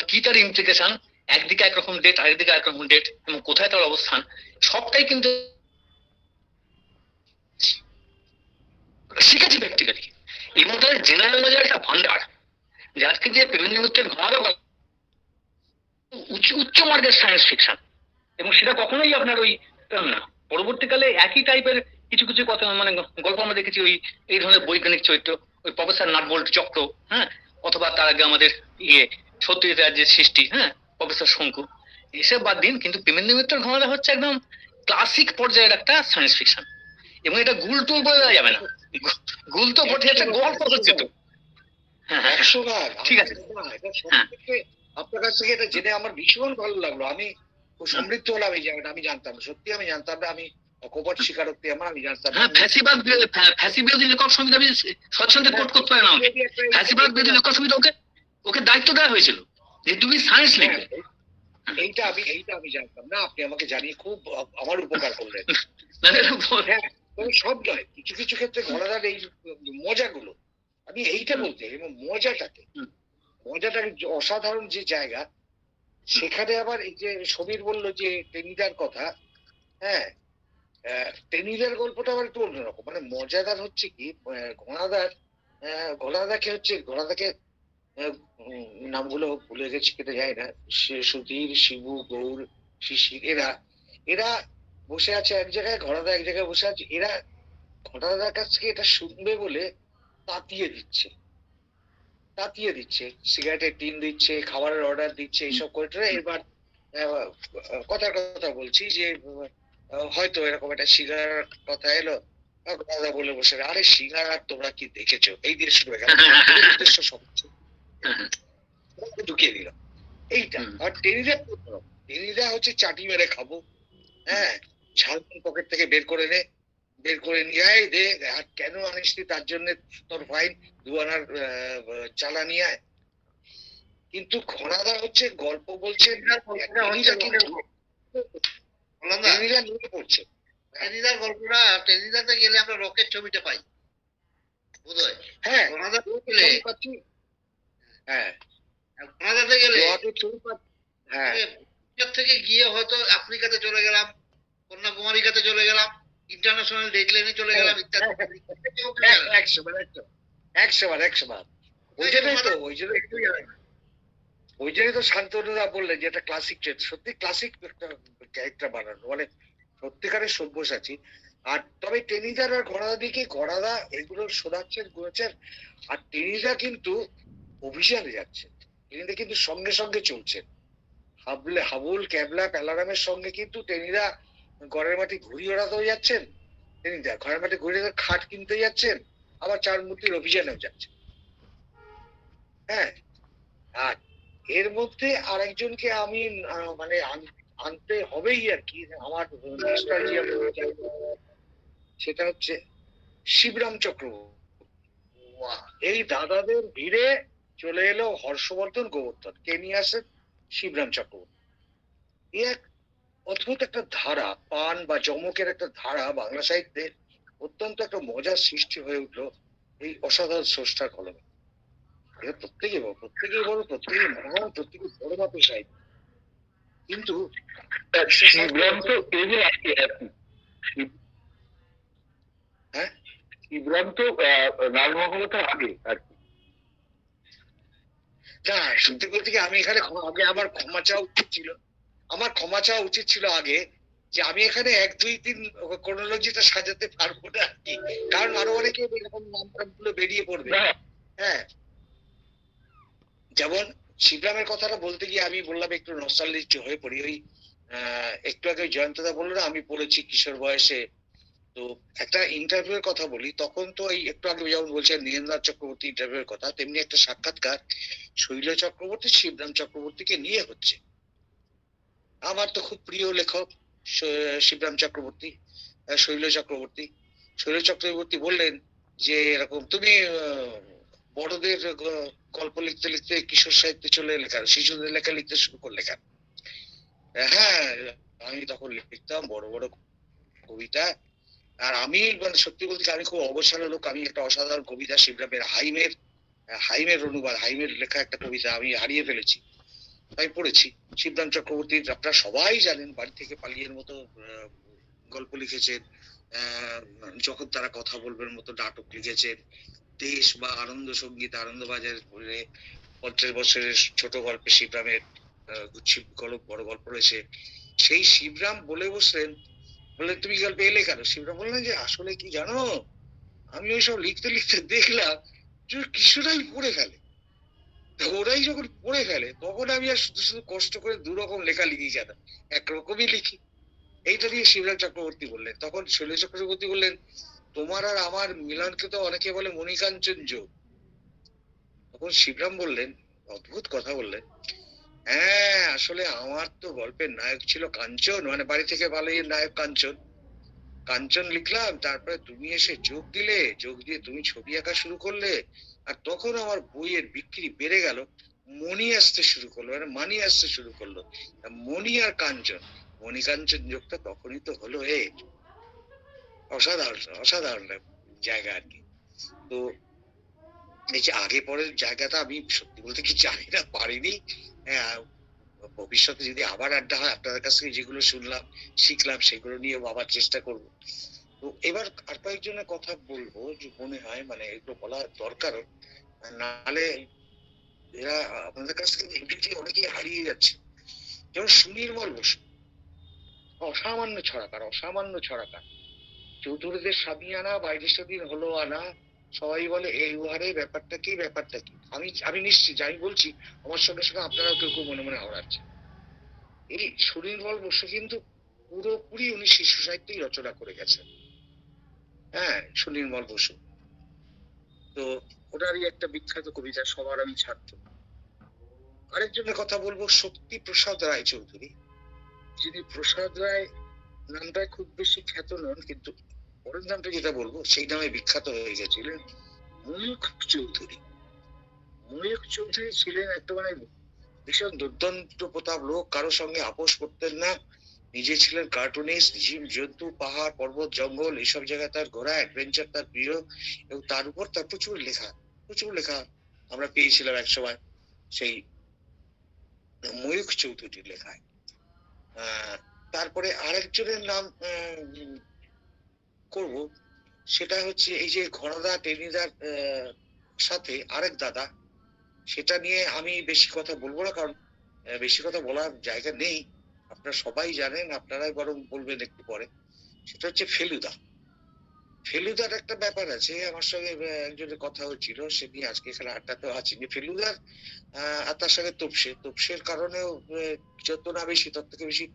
কি তার ইমপ্লিকেশন, একদিকে একরকম ডেট, আরেকদিকে একরকম ডেট, এবং কোথায় তার অবস্থান, সবটাই কিন্তু শিখেছি প্র্যাকটিক্যালি। এবং তাদের জেনারেল নলেজের একটা ভান্ডার, যে আজকে যে বিভিন্ন মুহূর্তের ঘনাদা উচ্চ মার্গের সায়েন্স ফিকশন, এবং সেটা কখনোই আপনার ওই না। পরবর্তীকালে একই টাইপের কিছু কিছু কথা, মানে গল্প আমরা দেখেছি ওই এই ধরনের বৈজ্ঞানিক চরিত্র, ওই প্রফেসর নাটবোল্ট চক্র, হ্যাঁ, অথবা তার আগে আমাদের সত্যজিৎ রাজ্যের সৃষ্টি, হ্যাঁ, প্রফেসর শঙ্কু, এসব বাদ দিন। কিন্তু প্রেমেন্দ্র মিত্রের ঘনাদা হচ্ছে একদম ক্লাসিক পর্যায়ের একটা সায়েন্স ফিকশন, এবং এটা গুল টুল বলে দেওয়া যাবে না, গুল তো বটে, একটা গল্প হচ্ছে তো। হ্যাঁ 100 ভাগ। ঠিক আছে। আপনার কাছ থেকে এটা জেনে আমার ভীষণ ভালো লাগলো। আমি খুব সমৃদ্ধ হলাম এই জায়গাটা, আমি জানতাম, সত্যি আমি জানতাম না। আমি অকপট স্বীকারোক্তি আমার, আমি জানতাম না। হ্যাঁ, ফ্যাসিবাদ বিরোধী লেখক সমিতি আমি স্বচ্ছন্দে কোট করতে পারি না। ফ্যাসিবাদ বিরোধী লেখক সমিতি ওকে দায়িত্ব দেওয়া হয়েছিল যে তুমি সায়েন্স লিখবে। এইটা আমি জানতাম না, আপনি আমাকে জানিয়ে খুব আমার উপকার করলেন। হ্যাঁ, তবে সব নয়, কিছু কিছু ক্ষেত্রে ঘনাদার এই মজাগুলো, আমি এইটা বলতে, এবং মজাটাকে অসাধারণ যে জায়গা, সেখানে আবার এই যে সমীর বললো যে টেনিদার কথা, হ্যাঁ, টেনিদার গল্পটা আবার একটু অন্যরকম। মানে মজাদার হচ্ছে কি, ঘনাদাকে নামগুলো ভুলে গেছি কেটে যায় না, সুধীর, শিবু, গৌর, শিশির, এরা বসে আছে এক জায়গায়, ঘনাদা এক জায়গায় বসে আছে। এরা ঘনাদার কাছ থেকে এটা শুনবে বলে তাতিয়ে দিচ্ছে, সিগারেটের টিন দিচ্ছে, খাবারের অর্ডার দিচ্ছে, এইসব করে। এবার কথার কথা বলছি যে হয়তো এরকম একটা সিগারেট কথা এলো, দাদা বলে বসে, আরে সিগারেট তোমরা কি দেখেছো, এই দিয়ে শুরু হয়ে গেল, উদ্দেশ্য সব ঢুকিয়ে দিল এইটা। আর টেনিদা হচ্ছে চাটি মেরে খাবো, হ্যাঁ, ঝালমুন পকেট থেকে বের করে নিয়ে আয় দে, আর কেন আনিস তার জন্য তোর ফাইন 2 আনার চালা নিয়ে আয়। কিন্তু ঘনাদা হচ্ছে গল্প বলছেন, টেনিদা কিন্তু বললাম না টেনিদা নিয়ে পড়ছে। টেনিদার গল্পটা, টেনিদাতে গেলে আমরা রকেট ছবিটা পাই বোধহয়। হ্যাঁ ঘনাদা গেলে, ছবি পাচ্ছি। হ্যাঁ ঘনাদাতে গেলে রকেট ছবি পাচ্ছি। হ্যাঁ এখান থেকে গিয়ে হয়তো আফ্রিকাতে চলে গেলাম, কন্যাকুমারিকাতে চলে গেলাম, ইন্টারন্যাশনাল ডেট লাইনে চলে গেলাম ইত্যাদি। একশোবার ওই জন্যই তো শান্তনুদা বললেন যে এটা ক্লাসিক, সত্যি ক্লাসিক একটা ক্যারেক্টার বানানো, মানে সত্যিকারের সব্যসাচী। আর তবে টেনিদার আর ঘোড়াদা এগুলো শোনাচ্ছেন করেছেন। আর টেনিদা কিন্তু অভিযানে যাচ্ছে, টেনিদা কিন্তু সঙ্গে সঙ্গে চলছেন। হাবুল ক্যাবলা প্যালারামের সঙ্গে কিন্তু টেনিদা ঘরের মাটি ঘুরি ওড়াতেও যাচ্ছেন, টেনিদা ঘরের মাটি ঘুরে খাট কিনতে যাচ্ছেন, আবার চার মূর্তির অভিযানেও যাচ্ছেন। হ্যাঁ, আর এর মধ্যে আরেকজনকে আমি মানে আনতে হবেই আর কি, আমার সেটা হচ্ছে শিবরাম চক্রবর্তী। এই দাদাদের ভিড়ে চলে এলো হর্ষবর্ধন গোবর্ধন, কে নিয়ে আসেন? শিবরাম চক্রবর্তী। এক অদ্ভুত একটা ধারা, পান বা যমকের একটা ধারা বাংলা সাহিত্যে অত্যন্ত একটা মজার সৃষ্টি হয়ে উঠলো এই অসাধারণ স্রষ্টার কলমে। এটা প্রত্যেকেই বড়, প্রত্যেকেই মহান, প্রত্যেকেই বড় মাপের সাহিত্য। কিন্তু শিবরাম তো এই যে আর কি, হ্যাঁ শিবরাম তো রাজমহলতার আগে আর কি। না, সত্যি বলতে কি আমি এখানে আগে আমার ক্ষমা চাওয়া উচিত ছিল আগে, যে আমি এখানে 1, 2, 3 ক্রোনোলজিটা সাজাতে পারবো না আর কি, কারণ আরো অনেকে এরকম নাম গুলো বেরিয়ে পড়বে। হ্যাঁ, যেমন শিবরামের কথাটা বলতে গিয়ে আমি বললাম একটু নস্টালজিক হয়ে পড়ি। ওই একটু আগে জয়ন্তদা বললো না আমি পড়েছি কিশোর বয়সে, তো একটা ইন্টারভিউ এর কথা বলি। তখন তো এই একটু আগে যেমন বলছেন নীরেন্দ্রনাথ চক্রবর্তী ইন্টারভিউ এর কথা, তেমনি একটা সাক্ষাৎকার শৈল চক্রবর্তী শিবরাম চক্রবর্তীকে নিয়ে হচ্ছে। আমার তো খুব প্রিয় লেখক শিবরাম চক্রবর্তী, শৈল চক্রবর্তী বললেন যে এরকম তুমি বড়দের গল্প লিখতে লিখতে কিশোর সাহিত্যে চলে এলে কেন, শিশুদের লেখা লিখতে শুরু করলে কেন? হ্যাঁ, আমি তখন লিখতাম বড় বড় কবিতা। আর আমি মানে সত্যি বলতে আমি খুব অবসর লোক, আমি একটা অসাধারণ কবিতা শিবরামের হাইমের অনুবাদ, হাইমের লেখা একটা কবিতা আমি হারিয়ে ফেলেছি, আমি পড়েছি। শিবরাম চক্রবর্তীর আপনারা সবাই জানেন বাড়ি থেকে পালিয়ের মতো গল্প লিখেছেন, যখন তারা কথা বলবেন মতো নাটক লিখেছেন, দেশ বা আনন্দ সঙ্গীত, আনন্দবাজার 50 বছরের ছোট গল্পে শিবরামের বড় গল্প রয়েছে। সেই শিবরাম বলে বসলেন, বললেন তুমি গল্পে এলে কেন? শিবরাম বললেন যে আসলে কি জানো, আমি ওইসব লিখতে লিখতে দেখলাম যে কিশোরাই পড়ে ফেলে, ওরাই যখন পড়ে ফেলে তখন আমি আর শুধু শুধু কষ্ট করে 2 রকম লেখা লিখি কেন, একরকমই লিখি। এইটা দিয়ে শিবরাম চক্রবর্তী বললেন। তখন শৈল চক্রবর্তী বললেন তোমার আর আমার মিলনকে তো অনেকে বলে মণিকাঞ্চন যোগ। তখন শিবরাম বললেন, অদ্ভুত কথা বললেন, হ্যাঁ আসলে আমার তো গল্পের নায়ক ছিল কাঞ্চন, মানে বাড়ি থেকে পালিয়ে নায়ক কাঞ্চন লিখলাম, তারপরে তুমি এসে যোগ দিয়ে তুমি ছবি আঁকা শুরু করলে, আর তখন আমার বইয়ের বিক্রি বেড়ে গেল, মণি আসতে শুরু করলো, মানে মানি আসতে শুরু করলো, মণি আর কাঞ্চন, মণিকাঞ্চন যোগটা তখনই তো হলো। অসাধারণ জায়গা আর কি। তো এই যে আগে পরের জায়গাটা আমি সত্যি বলতে কি জানি না, পারিনি। ভবিষ্যতে যদি আবার আড্ডা হয় আপনাদের কাছ থেকে যেগুলো শুনলাম শিখলাম সেগুলো নিয়ে ভাবার চেষ্টা করব। তো এবার আর কয়েকজনের কথা বলবো যে মনে হয় মানে এগুলো বলা দরকার, নাহলে এরা আপনাদের কাছ থেকে অনেকেই হারিয়ে যাচ্ছে। যেমন সুনির্মল বসু, অসামান্য ছড়াকার, চৌধুরীদের সামিয়ানা বাইরে সেদিন হলো আনা, সবাই বলে এই উহারে ব্যাপারটা কি। আমি নিশ্চিত আমি বলছি আমার সঙ্গে সঙ্গে আপনারাও কেউ কেউ মনে মনে হারাচ্ছে। এই সুনির্মল বসু কিন্তু পুরোপুরি উনি শিশু সাহিত্যেই রচনা করে গেছেন। হ্যাঁ, সুনির্মল বসু তো ওনারই একটা বিখ্যাত কবিতা সবার আমি ছাত্র। আরেকজনের কথা বলবো শক্তি প্রসাদ রায় চৌধুরী, যিনি প্রসাদ রায় নামটা খুব বেশি খ্যাত নন, কিন্তু পরের নামটা যেটা বলবো সেই নামে বিখ্যাত হয়ে গেছিলেন ময়ূখ চৌধুরী ছিলেন একটা মানে ভীষণ দুর্দান্ত প্রতাপ লোক, কারোর সঙ্গে আপোষ করতেন না, নিজে ছিলেন কার্টুনিস্ট, জীব জন্তু পাহাড় পর্বত জঙ্গল এইসব জায়গায় তার ঘোরা, অ্যাডভেঞ্চার তার প্রিয়, এবং তার উপর তার প্রচুর লেখা আমরা পেয়েছিলাম এক সময় সেই ময়ূখ চৌধুরীর লেখায়। তারপরে আরেকজনের নাম করব, সেটা হচ্ছে এই যে ঘনদা টেনিদার সাথে আরেক দাদা, সেটা নিয়ে আমি বেশি কথা বলবো না, কারণ বেশি কথা বলার জায়গা নেই, আপনারা সবাই জানেন, আপনারাই বরং বলবেন একটু পরে। সেটা হচ্ছে ফেলুদার একটা ব্যাপার আছে, আমার সঙ্গে একজনের কথা হচ্ছিল, সে নিয়ে আজকে এখানে আড্ডাতেও আছি, যে ফেলুদার আর তার সঙ্গে তোপসের কারণেও যত না বেশি তত থেকে বেশি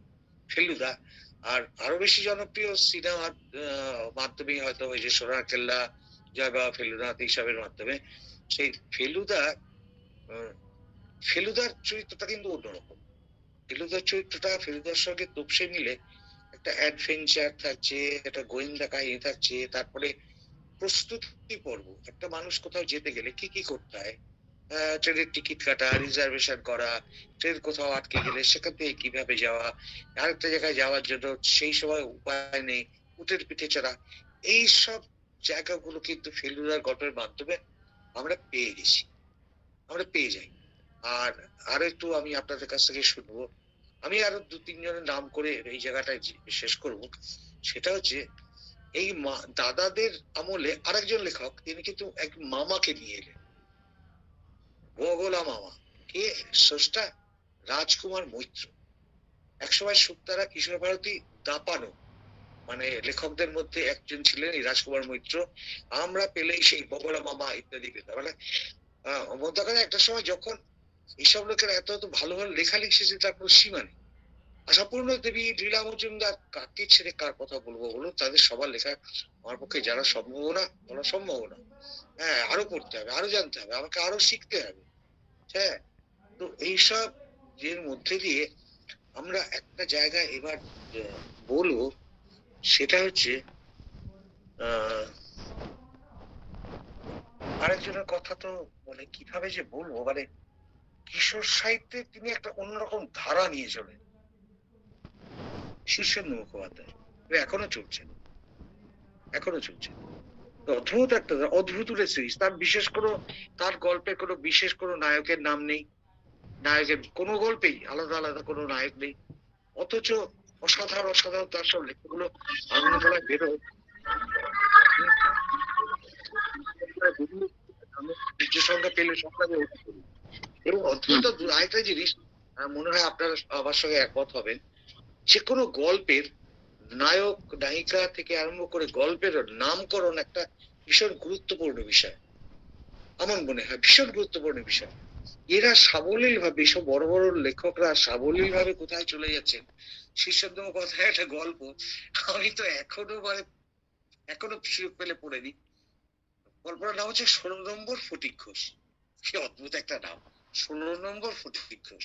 ফেলুদা, আর আরো বেশি জনপ্রিয় সিনেমার মাধ্যমে হয়তো ওই যে সোনার কেল্লা, জয় বাবা ফেলুদা এইসবের মাধ্যমে সেই ফেলুদার চরিত্রটা কিন্তু অন্যরকম। ফেলুদার সঙ্গে তোপসে মিলে একটা অ্যাডভেঞ্চার থাকছে, একটা গোয়েন্দা কাহিনী থাকছে, তারপরে প্রস্তুতি পর্ব, একটা মানুষ কোথাও যেতে গেলে কি কি করতে হয়, ট্রেনের টিকিট কাটা, রিজার্ভেশন করা, ট্রেন কোথাও আটকে গেলে সেখান থেকে কিভাবে যাওয়া, আরেকটা জায়গায় যাওয়ার জন্য সেই সময় উপায় নেই, উটের পিঠে চড়া, এই সব জায়গাগুলো কিন্তু ফেলুদার গল্পের মাধ্যমে আমরা পেয়ে যাই। আর আরো একটু আমি আপনাদের কাছ থেকে শুনবো, আমি আরো 2-3 জনের নাম করে এই জায়গাটায় শেষ করব। সেটা হচ্ছে এই দাদাদের আমলে আরেকজন লেখক, তিনি কিন্তু এক মামাকে নিয়ে এলেন, বগলা মামা, কে স্রষ্টা রাজকুমার মৈত্র। একসময় শুক্তারা কিশোর ভারতী দাপানো মানে লেখকদের মধ্যে একজন ছিলেন এই রাজকুমার মৈত্র। আমরা পেলেই সেই বগলা মামা ইত্যাদি পেতাম, মানে মধ্যকালে একটা সময় যখন এইসব লোকের এত ভালো লেখা লিখেছে তার কোনো সীমা নেই। আশাপূর্ণ দেবী, লীলা মজুমদার, কাকে ছেড়ে কার কথা বলবো বলুন, তাদের সবার লেখা আমার পক্ষে জানা সম্ভব না। হ্যাঁ, আরো পড়তে হবে, আরো জানতে হবে, আমাকে আরো শিখতে হবে। হ্যাঁ, তো এইসব এর মধ্যে দিয়ে আমরা একটা জায়গায় এবার বলবো, সেটা হচ্ছে আরেকজনের কথা, তো মানে কিভাবে যে বলবো, মানে কিশোর সাহিত্যে তিনি একটা অন্যরকম ধারা নিয়ে চলেন, শীর্ষেন্দু মুখোপাধ্যায়, এখনো চলছে। অদ্ভুত সিরিজ, তার গল্পে কোনো বিশেষ কোনো নায়কের নাম নেই, নায়কের কোনো গল্পেই আলাদা কোনো নায়ক নেই, অথচ অসাধারণ তার সব লেখাগুলো আনন্দতলায় বেরোয়। সংখ্যা পেলে সংখ্যা এবং অদ্ভুত আরেকটা জিনিস, মনে হয় আপনারা আমার সঙ্গে একমত হবেন, যে কোনো গল্পের নায়ক নায়িকা থেকে আরম্ভ করে গল্পের নামকরণ একটা ভীষণ গুরুত্বপূর্ণ বিষয়, আমার মনে হয় ভীষণ গুরুত্বপূর্ণ বিষয়। এরা সাবলীল ভাবে, সব বড় বড় লেখকরা সাবলীল ভাবে কোথায় চলে যাচ্ছেন। শীর্ষেন্দু মুখোপাধ্যায়ের একটা গল্প আমি তো এখনো সুযোগ পেলে পড়েনি, গল্পটার নাম হচ্ছে 16 নম্বর ফটিক ঘোষ। কি অদ্ভুত একটা নাম, 16 নম্বর ফটিক ঘোষ,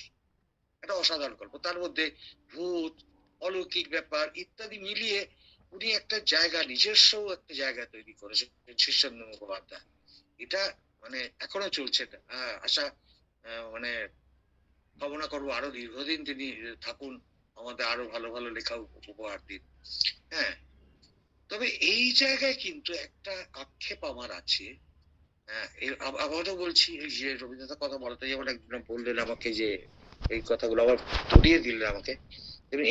একটা অসাধারণ গল্প। তার মধ্যে ভূত, অলৌকিক ব্যাপার ইত্যাদি মিলিয়ে উনি একটা জায়গা, নিজস্ব একটা জায়গা তৈরি করেছেন শীর্ষেন্দু মুখোপাধ্যায়। এটা মানে এখনো চলছে। আশা মানে কামনা করবো আরো দীর্ঘদিন তিনি থাকুন, আমাদের আরো ভালো ভালো লেখা উপহার দিন। হ্যাঁ, তবে এই জায়গায় কিন্তু একটা আক্ষেপ আমার আছে। আবারও বলছি, এই যে রবীন্দ্রনাথের কথা বলতে যেমন একজন বললেন আমাকে, যে এই কথাগুলো আবার ধরিয়ে দিলেন আমাকে,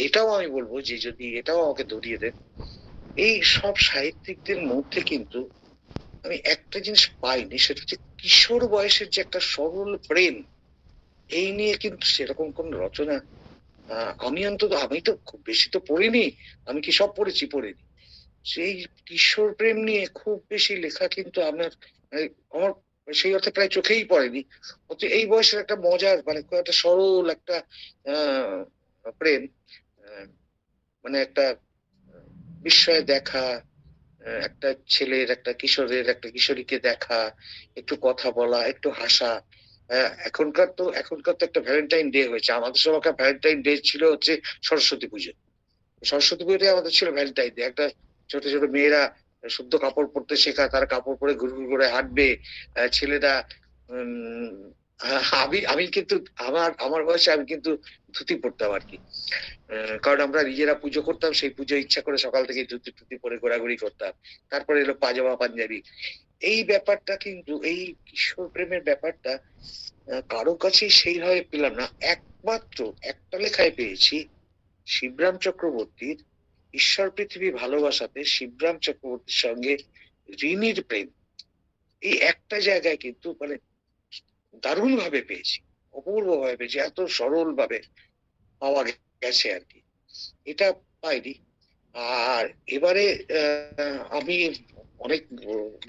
এটাও আমি বলবো যে যদি এটাও আমাকে ধরিয়ে দেন, এই সব সাহিত্যিকদের মধ্যে কিন্তু আমি একটা জিনিস পাইনি, সেটা হচ্ছে কিশোর বয়সের যে একটা সরল প্রেম, এই নিয়ে কিন্তু সেরকম কোন রচনা আমি তো খুব বেশি তো পড়িনি, আমি কি সব পড়িনি, সেই কিশোর প্রেম নিয়ে খুব বেশি লেখা কিন্তু আমার সেই অর্থে প্রায় চোখেই পড়েনি। এই বয়সের একটা মজার, মানে খুব একটা সরল একটা প্রেম, মানে একটা বিস্ময়ে দেখা, একটা ছেলের, একটা কিশোরের, একটা কিশোরীকে দেখা, একটু কথা বলা, একটু হাসা। এখনকার তো একটা ভ্যালেন্টাইন ডে হয়েছে, আমাদের সময়কার ভ্যালেন্টাইন ডে ছিল হচ্ছে সরস্বতী পুজোটাই আমাদের ছিল ভ্যালেন্টাইন ডে। একটা ছোট ছোট মেয়েরা শুদ্ধ কাপড় পরতে শেখা, তারা কাপড় পরে ঘুরে হাঁটবে, ছেলেরা আমি আমি কিন্তু আমার আমার বয়সে আমি কিন্তু ধুতি পরতাম আর কি। কারণ আমরা নিজেরা পুজো করতাম, সেই পুজো ইচ্ছা করে সকাল থেকে ধুতি টুতি পরে ঘোরাঘুরি করতাম। তারপরে এলো পাজামা পাঞ্জাবি। এই ব্যাপারটা কিন্তু এই কিশোর প্রেমের ব্যাপারটা কারো কাছেই সেইভাবে পেলাম না। একমাত্র একটা লেখায় পেয়েছি, শিবরাম চক্রবর্তীর ঈশ্বর পৃথিবী ভালোবাসাতে শিবরাম চক্রবর্তীর সঙ্গে রিনির প্রেম। এই একটা জায়গায় কিন্তু মানে দারুণ ভাবে পেয়েছি, অপূর্ব ভাবে পেয়েছি, এত সরল ভাবে পাওয়া গেছে আর কি, এটা পাইনি। আর এবারে আমি অনেক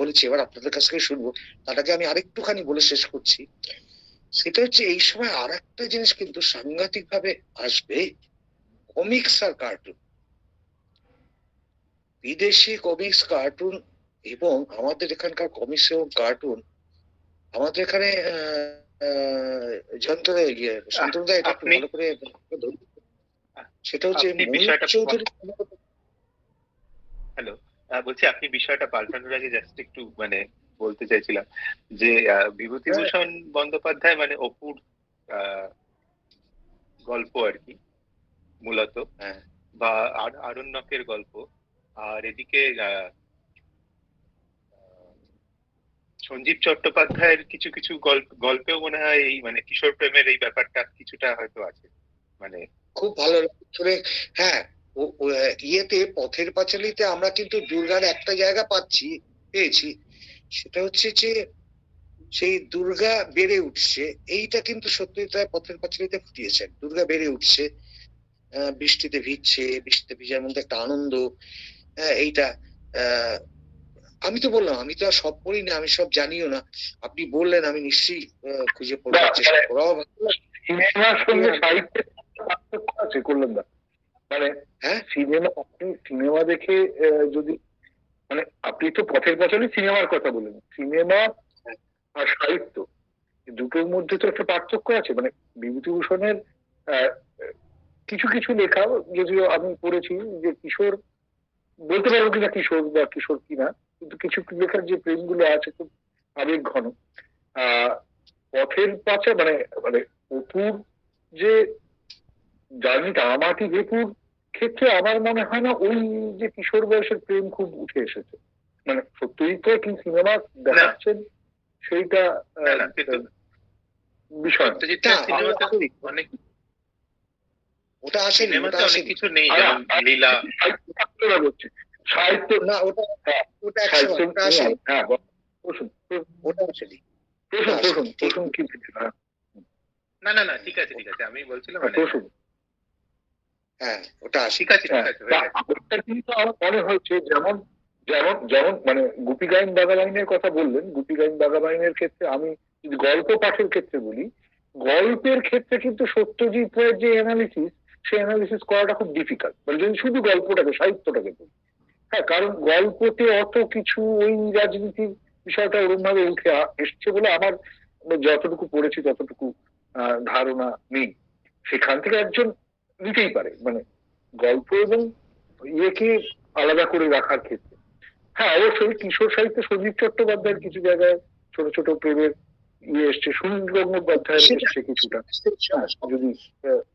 বলেছি, এবার আপনাদের কাছ থেকে শুনবো, তার আগে আমি আরেকটুখানি বলে শেষ করছি। সেটা হচ্ছে এই সময় আর একটা জিনিস কিন্তু সাংঘাতিক ভাবে আসবে, কমিক্স আর কার্টুন। বিদেশি কমিক্স কার্টুন এবং আমাদের এখানকার কমিক্স এবং কার্টুন, আমাদের এখানে শান্তনুদা এটা একটু ভালো করে ধরুন। সেটা হচ্ছে ময়ূর চৌধুরী। হ্যালো, বলছি আপনি বিষয়টা পাল্টানোর আগে জাস্ট একটু মানে বলতে চাইছিলাম যে বিভূতিভূষণ বন্দ্যোপাধ্যায় মানে অপুর গল্প আর কি মূলত, বা আরণ্যকের গল্প। আর এদিকে সঞ্জীব চট্টোপাধ্যায়ের কিছু কিছু গল্পেও মনে হয় এই মানে কিশোর প্রেমের এই ব্যাপারটা কিছুটা হয়তো আছে, মানে খুব ভালো করে। হ্যাঁ, ইয়েতে পথের পাঁচালীতে আমরা কিন্তু দুর্গার একটা জায়গা পেয়েছি, সেটা হচ্ছে যে সেই দুর্গা বেড়ে উঠছে। এইটা কিন্তু সত্যি তাই পথের পাঁচালীতে ফুটিয়েছেন, দুর্গা বেড়ে উঠছে, বৃষ্টিতে ভিজছে, বৃষ্টিতে ভিজার মধ্যে একটা আনন্দ। এইটা আমি তো বললাম, আমি তো আর সব পড়ি না, আমি সব জানিও না। আপনি বললেন, আমি নিশ্চয়ই খুঁজে পড়বার চেষ্টা করাও। সিনেমার সঙ্গে সাহিত্যের পার্থক্য আছে কল্যাণদা। মানে হ্যাঁ, সিনেমা দেখে যদি মানে আপনি তো পথের পাঁচালী সিনেমার কথা বলেন, সিনেমা আর সাহিত্য দুটোর মধ্যে তো একটা পার্থক্য আছে। মানে বিভূতিভূষণের কিছু কিছু লেখা যদিও আমি পড়েছি, যে কিশোর বলতে পারবো কিনা কিশোর বা কিশোর কিনা, কিন্তু কিছু লেখার যে প্রেমগুলো আছে খুব আবেগ ঘন। পথের পাঁচা মানে মানে অপুর যে জার্নিটা, আমাটি ভেপুর ক্ষেত্রে আমার মনে হয় না ওই যে কিশোর বয়সের প্রেম খুব উঠে এসেছে। মানে সত্যিই তো কি সিনেমা দেখাচ্ছেন সেইটা বিষয়। অনেক ওটা আসেনি, সিনেমাতে অনেক কিছু নেই, যেমন লীলা সাহিত্য না, ওটা ওটা আসেনি, ওটা আসেনি। কি না না না, ঠিক আছে ঠিক আছে, আমি বলছিলাম মানে হ্যাঁ, ওটা ঠিক আছে ঠিক আছে হয়ে গেছে। কিন্তু আমার মনে হয়েছে যেমন যেমন যেমন মানে গুপি গাইন বাঘাবাইনের কথা বললেন, গুপি গাইন বাঘাবাইনের ক্ষেত্রে আমি যদি গল্প পাঠের ক্ষেত্রে বলি, গল্পের ক্ষেত্রে কিন্তু সত্যজিৎ রায়ের যে অ্যানালিসিস, সেই অ্যানালিসিস করাটা খুব ডিফিকাল্ট। মানে যদি শুধু গল্পটাকে সাহিত্যটাকে বলি, হ্যাঁ, কারণ গল্পতে অত কিছু ওই রাজনীতির বিষয়টা ওরকম ভাবে উঠে এসছে বলে আমার যতটুকু পড়েছি ততটুকু ধারণা নেই। সেখান থেকে একজন নিতেই পারে মানে গল্প এবং ইয়েকে আলাদা করে রাখার ক্ষেত্রে। হ্যাঁ, অবশ্যই কিশোর সাহিত্যে সঞ্জীব চট্টোপাধ্যায়ের কিছু জায়গায় ছোট ছোট প্রেমের ইয়ে এসছে, সুনীল গঙ্গোপাধ্যায়ের এসছে কিছুটা। যদি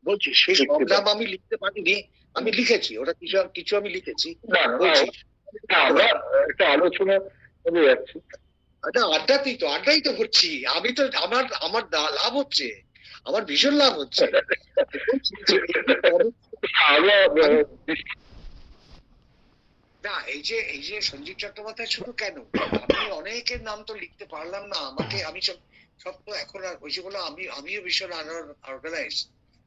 বলছি সেই সংগ্রাম আমি লিখতে পারিনি, আমি লিখেছি, ওটা কিছু কিছু আমি লিখেছি। আমরা একটা আলোচনা করে যাচ্ছি, আড্ডাই তো করছি আমি তো। আমার আমার লাভ হচ্ছে, আমার ভীষণ লাভ হচ্ছে। না, এই যে সঞ্জীব চট্টোপাধ্যায় শুধু কেন, আমি অনেকের নাম তো লিখতে পারলাম না। আমাকে আমি সব তো এখন আর ওই যেগুলো আমিও ভীষণ অর্গানাইজ,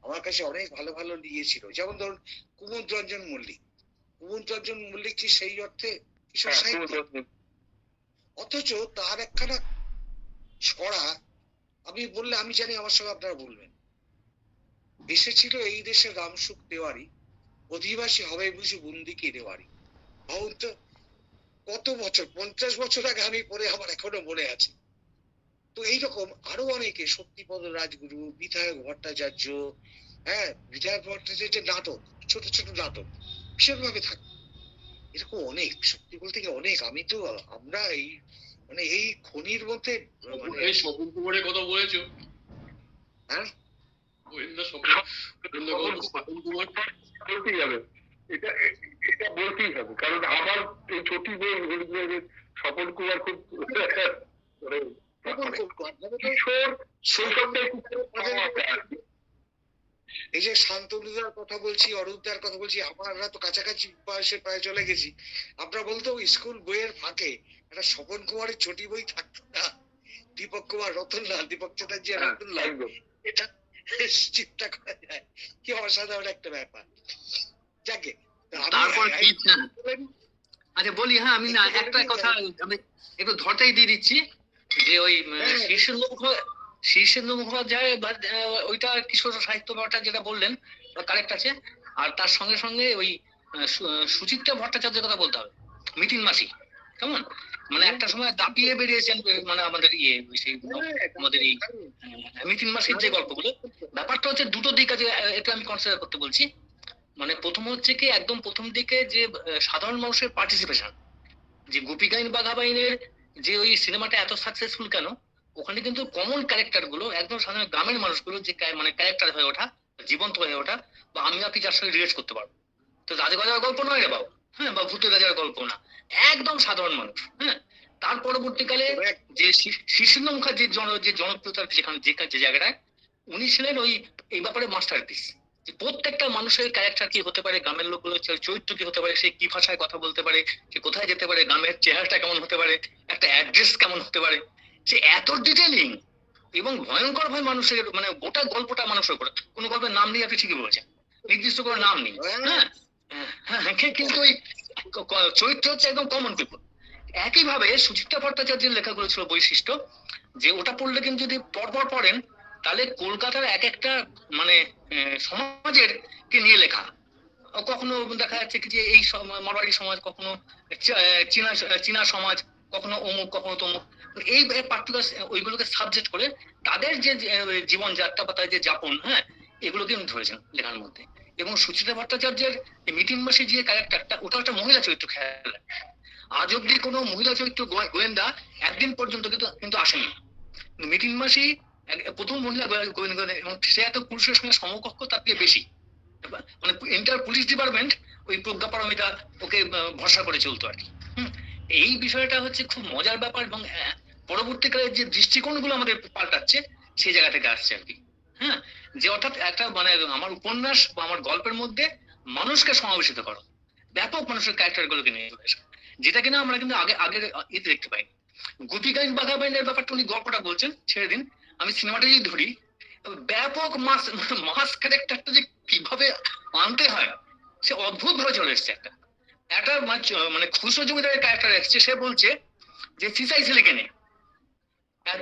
আমার কাছে অনেক ভালো ভালো নিয়েছিল। যেমন ধরুন কুমুদ রঞ্জন মল্লিক কি সেই অর্থে কিশোর সাহিত্য, অথচ তার একখানা ছড়া আমি বললে আমি জানি আমার সঙ্গে আপনারা বলবেন, এসেছিল এই দেশে রামসুখ দেওয়ারি, অধিবাসী হবে বুঝি বন্দিকে দেওয়ারি। ভাবুন তো, কত বছর, 50 বছর আগে আমি পড়ে আমার এখনো মনে আছে। তো এইরকম আরো অনেকে, শক্তিপদ রাজগুরু, বিধায়ক ভট্টাচার্য, হ্যাঁ, বিধায়ক ভট্টাচার্যের নাটক, ছোট ছোট নাটক ভীষণ ভাবে থাকে। এরকম অনেক, সত্যি বলতে গিয়ে অনেক। আমি তো আমরা এই মানে এই খনির মধ্যে স্বপন কুমারের কথা বলেছো, হ্যাঁ গোয়েন্দা গোয়েন্দা গল্প স্বপন কুমার বলতেই হবে, এটা এটা বলতেই হবে, কারণ আমার এই ছোটি বই স্বপন কুমার খুব কিশোর শৈশবটাই খুব এই যে শান্তনুদার কথা বলছি, অরূপদার কথা বলছি, আমরা তো কাছাকাছি বয়সে প্রায় চলে গেছি। আমরা বলতো স্কুল বইয়ের ফাঁকে একটা স্বপন কুমারের ছোটি বই থাকতো না, দীপক কুমার রতনলাল, দীপক চ্যাটার্জি আর রতনলাল, এটা চিন্তা করা যায় কি অসাধারণ একটা ব্যাপার। যাকে তারপর কি আচ্ছা বলি, হ্যাঁ আমি না একটা কথা আমি একটু ধরতেই দিয়ে দিচ্ছি যে ওই শীর্ষেন্দু মুখোপাধ্যায় ওইটা কিশোর সাহিত্য ব্যাপারটা যেটা বললেন কারেক্ট আছে। আর তার সঙ্গে সঙ্গে ওই সুচিত্রা ভট্টাচার্যের কথা বলতে হবে, মিতিন মাসি, কেমন মানে একটা সময় দাপিয়ে বেরিয়েছেন মানে আমাদের সেই আমাদের এই মিতিন মাসির যে গল্পগুলো, ব্যাপারটা হচ্ছে দুটো দিক আছে, এটা আমি কনসিডার করতে বলছি। মানে প্রথম হচ্ছে কি একদম প্রথম দিকে যে সাধারণ মানুষের পার্টিসিপেশন, যে গোপীগাইন বাঘাবাইনের যে ওই সিনেমাটা এত সাকসেসফুল কেন, ওখানে কিন্তু কমন ক্যারেক্টার গুলো একদম সাধারণ গ্রামের মানুষগুলো যে মানে ক্যারেক্টার হয়ে ওঠা, জীবন্ত হয়ে ওঠা, বা আমি আপনি যার সঙ্গে রিলেট করতে পারবো। তো রাজা গজার গল্প নয় রে বাবু, হ্যাঁ, বা ভূতের রাজার গল্প না, একদম সাধারণ মানুষ। হ্যাঁ, তার পরবর্তীকালে যে শীর্ষেন্দু মুখার্জির যে জনপ্রিয়তার যেখানে যে জায়গাটায় উনি ছিলেন ওই এই ব্যাপারে মাস্টারপিস, যে প্রত্যেকটা মানুষের ক্যারেক্টার কি হতে পারে, গ্রামের লোকগুলো চরিত্র কি হতে পারে, সে কি ভাষায় কথা বলতে পারে, সে কোথায় যেতে পারে, গ্রামের চেহারাটা কেমন হতে পারে, একটা অ্যাড্রেস কেমন হতে পারে, সে এত ডিটেলিং এবং ভয়ঙ্কর ভাবে মানুষের মানে গোটা গল্পটা মানুষের উপর। কোনো গল্পের নাম নেই, আপনি ঠিকই বলেছেন, নির্দিষ্ট করে নাম নেই। হ্যাঁ হ্যাঁ, কিন্তু ওই চরিত্র হচ্ছে একদম কমন পিপল। একইভাবে সুচিত্রা ভট্টাচার্যের লেখাগুলো ছিল বৈশিষ্ট্য, যে ওটা পড়লে কিন্তু যদি পরপর পড়েন তাহলে কলকাতার এক একটা মানে সমাজের কে নিয়ে লেখা। কখনো দেখা যাচ্ছে কি যে এই মারোয়াড়ি সমাজ, কখনো চীনা সমাজ, কখনো অমুক, কখনো তমুক, এই পার্টিকুলার ওইগুলোকে সাবজেক্ট করে তাদের যে জীবনযাত্রা বা তাদের যে যাপন, হ্যাঁ, এগুলোকে উনি ধরেছেন লেখার মধ্যে। এবং সুচিত্রা ভট্টাচার্যের মিতিন মাসি যে ক্যারেক্টারটা, ওটা একটা মহিলা চরিত্র। খেয়াল আজ অব্দি কোনো মহিলা চরিত্র গোয়েন্দা একদিন পর্যন্ত কিন্তু আসেনি। মিতিন মাসি প্রথম মহিলা গোয়েন্দা, এবং সে এত পুরুষের সঙ্গে সমকক্ষ, তার থেকে বেশি, মানে এন্টার পুলিশ ডিপার্টমেন্ট ওই প্রজ্ঞাপারমিতা ওকে ভরসা করে চলতো আর কি। এই বিষয়টা হচ্ছে খুব মজার ব্যাপার, এবং পরবর্তীকালে যে দৃষ্টিকোণগুলো আমাদের পাল্টাচ্ছে সেই জায়গা থেকে আসছে আর কি। হ্যাঁ, যে অর্থাৎ একটা মানে আমার উপন্যাস বা আমার গল্পের মধ্যে মানুষকে সমাবেশিত করো, ব্যাপক মানুষের ক্যারেক্টার গুলোকে নিয়ে চলে, যেটা কিনা আমরা কিন্তু আগে ইতি দেখতে পাই। গোপীগাইন বাঘাবাইনের ব্যাপারটা উনি গল্পটা বলছেন, ছেড়ে দিন, আমি সিনেমাটা যদি ধরি, ব্যাপক মাস ক্যারেক্টারটা যে কিভাবে আনতে হয় সে অদ্ভুত ভাবে চলে এসছে। একটা মানে খুশো জমিদারের ক্যারেক্টার এসছে, সে বলছে যে চিচাই ছেলে কেনে,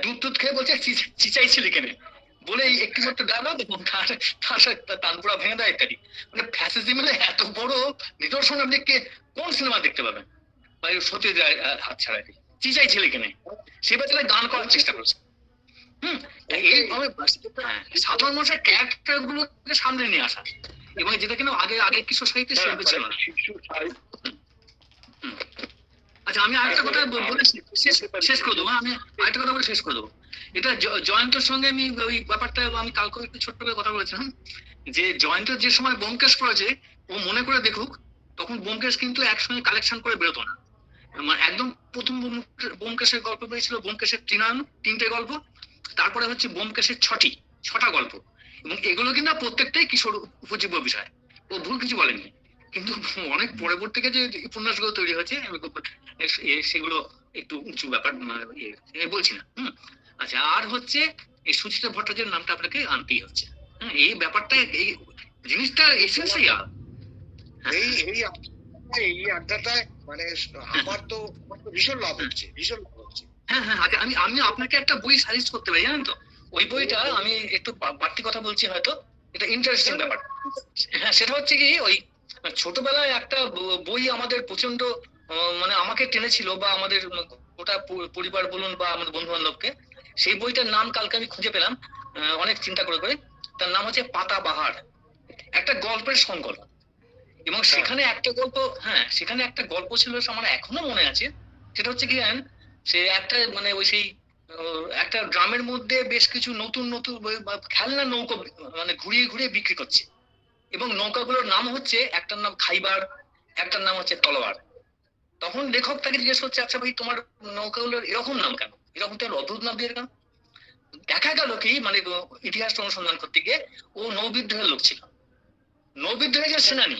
দুধ দুধ খেয়ে বলছে চিচাই ছেলে কেনে বলে একটি মাত্র ডায়লগ, এবং তার তানপুরা ভেঙে দেয় ইত্যাদি। মানে ফ্যাসিজমের এত বড় নিদর্শন আপনি কোন সিনেমা দেখতে পাবেন? সত্যি হাত ছাড়া চিচাই ছেলে কেনে, সে বেচারা গান করার চেষ্টা করছে। এইভাবে সাধারণ মানুষের ক্যারেক্টার গুলোকে সামনে নিয়ে আসা, এবং যেটা কিনা আগে কিশোর সাহিত্যের শিল্পী ছিল না। আচ্ছা, আমি আরেকটা কথা বলে শেষ করে দেবো, আমি আরেকটা কথা বলে শেষ করে দেবো। এটা জয়ন্তর সঙ্গে আমি ওই ব্যাপারটা আমি কালকে একটু ছোট্ট করে কথা বলেছিলাম, যে জয়ন্ত যে সময় ব্যোমকেশ পড়েছে, ও মনে করে দেখুক তখন ব্যোমকেশ কিন্তু একসঙ্গে কালেকশন করে বেরোতো না। মানে একদম প্রথম ব্যোমকেশের গল্প বেরিয়েছিল ব্যোমকেশের তিনটে গল্প, তারপরে হচ্ছে ব্যোমকেশের ছটা গল্প, এবং এগুলো কিন্তু প্রত্যেকটাই কিশোর উপজীব্য বিষয়, ও ভুল কিছু বলেনি। কিন্তু অনেক পরবর্তীকে যে উপন্যাসগুলো তৈরি হয়েছে সেগুলো একটু উঁচু ব্যাপার বলছি না। আচ্ছা, আর হচ্ছে এই সুচিত্রা ভট্টাচার্যের নামটা আপনাকে আনতেই হচ্ছে। এই ব্যাপারটা, এই জিনিসটা এসেন্সিয়াল। এই আড্ডাটা মানে আমার তো ভীষণ লাভ হচ্ছে। হ্যাঁ, আচ্ছা, আমি আপনাকে একটা বই সাজেস্ট করতে পারি, জানেন তো? ওই বইটা আমি একটু বাড়তি কথা বলছি হয়তো, এটা ইন্টারেস্টিং ব্যাপার। হ্যাঁ, সেটা হচ্ছে কি, ওই ছোটবেলায় একটা বই আমাদের প্রচন্ড মানে আমাকে টেনেছিল, বা আমাদের গোটা পরিবার বলুন বা আমাদের বন্ধু বান্ধবকে। সেই বইটার নাম কালকে আমি খুঁজে পেলাম অনেক চিন্তা করে। তার নাম হচ্ছে পাতাবাহার, একটা গল্পের সংকলন। এবং সেখানে একটা গল্প ছিল, আমার এখনো মনে আছে। সেটা হচ্ছে কি জানেন, সে একটা মানে ওই সেই একটা গ্রামের মধ্যে বেশ কিছু নতুন নতুন খেলনা নৌকা মানে ঘুরিয়ে ঘুরিয়ে বিক্রি করছে, এবং নৌকাগুলোর নাম হচ্ছে, একটার নাম খাইবার, একটার নাম হচ্ছে তলোয়ার। তখন লেখক তাকে জিজ্ঞেস করছে, আচ্ছা ভাই তোমার নৌকাগুলোর এরকম নাম কেন, এরকম তো অদ্ভুত নাম দিয়ে কেন? দেখা গেল কি, মানে ইতিহাসটা অনুসন্ধান করতে গিয়ে ও নৌবিদ্রোহের লোক ছিল, নৌবিদ্রোহের সেনানী।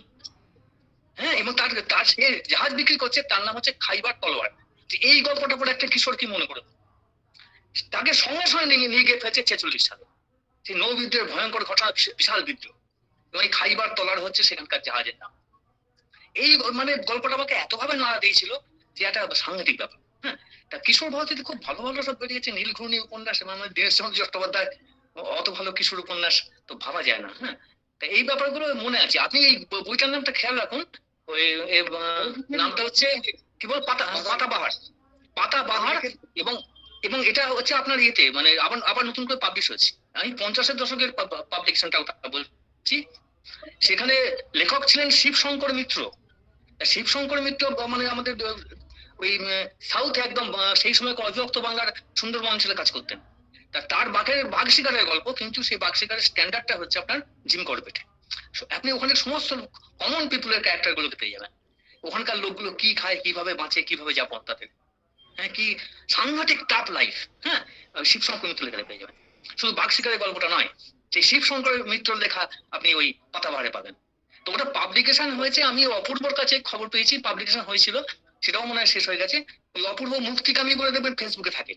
হ্যাঁ, এবং তার তার সে জাহাজ বিক্রি করছে, তার নাম হচ্ছে খাইবার তলোয়ার। তো এই গল্পটা পরে একটা কিশোর কি মনে করে, তাকে সঙ্গে সঙ্গে নিয়ে গিয়ে ফেলছে 46 সালে। সেই নৌবিদ্রোহের ভয়ঙ্কর ঘটনা, বিশাল বিদ্রোহ, এবং এই খাইবার তলার হচ্ছে সেখানকার জাহাজের নাম। এই মানে গল্পটা আমাকে এতভাবে নাড়া দিয়েছিল যে একটা সাংঘাতিক ব্যাপার। হ্যাঁ, তা কিশোর ভারতীতে খুব ভালো ভালো সব বেরিয়েছে, নীলঘূর্ণি উপন্যাস, আমাদের দীনেশচন্দ্র চট্টোপাধ্যায় অত ভালো কিশোর উপন্যাস তো ভাবা যায় না। হ্যাঁ, তা এই ব্যাপারগুলো মনে আছে। আপনি এই বইটার নামটা খেয়াল রাখুন, ওই নামটা হচ্ছে কি বল, পাতাবাহার, পাতাবাহার। এবং এবং এটা হচ্ছে আপনার ইয়েতে মানে আবার আবার নতুন করে পাবলিশ হয়েছে। আমি 50-এর দশকের পাবলিকেশনটা বলছি। সেখানে লেখক ছিলেন শিবশঙ্কর মিত্র। শিবশঙ্কর মিত্র মানে আমাদের ওই সাউথ একদম সেই সময় অবিভক্ত বাংলার সুন্দরবন অঞ্চলে কাজ করতেন। তার বাঘ শিকারের গল্প, কিন্তু সেই বাঘ শিকারের স্ট্যান্ডার্ডটা হচ্ছে আপনার জিম করবেট। আপনি ওখানে সমস্ত কমন পিপুলের ক্যারেক্টার গুলোকে পেয়ে যাবেন, ওখানকার লোকগুলো কি খায়, কিভাবে বাঁচে, কিভাবে যাপন তাদের, হ্যাঁ, কি সাংঘাতিক টাফ লাইফ। হ্যাঁ, শিবশঙ্কর মিত্র লেখা পেয়ে যাবেন। শুধু বাঘ শিকারের গল্পটা নয়, সেই শিবশঙ্কর মিত্র লেখা আপনি ওই পাতাবাহারে পাবেন। তো ওটা পাবলিকেশন হয়েছে, আমি অপূর্বর কাছে খবর পেয়েছি পাবলিকেশন হয়েছিল, সেটাও মনে হয় শেষ হয়ে গেছে। ওই অপূর্ব মুক্তিকামী বলে দেখবেন ফেসবুকে থাকে,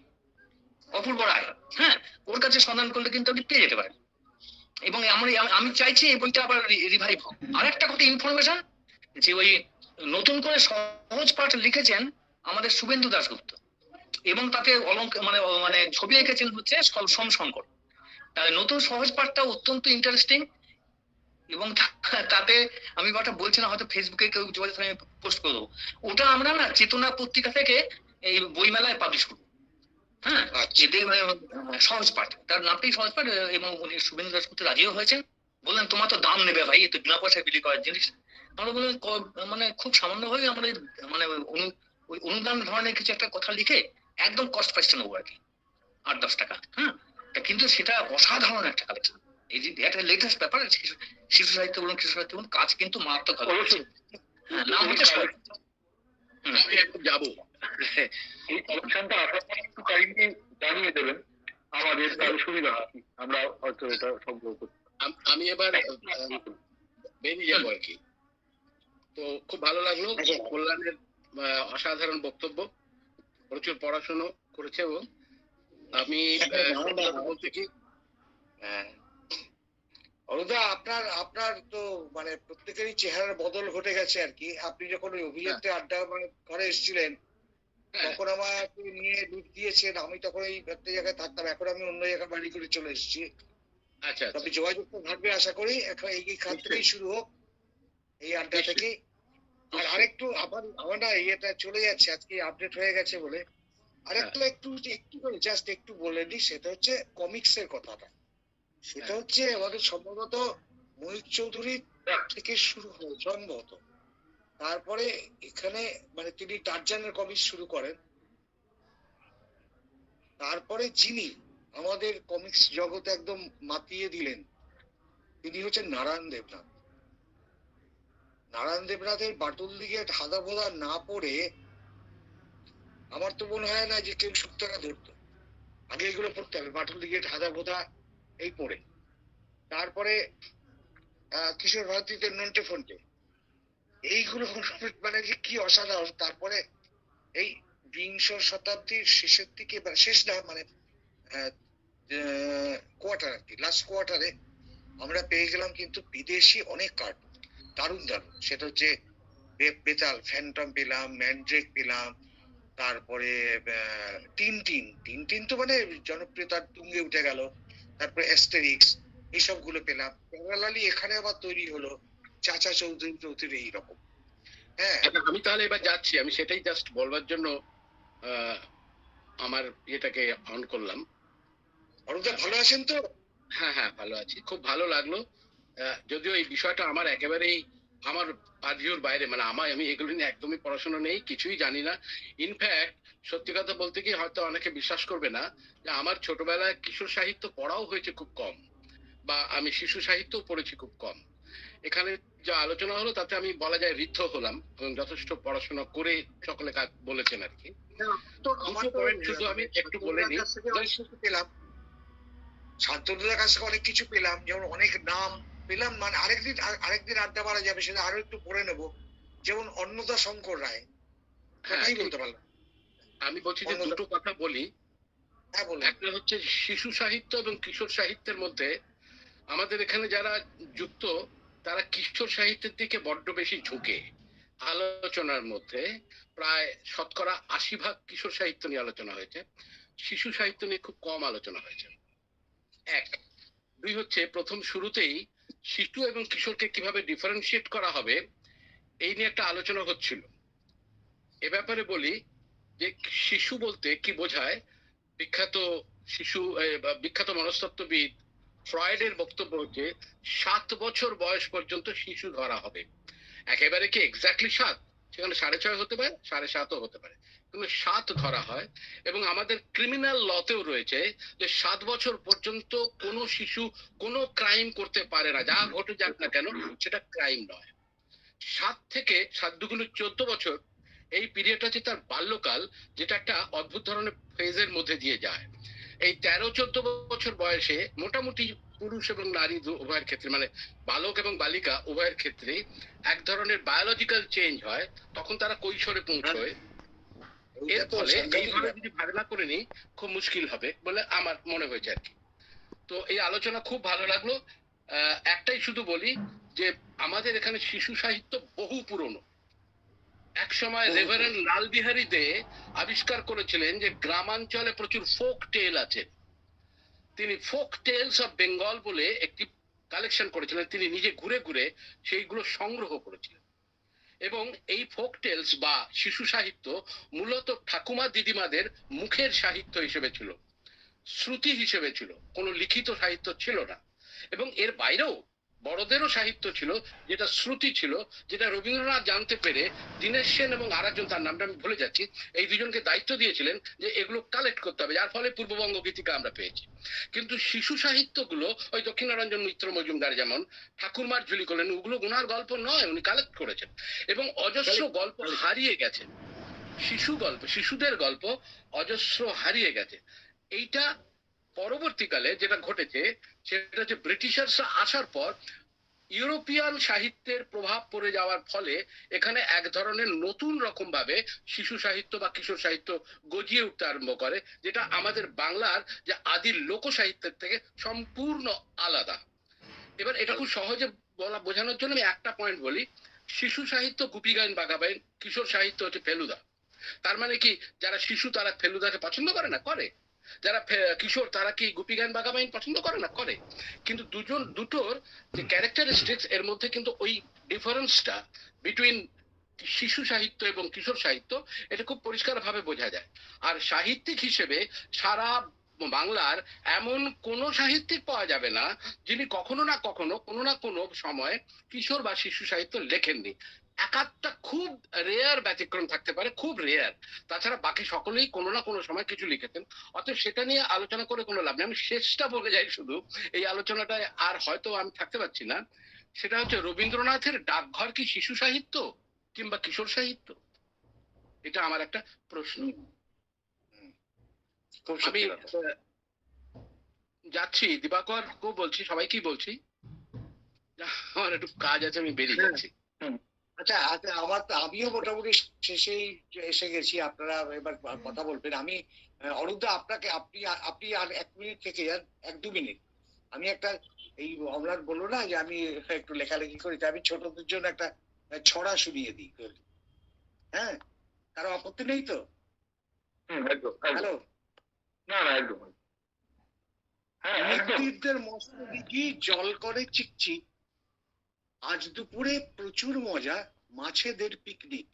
অপূর্ব রায়। হ্যাঁ, ওর কাছে সন্ধান করলে কিন্তু আপনি পেয়ে যেতে পারেন। এবং আমি চাইছি এই বইটা আবার রিভাইভ হোক। আরেকটা কথা ইনফরমেশন, যে ওই নতুন করে সহজ পাঠ লিখেছেন আমাদের শুভেন্দু দাশগুপ্ত, এবং তাতে মানে মানে ছবি এঁকেছেন হচ্ছে সোমশঙ্কর। তাহলে নতুন সহজ পাঠটা অত্যন্ত ইন্টারেস্টিং, এবং তাতে আমি কথা বলছি না, হয়তো ফেসবুকে কেউ যোগাযোগ আমি পোস্ট করে দেবো। ওটা আমরা না চেতনা পত্রিকা থেকে এই বইমেলায় পাবলিশ করবো। হ্যাঁ, এতে সহজ পাঠ, তার নামটাই সহজ পাঠ। এবং উনি শুভেন্দু দাশগুপ্ত রাজিও হয়েছেন, বললেন তোমার তো দাম নেবে ভাই, তো বিনা পয়সায় বিলি করার জিনিস। আমরা বললেন মানে খুব সামান্য ভাবে আমাদের মানে ওই অনুদান ধরনের কিছু একটা কথা লিখে একদম কস্ট প্রাইসটা নেবো আর কি, 8-10 টাকা। হ্যাঁ, কিন্তু সেটা অসাধারণ একটা কালেকশন। এই যে একটা লেটেস্ট ব্যাপার, শিশু সাহিত্য বলুন, কিশোর সাহিত্য বলুন, কাজ কিন্তু মারাত্মক ভাবে হচ্ছে। হ্যাঁ, নাম হচ্ছে আমি একটু যাবো। এই কালেকশনটা একটু কাইন্ডলি জানিয়ে দেবেন আমাদের, তাহলে সুবিধা হয়, আমরা হয়তো এটা সংগ্রহ করতে। আমি এবার বেরিয়ে যাবো আর কি। তো খুব ভালো লাগলো কল্যাণের অসাধারণ বক্তব্য, প্রচুর পড়াশোনা করেছে। এবং আমি বলতে কি, অরুণদা, আপনার তো মানে প্রত্যেকেরই চেহারার বদল ঘটে গেছে আর কি। আপনি যখন ওই অভিযাত্রী আড্ডা মানে ঘরে এসেছিলেন, তখন আমাকে নিয়ে দুধ দিয়েছেন, আমি তখন এই একটা জায়গায় থাকতাম, এখন আমি অন্য জায়গায় বাড়ি করে চলে এসেছি। আচ্ছা, তবে যোগাযোগটা থাকবে আশা করি, এখন এই খাত থেকেই শুরু হোক, এই আড্ডা থেকে। আর আরেকটু আমার না ইয়েটা চলে যাচ্ছে আজকে, আপডেট হয়ে গেছে বলে আরেকটা একটু করে জাস্ট একটু বলে দিই। সেটা হচ্ছে কমিক্সের কথাটা। সেটা হচ্ছে আমাদের সম্ভবত মহিত চৌধুরী থেকে শুরু হয় সম্ভবত, তারপরে এখানে মানে তিনি টারজানের কমিক্স শুরু করেন। তারপরে যিনি আমাদের কমিক্স জগতে একদম মাতিয়ে দিলেন, তিনি হচ্ছেন নারায়ণ দেবনাথ। নারায়ণ দেবনাথের বাটুল দিকে ধাঁধা বোধা না পড়ে আমার তো মনে হয় না যে কেউ সূত্রটা ধরতো। আগে এগুলো পড়তে হবে, বাটুল দিকে ধাঁধা বোধা এই পড়ে। তারপরে কিশোর ভারতীতে নন্টে ফন্টে, এইগুলো মানে যে কি অসাধারণ। তারপরে এই বিংশ শতাব্দীর শেষের দিকে, শেষ না মানে কোয়ার্টার আর কি, লাস্ট কোয়ার্টারে আমরা পেয়ে গেলাম কিন্তু বিদেশি অনেক কার্টুন, দারুণ দারুণ। সেটা হচ্ছে বেতাল, ফ্যান্টম পেলাম, ম্যান্ড্রেক পেলাম, তারপরে টিনটিন তো মানে জনপ্রিয়তার তুঙ্গে উঠে গেল। তারপরে অ্যাস্টেরিক্স, এইসব গুলো পেলাম। প্যারালালি এখানে আবার তৈরি হলো চাচা চৌধুরী এইরকম। হ্যাঁ, আমি তাহলে এবার যাচ্ছি, আমি সেটাই জাস্ট বলবার জন্য আমার ইয়েটাকে অন করলাম। অরুণদা ভালো আছেন তো? হ্যাঁ, ভালো আছি, খুব ভালো লাগলো। যদিও এই বিষয়টা আমার একেবারেই আমার পারভিউর বাইরে, মানে আমি এগুলো নিয়ে একদমই পড়াশোনা নেই, কিছুই জানি না। ইনফ্যাক্ট সত্যি কথা বলতে কি, হয়তো অনেকে বিশ্বাস করবে না যে আমার ছোটবেলায় কিশোর সাহিত্য পড়াও হয়েছে খুব কম, বা আমি শিশু সাহিত্যও পড়েছি খুব কম। এখানে যা আলোচনা হলো তাতে আমি বলা যায় ঋদ্ধ হলাম, এবং যথেষ্ট পড়াশোনা করে সকলে কাজ বলেছেন আর কি। তো আমার দুটো তো পয়েন্ট শুধু আমি একটু বলে নিই। কাছ থেকে অনেক কিছু পেলাম, ছাত্রদের কাছ থেকে অনেক কিছু পেলাম, যেমন অনেক নাম পেলাম, মানে আরেকদিন আড্ডা মারা যাবে, সেটা আরো একটু পড়ে নেব। যেমন অন্নদা শঙ্কর রায়, হ্যাঁ, কথাই বলতে পারলাম। আমি বলছি যে দুটো কথা বলি। হ্যাঁ বলুন। একটা হচ্ছে শিশু সাহিত্য এবং কিশোর সাহিত্যের মধ্যে আমাদের এখানে যারা যুক্ত, তারা কিশোর সাহিত্যের দিকে বড্ড বেশি ঝুঁকে। আলোচনার মধ্যে প্রায় 80% কিশোর সাহিত্য নিয়ে আলোচনা হয়েছে, শিশু সাহিত্য নিয়ে খুব কম আলোচনা হয়েছে। এক। দুই হচ্ছে, প্রথম শুরুতেই শিশু এবং কিশোরকে কিভাবে ডিফারেন্সিয়েট করা হবে এই নিয়ে একটা আলোচনা হচ্ছিল। এ ব্যাপারে বলি যে শিশু বলতে কি বোঝায়। বিখ্যাত বিখ্যাত মনস্তত্ত্ববিদ ফ্রয়েডের বক্তব্য হচ্ছে 7 বছর বয়স পর্যন্ত শিশু ধরা হবে। একেবারে কি এক্স্যাক্টলি 7, সেখানে 6.5 হতে পারে, 7.5ও হতে পারে, কিন্তু 7 ধরা হয়। এবং আমাদের ক্রিমিনাল লতেও রয়েছে যে 7 বছর পর্যন্ত কোনো শিশু কোনো ক্রাইম করতে পারে না, যা ঘটে যাক না কেন সেটা ক্রাইম নয়। 7 থেকে 7 দুগুণ 14 বছর, এই পিরিয়ডটা হচ্ছে তার বাল্যকাল, যেটা একটা অদ্ভুত ধরনের ফেজের মধ্যে দিয়ে যায়। এই 13-14 বছর বয়সে মোটামুটি পুরুষ এবং নারী উভয়ের ক্ষেত্রে, মানে বালক এবং বালিকা উভয়ের ক্ষেত্রে এক ধরনের বায়োলজিক্যাল চেঞ্জ হয়, তখন তারা কৈশোরে পৌঁছয়। এর ফলে এইভাবে যদি ভাবনা করে নিই খুব মুশকিল হবে বলে আমার মনে হয়েছে আর কি। তো এই আলোচনা খুব ভালো লাগলো। একটাই শুধু বলি যে আমাদের এখানে শিশু সাহিত্য বহু পুরনো। এক সময় রেভারেন্ড লালবিহারী দে আবিষ্কার করেছিলেন যে গ্রামাঞ্চলে প্রচুর ফোক টেল আছে। তিনি ফোক টেলস অফ বেঙ্গল বলে একটি কালেকশন করেছিলেন, তিনি নিজে ঘুরে ঘুরে সেইগুলো সংগ্রহ করেছিলেন। এবং এই ফোক টেলস বা শিশু সাহিত্য মূলত ঠাকুমা দিদিমাদের মুখের সাহিত্য হিসেবে ছিল, শ্রুতি হিসেবে ছিল, কোনো লিখিত সাহিত্য ছিল না। এবং এর বাইরেও বড়দেরও সাহিত্য ছিল, যেটা শ্রুতি ছিল, যেটা রবীন্দ্রনাথ জানতে পেরে দীনেশ সেন এবং আরেকজন, তার নামটা আমি ভুলে যাচ্ছি, এই দুজনকে দায়িত্ব দিয়েছিলেন যে এগুলো কালেক্ট করতে হবে, যার ফলে পূর্ববঙ্গ গীতিকা আমরা পেয়েছি। কিন্তু শিশু সাহিত্যগুলো ওই দক্ষিণারঞ্জন মিত্র মজুমদার যেমন ঠাকুরমার ঝুলি করলেন, ওগুলো ওনার গল্প নয়, উনি কালেক্ট করেছেন। এবং অজস্র গল্প হারিয়ে গেছে, শিশুদের গল্প অজস্র হারিয়ে গেছে। এইটা পরবর্তীকালে যেটা ঘটেছে সেটা হচ্ছে ব্রিটিশার্সরা আসার পর ইউরোপিয়ান সাহিত্যের প্রভাব পড়ে যাওয়ার ফলে এখানে এক ধরনের নতুন রকম ভাবে শিশু সাহিত্য বা কিশোর সাহিত্য গজিয়ে উঠতে আরম্ভ করে, যেটা আমাদের বাংলার যে আদি লোক সাহিত্যের থেকে সম্পূর্ণ আলাদা। এবার এটা খুব সহজে বোঝানোর জন্য আমি একটা পয়েন্ট বলি। শিশু সাহিত্য গুপি গাইন বাঘা বাইন, কিশোর সাহিত্য হচ্ছে ফেলুদা। তার মানে কি, যারা শিশু তারা ফেলুদাকে পছন্দ করে না? করে। যারা কিশোর তারা কি গুপি গাইন বাঘা বাইন পছন্দ করে না? করে। কিন্তু দুটোর যে ক্যারেক্টারিস্টিক্স, এর মধ্যে কিন্তু ওই ডিফারেন্সটা বিটুইন শিশু সাহিত্য এবং কিশোর সাহিত্য, এটা খুব পরিষ্কার ভাবে বোঝা যায়। আর সাহিত্যিক হিসেবে সারা বাংলার এমন কোন সাহিত্যিক পাওয়া যাবে না যিনি কখনো না কখনো কোনো না কোনো সময় কিশোর বা শিশু সাহিত্য লেখেননি। একাধটা খুব রেয়ার ব্যতিক্রম থাকতে পারে, খুব রেয়ার। তাছাড়া বাকি সকলেই কোনো না কোনো সময় কিছু লিখেছেন। অতএব সেটা নিয়ে আলোচনা করে কোনো লাভ নেই। আমি শেষটা বলে যাই শুধু, এই আলোচনাটায় আর হয়তো আমি থাকতে পারছি না। সেটা হচ্ছে, রবীন্দ্রনাথের ডাকঘর কি শিশু সাহিত্য কিংবা কিশোর সাহিত্য? এটা আমার একটা প্রশ্ন। আমি যাচ্ছি, দিবাকর কেউ বলছি, সবাইকেই বলছি, আমার একটু কাজ আছে, আমি বেরিয়ে যাচ্ছি। আচ্ছা আচ্ছা, আমিও মোটামুটি শেষেই এসে গেছি, আপনারা এবার কথা বলবেন। আমি অরুণদা, আপনি আর 1 মিনিট থেকে যান, 1-2 মিনিট। আমি একটা, এই অমলান বললো না যে আমি একটু লেখালেখি করি, আমি ছোটদের জন্য একটা ছড়া শুনিয়ে দিই। হ্যাঁ, কারো আপত্তি নেই তো? হ্যালো, না না, একদম। হ্যাঁ, মৃত্যুদের মস্তদিঘি জল করে চিকচিক, আজ দুপুরে প্রচুর মজা, মাছেদের পিকনিক,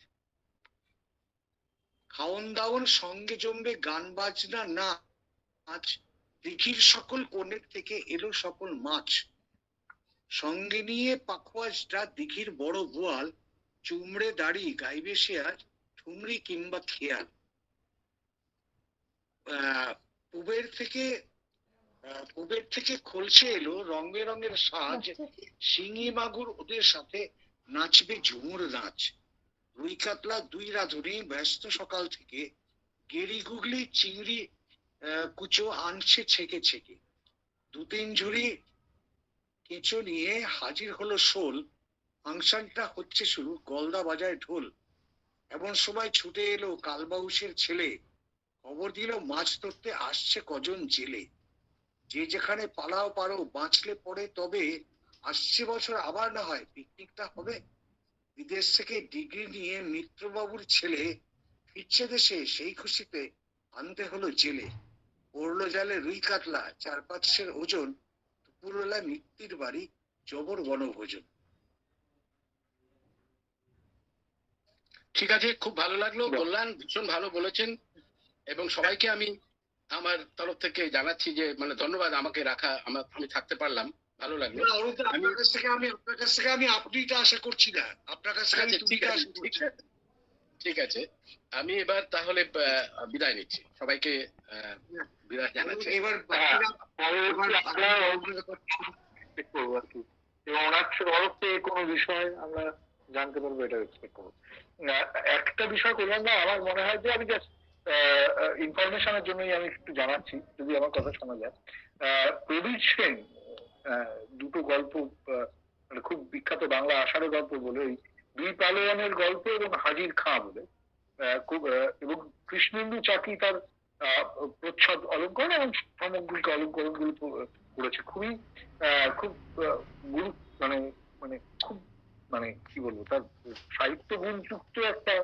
খাওন দাওন সঙ্গে জমবে, গান বাজনা নাচ, দিঘির সকল কোণের থেকে এলো সকল মাছ, সঙ্গে নিয়ে পাখোয়াজটা দিঘির বড় বোয়াল, চুমড়ে দাড়ি গাইবে সে আজ ঠুমরি কিংবা খেয়াল। পুবের থেকে পুবের থেকে খলসে এলো রং বেরঙের সাজ, শিঙি মাগুর ওদের সাথে নাচবে ঝুমুর নাচ। রুই কাতলা দুই রাঁধুনি ব্যস্ত সকাল থেকে, গেড়ি গুগলি চিংড়ি কুচো আনছে ছেকে ছেকে। দু তিন ঝুড়ি কেঁচো নিয়ে হাজির হলো শোল, ফাংশনটা হচ্ছে শুরু, গলদা বাজায় ঢোল। এমন সময় ছুটে এলো কালবাউসের ছেলে, খবর দিল মাছ ধরতে আসছে কজন জেলে। যে যেখানে পালাও পারো বাঁচলে পড়ে তবে, আসছে বছর আবার না হয় পিকনিকটা হবে। বিদেশ থেকে ডিগ্রি নিয়ে মিত্রবাবুর ছেলে ফিরছে দেশে, সেই খুশিতে আনতে হলো জেলে। পড়লো জালে রুই কাতলা 4-5 ওজন, দুপুরবেলা মিত্তির বাড়ি জবর বনভোজন। ঠিক আছে, খুব ভালো লাগলো, কল্যাণ ভীষণ ভালো বলেছেন, এবং সবাইকে আমি আমার তরফ থেকে জানাচ্ছি যে মানে ধন্যবাদ আমাকে রাখা, আমি থাকতে পারলাম, ভালো লাগলো। আপনার কাছ থেকে আমি আপনিটা আশা করছি না, আপনার কাছ থেকে আমি তুমিটা আশা করছি। ঠিক আছে, আমি এবার তাহলে বিদায় নিচ্ছি, সবাইকে বিদায় জানাচ্ছি। এবার করবো আর কি, এবং ওনার তরফ থেকে কোনো বিষয় আমরা জানতে পারবো এটা এক্সপেক্ট করবো। একটা বিষয় করলাম না, আমার মনে হয় যে আমি জাস্ট ইনফরমেশনের জন্যই আমি একটু জানাচ্ছি, যদি আমার কথা শোনা যায়। প্রবীর সেন দুটো গল্প, মানে খুব বিখ্যাত বাংলা আষাঢ়ে গল্প বলে, ওই দুই পালোয়ানের গল্প এবং হাজির খাঁ বলে, খুব এবং কৃষ্ণেন্দু চাকি তার প্রচ্ছদ অলঙ্করণ এবং সামগ্রিক অলঙ্করণ গুলো করেছে। খুব গুরু মানে মানে খুব মানে কি বলবো, তার সাহিত্য গুণযুক্ত একটা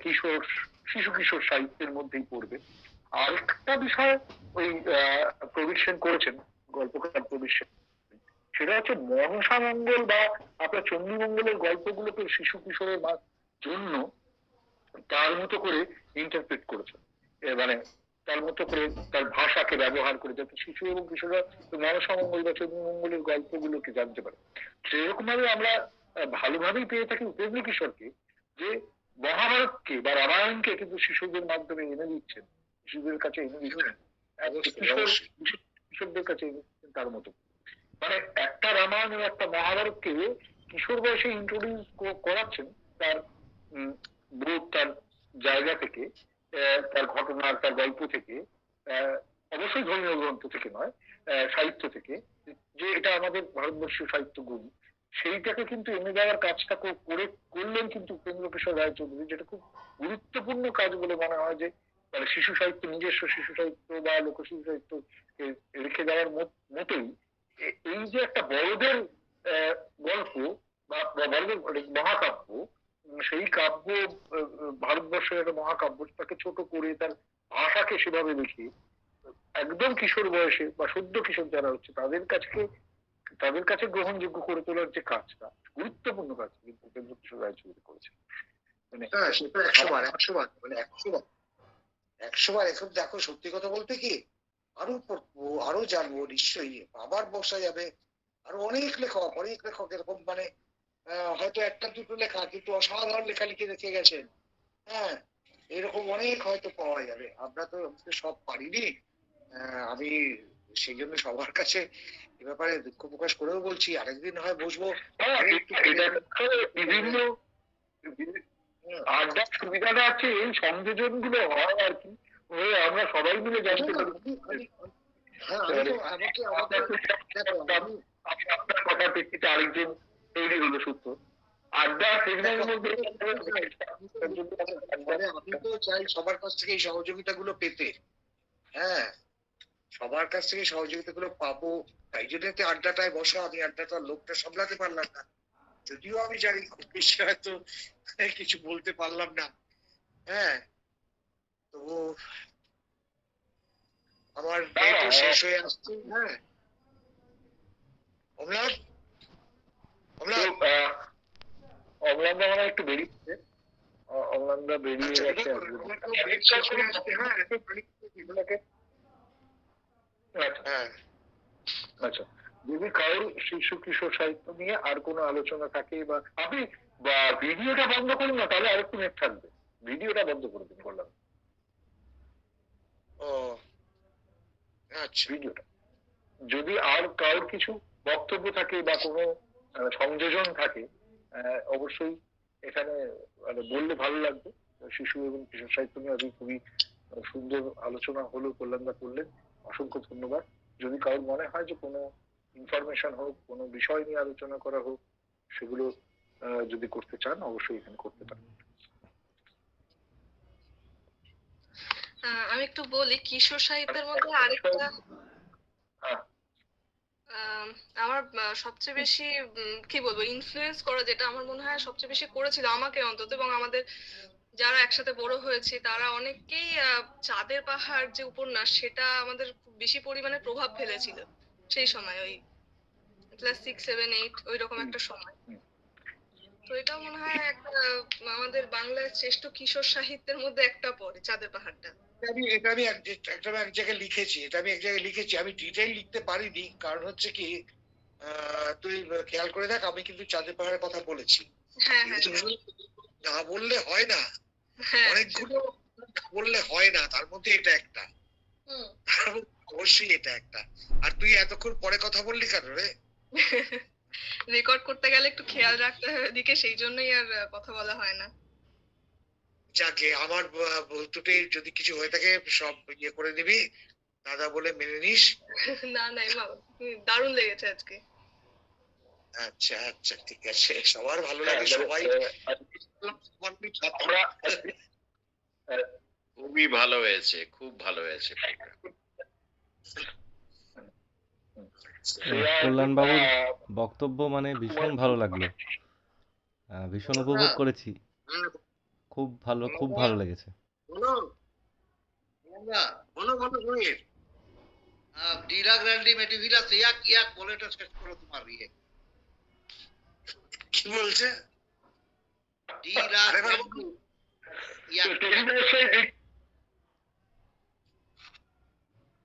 কিশোর শিশু কিশোর সাহিত্যের মধ্যেই পড়বে। আর একটা বিষয় ওই প্রবীর সেন করেছেন, গল্পকার প্রবীর সেন, সেটা হচ্ছে মনসা মঙ্গল বা আপনার চণ্ডী মঙ্গলের গল্পগুলোকে শিশু কিশোরের জন্য তার মতো করে ইন্টারপ্রেট করেছেন, মানে তার মতো করে তার ভাষাকে ব্যবহার করে, যাতে শিশু এবং কিশোররা মনসা মঙ্গল বা চণ্ডী মঙ্গলের গল্পগুলোকে জানতে পারে। সেরকম ভাবে আমরা ভালোভাবেই পেয়ে থাকি উপেন্দ্র কিশোরকে, যে মহাভারতকে বা রামায়ণকে কিন্তু শিশুদের মাধ্যমে এনে দিচ্ছেন, শিশুদের কাছে এনে দিচ্ছেন, কিশোরদের কাছে এনে দিচ্ছেন তার মতো। মানে একটা রামায়ণ এবং একটা মহাভারতকে কিশোর বয়সে ইন্ট্রোডিউস করাচ্ছেন তার বোধ, তার জায়গা থেকে, তার ঘটনা, তার গল্প থেকে, অবশ্যই ধর্মীয় গ্রন্থ থেকে নয়, সাহিত্য থেকে, যে এটা আমাদের ভারতবর্ষীয় সাহিত্য গুণ, সেইটাকে কিন্তু এনে দেওয়ার কাজটা করলেন কিন্তু উপেন্দ্র কিশোর রায়চৌধুরী, যেটা খুব গুরুত্বপূর্ণ কাজ বলে মনে হয়। যে মানে শিশু সাহিত্য, নিজস্ব শিশু সাহিত্য বা লোকশিশু সাহিত্য রেখে দেওয়ার মতোই এই যে একটা বড়দের গল্প বা বড়দের মহাকাব্য, সেই কাব্য ভারতবর্ষের একটা মহাকাব্য, তাকে ছোট করে তার ভাষাকে সেভাবে লিখে একদম কিশোর বয়সে বা সদ্য কিশোর যারা হচ্ছে তাদের কাছে গ্রহণযোগ্য করে তোলার যে কাজটা, গুরুত্বপূর্ণ কাজ কিন্তু উপেন্দ্র কিশোর রায়চৌধুরী করেছেন। মানে সেটা 100 বার। এখন দেখো, সত্যি কথা বলতে কি, আরো পড়বো, আরো জানবো, নিশ্চয়ই আবার বসা যাবে। আরো অনেক লেখক এরকম, মানে হয়তো একটা দুটো লেখা কিন্তু অসাধারণ লেখালেখি রেখে গেছেন। হ্যাঁ, এরকম অনেক হয়তো পাওয়া যাবে। আমরা তো সব পারিনি। আমি সেই জন্য সবার কাছে এ ব্যাপারে দুঃখ প্রকাশ করেও বলছি, আরেকদিন হয় বসবো, বিভিন্ন আড্ডার সুবিধাটা আছে, এই সংযোজন গুলো হয় আর কি, আমরা সবাই মিলে জানতে পারি। আপনার কথার প্রেক্ষিতে আরেকজন তৈরি হলো সূত্র, আড্ডা সেমিনারের মধ্যে। আমি তো চাই সবার কাছ থেকে এই সহযোগিতা গুলো পেতে। হ্যাঁ, সবার কাছ থেকে সহযোগিতা গুলো পাবো, তাই জন্য আড্ডাটায় বসা। আমি আড্ডাটার লোকটা সামলাতে পারলাম না, যদিও আমি জানি খুব বেশি হয়তো কিছু বলতে পারলাম না। হ্যাঁ, তো আমার শেষ হয়ে আসছে। হ্যাঁ, অম্লানদা মানে একটু বেরিয়েছে, অম্লানদা বেরিয়ে গেছে। আচ্ছা, যদি কারোর শিশু কিশোর সাহিত্য নিয়ে আর কোনো আলোচনা থাকে বা আপনি বা ভিডিওটা বন্ধ করুন না, তাহলে আরেকটু নেট থাকবে। ভিডিওটা বন্ধ করে দিন, বললাম ও আচ্ছা, ভিডিওটা। যদি আর কারোর কিছু বক্তব্য থাকে বা কোনো সংযোজন থাকে, অবশ্যই এখানে বললে ভালো লাগবে। শিশু এবং কিশোর সাহিত্য নিয়ে আজকে খুবই সুন্দর আলোচনা হলো, কল্যাণদা করলেন, অসংখ্য ধন্যবাদ। যদি কারোর মনে হয় যে কোনো ইনফরমেশন হোক, কোনো বিষয় নিয়ে আলোচনা করা হোক, সেগুলো যদি করতে চান অবশ্যই এখানে করতে পারেন। আমি একটু বলি কিশোর সাহিত্যের মধ্যে আরেকটা আমার সবচেয়ে বেশি কি বলবো ইনফ্লুয়েন্স করা, যেটা আমার মনে হয় সবচেয়ে বেশি করেছিল আমাকে অন্তত, এবং আমাদের যারা একসাথে বড় হয়েছে তারা অনেকেই চাঁদের পাহাড় যে উপন্যাস, সেটা আমাদের খুব বেশি পরিমাণে প্রভাব ফেলেছিল সেই সময়, ওই ক্লাস 6, 7, 8 ওই রকম একটা সময়। তো এটা মনে হয় একটা আমাদের বাংলার শ্রেষ্ঠ কিশোর সাহিত্যের মধ্যে একটা পড়ে, চাঁদের পাহাড়টা। এটা আমি এক জায়গায় লিখেছি, আমি ডিটেইল লিখতে পারিনি, কারণ হচ্ছে কি তুই খেয়াল করে দেখ, আমি কিন্তু চাঁদের পাহাড়ের কথা বলেছি। হ্যাঁ, না বললে হয় না, অনেকগুলো বললে হয় না, তার মধ্যে এটা একটা, অবশ্যই এটা একটা। আর তুই এতক্ষণ পরে কথা বললি কেন রে? রেকর্ড করতে গেলে একটু খেয়াল রাখতে হয় ওদিকে, সেই জন্যই আর কথা বলা হয় না। যাকে আমার বলতে যদি কিছু হয়ে থাকে সব ইয়ে করে দিবি, দাদা বলে মেনে নিস। না না, দারুণ লেগেছে আজকে। আচ্ছা আচ্ছা, ঠিক আছে, সবার ভালো লাগে, সবাই খুবই ভালো হয়েছে, খুব ভালো হয়েছে। কল্যাণ বাবুর বক্তব্য মানে ভীষণ ভালো লাগলো, ভীষণ উপভোগ করেছি, খুব ভালো, খুব ভালো লেগেছে। डीरा ग्रैंडी मेटिविला से याक बोले तो শেষ করো তোমার ইয়ে। কি বলছে? डीरा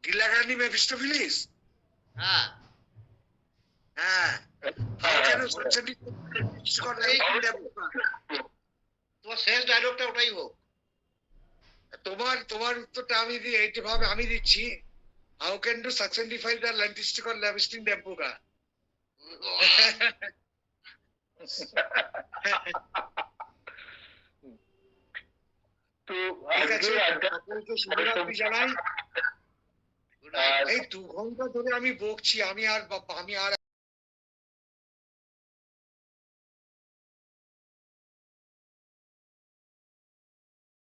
গিলাগানি মেফিস্টোফিলিস। হ্যাঁ হ্যাঁ, তোমার শেষ ডায়লগটা ওটাই হোক। তোমার উত্তরটা আমি এইভাবে আমি দিচ্ছি, হাউ ক্যান ডু সাকসেন্টিফাই দ্য ল্যান্টিস্টিক অর ল্যাভিস্টিং ডেম্পুকা। তো ঠিক আছে, সকলকে শুভরাত্রি জানাই। এই 2 ঘন্টা ধরে আমি বকছি, আমি আর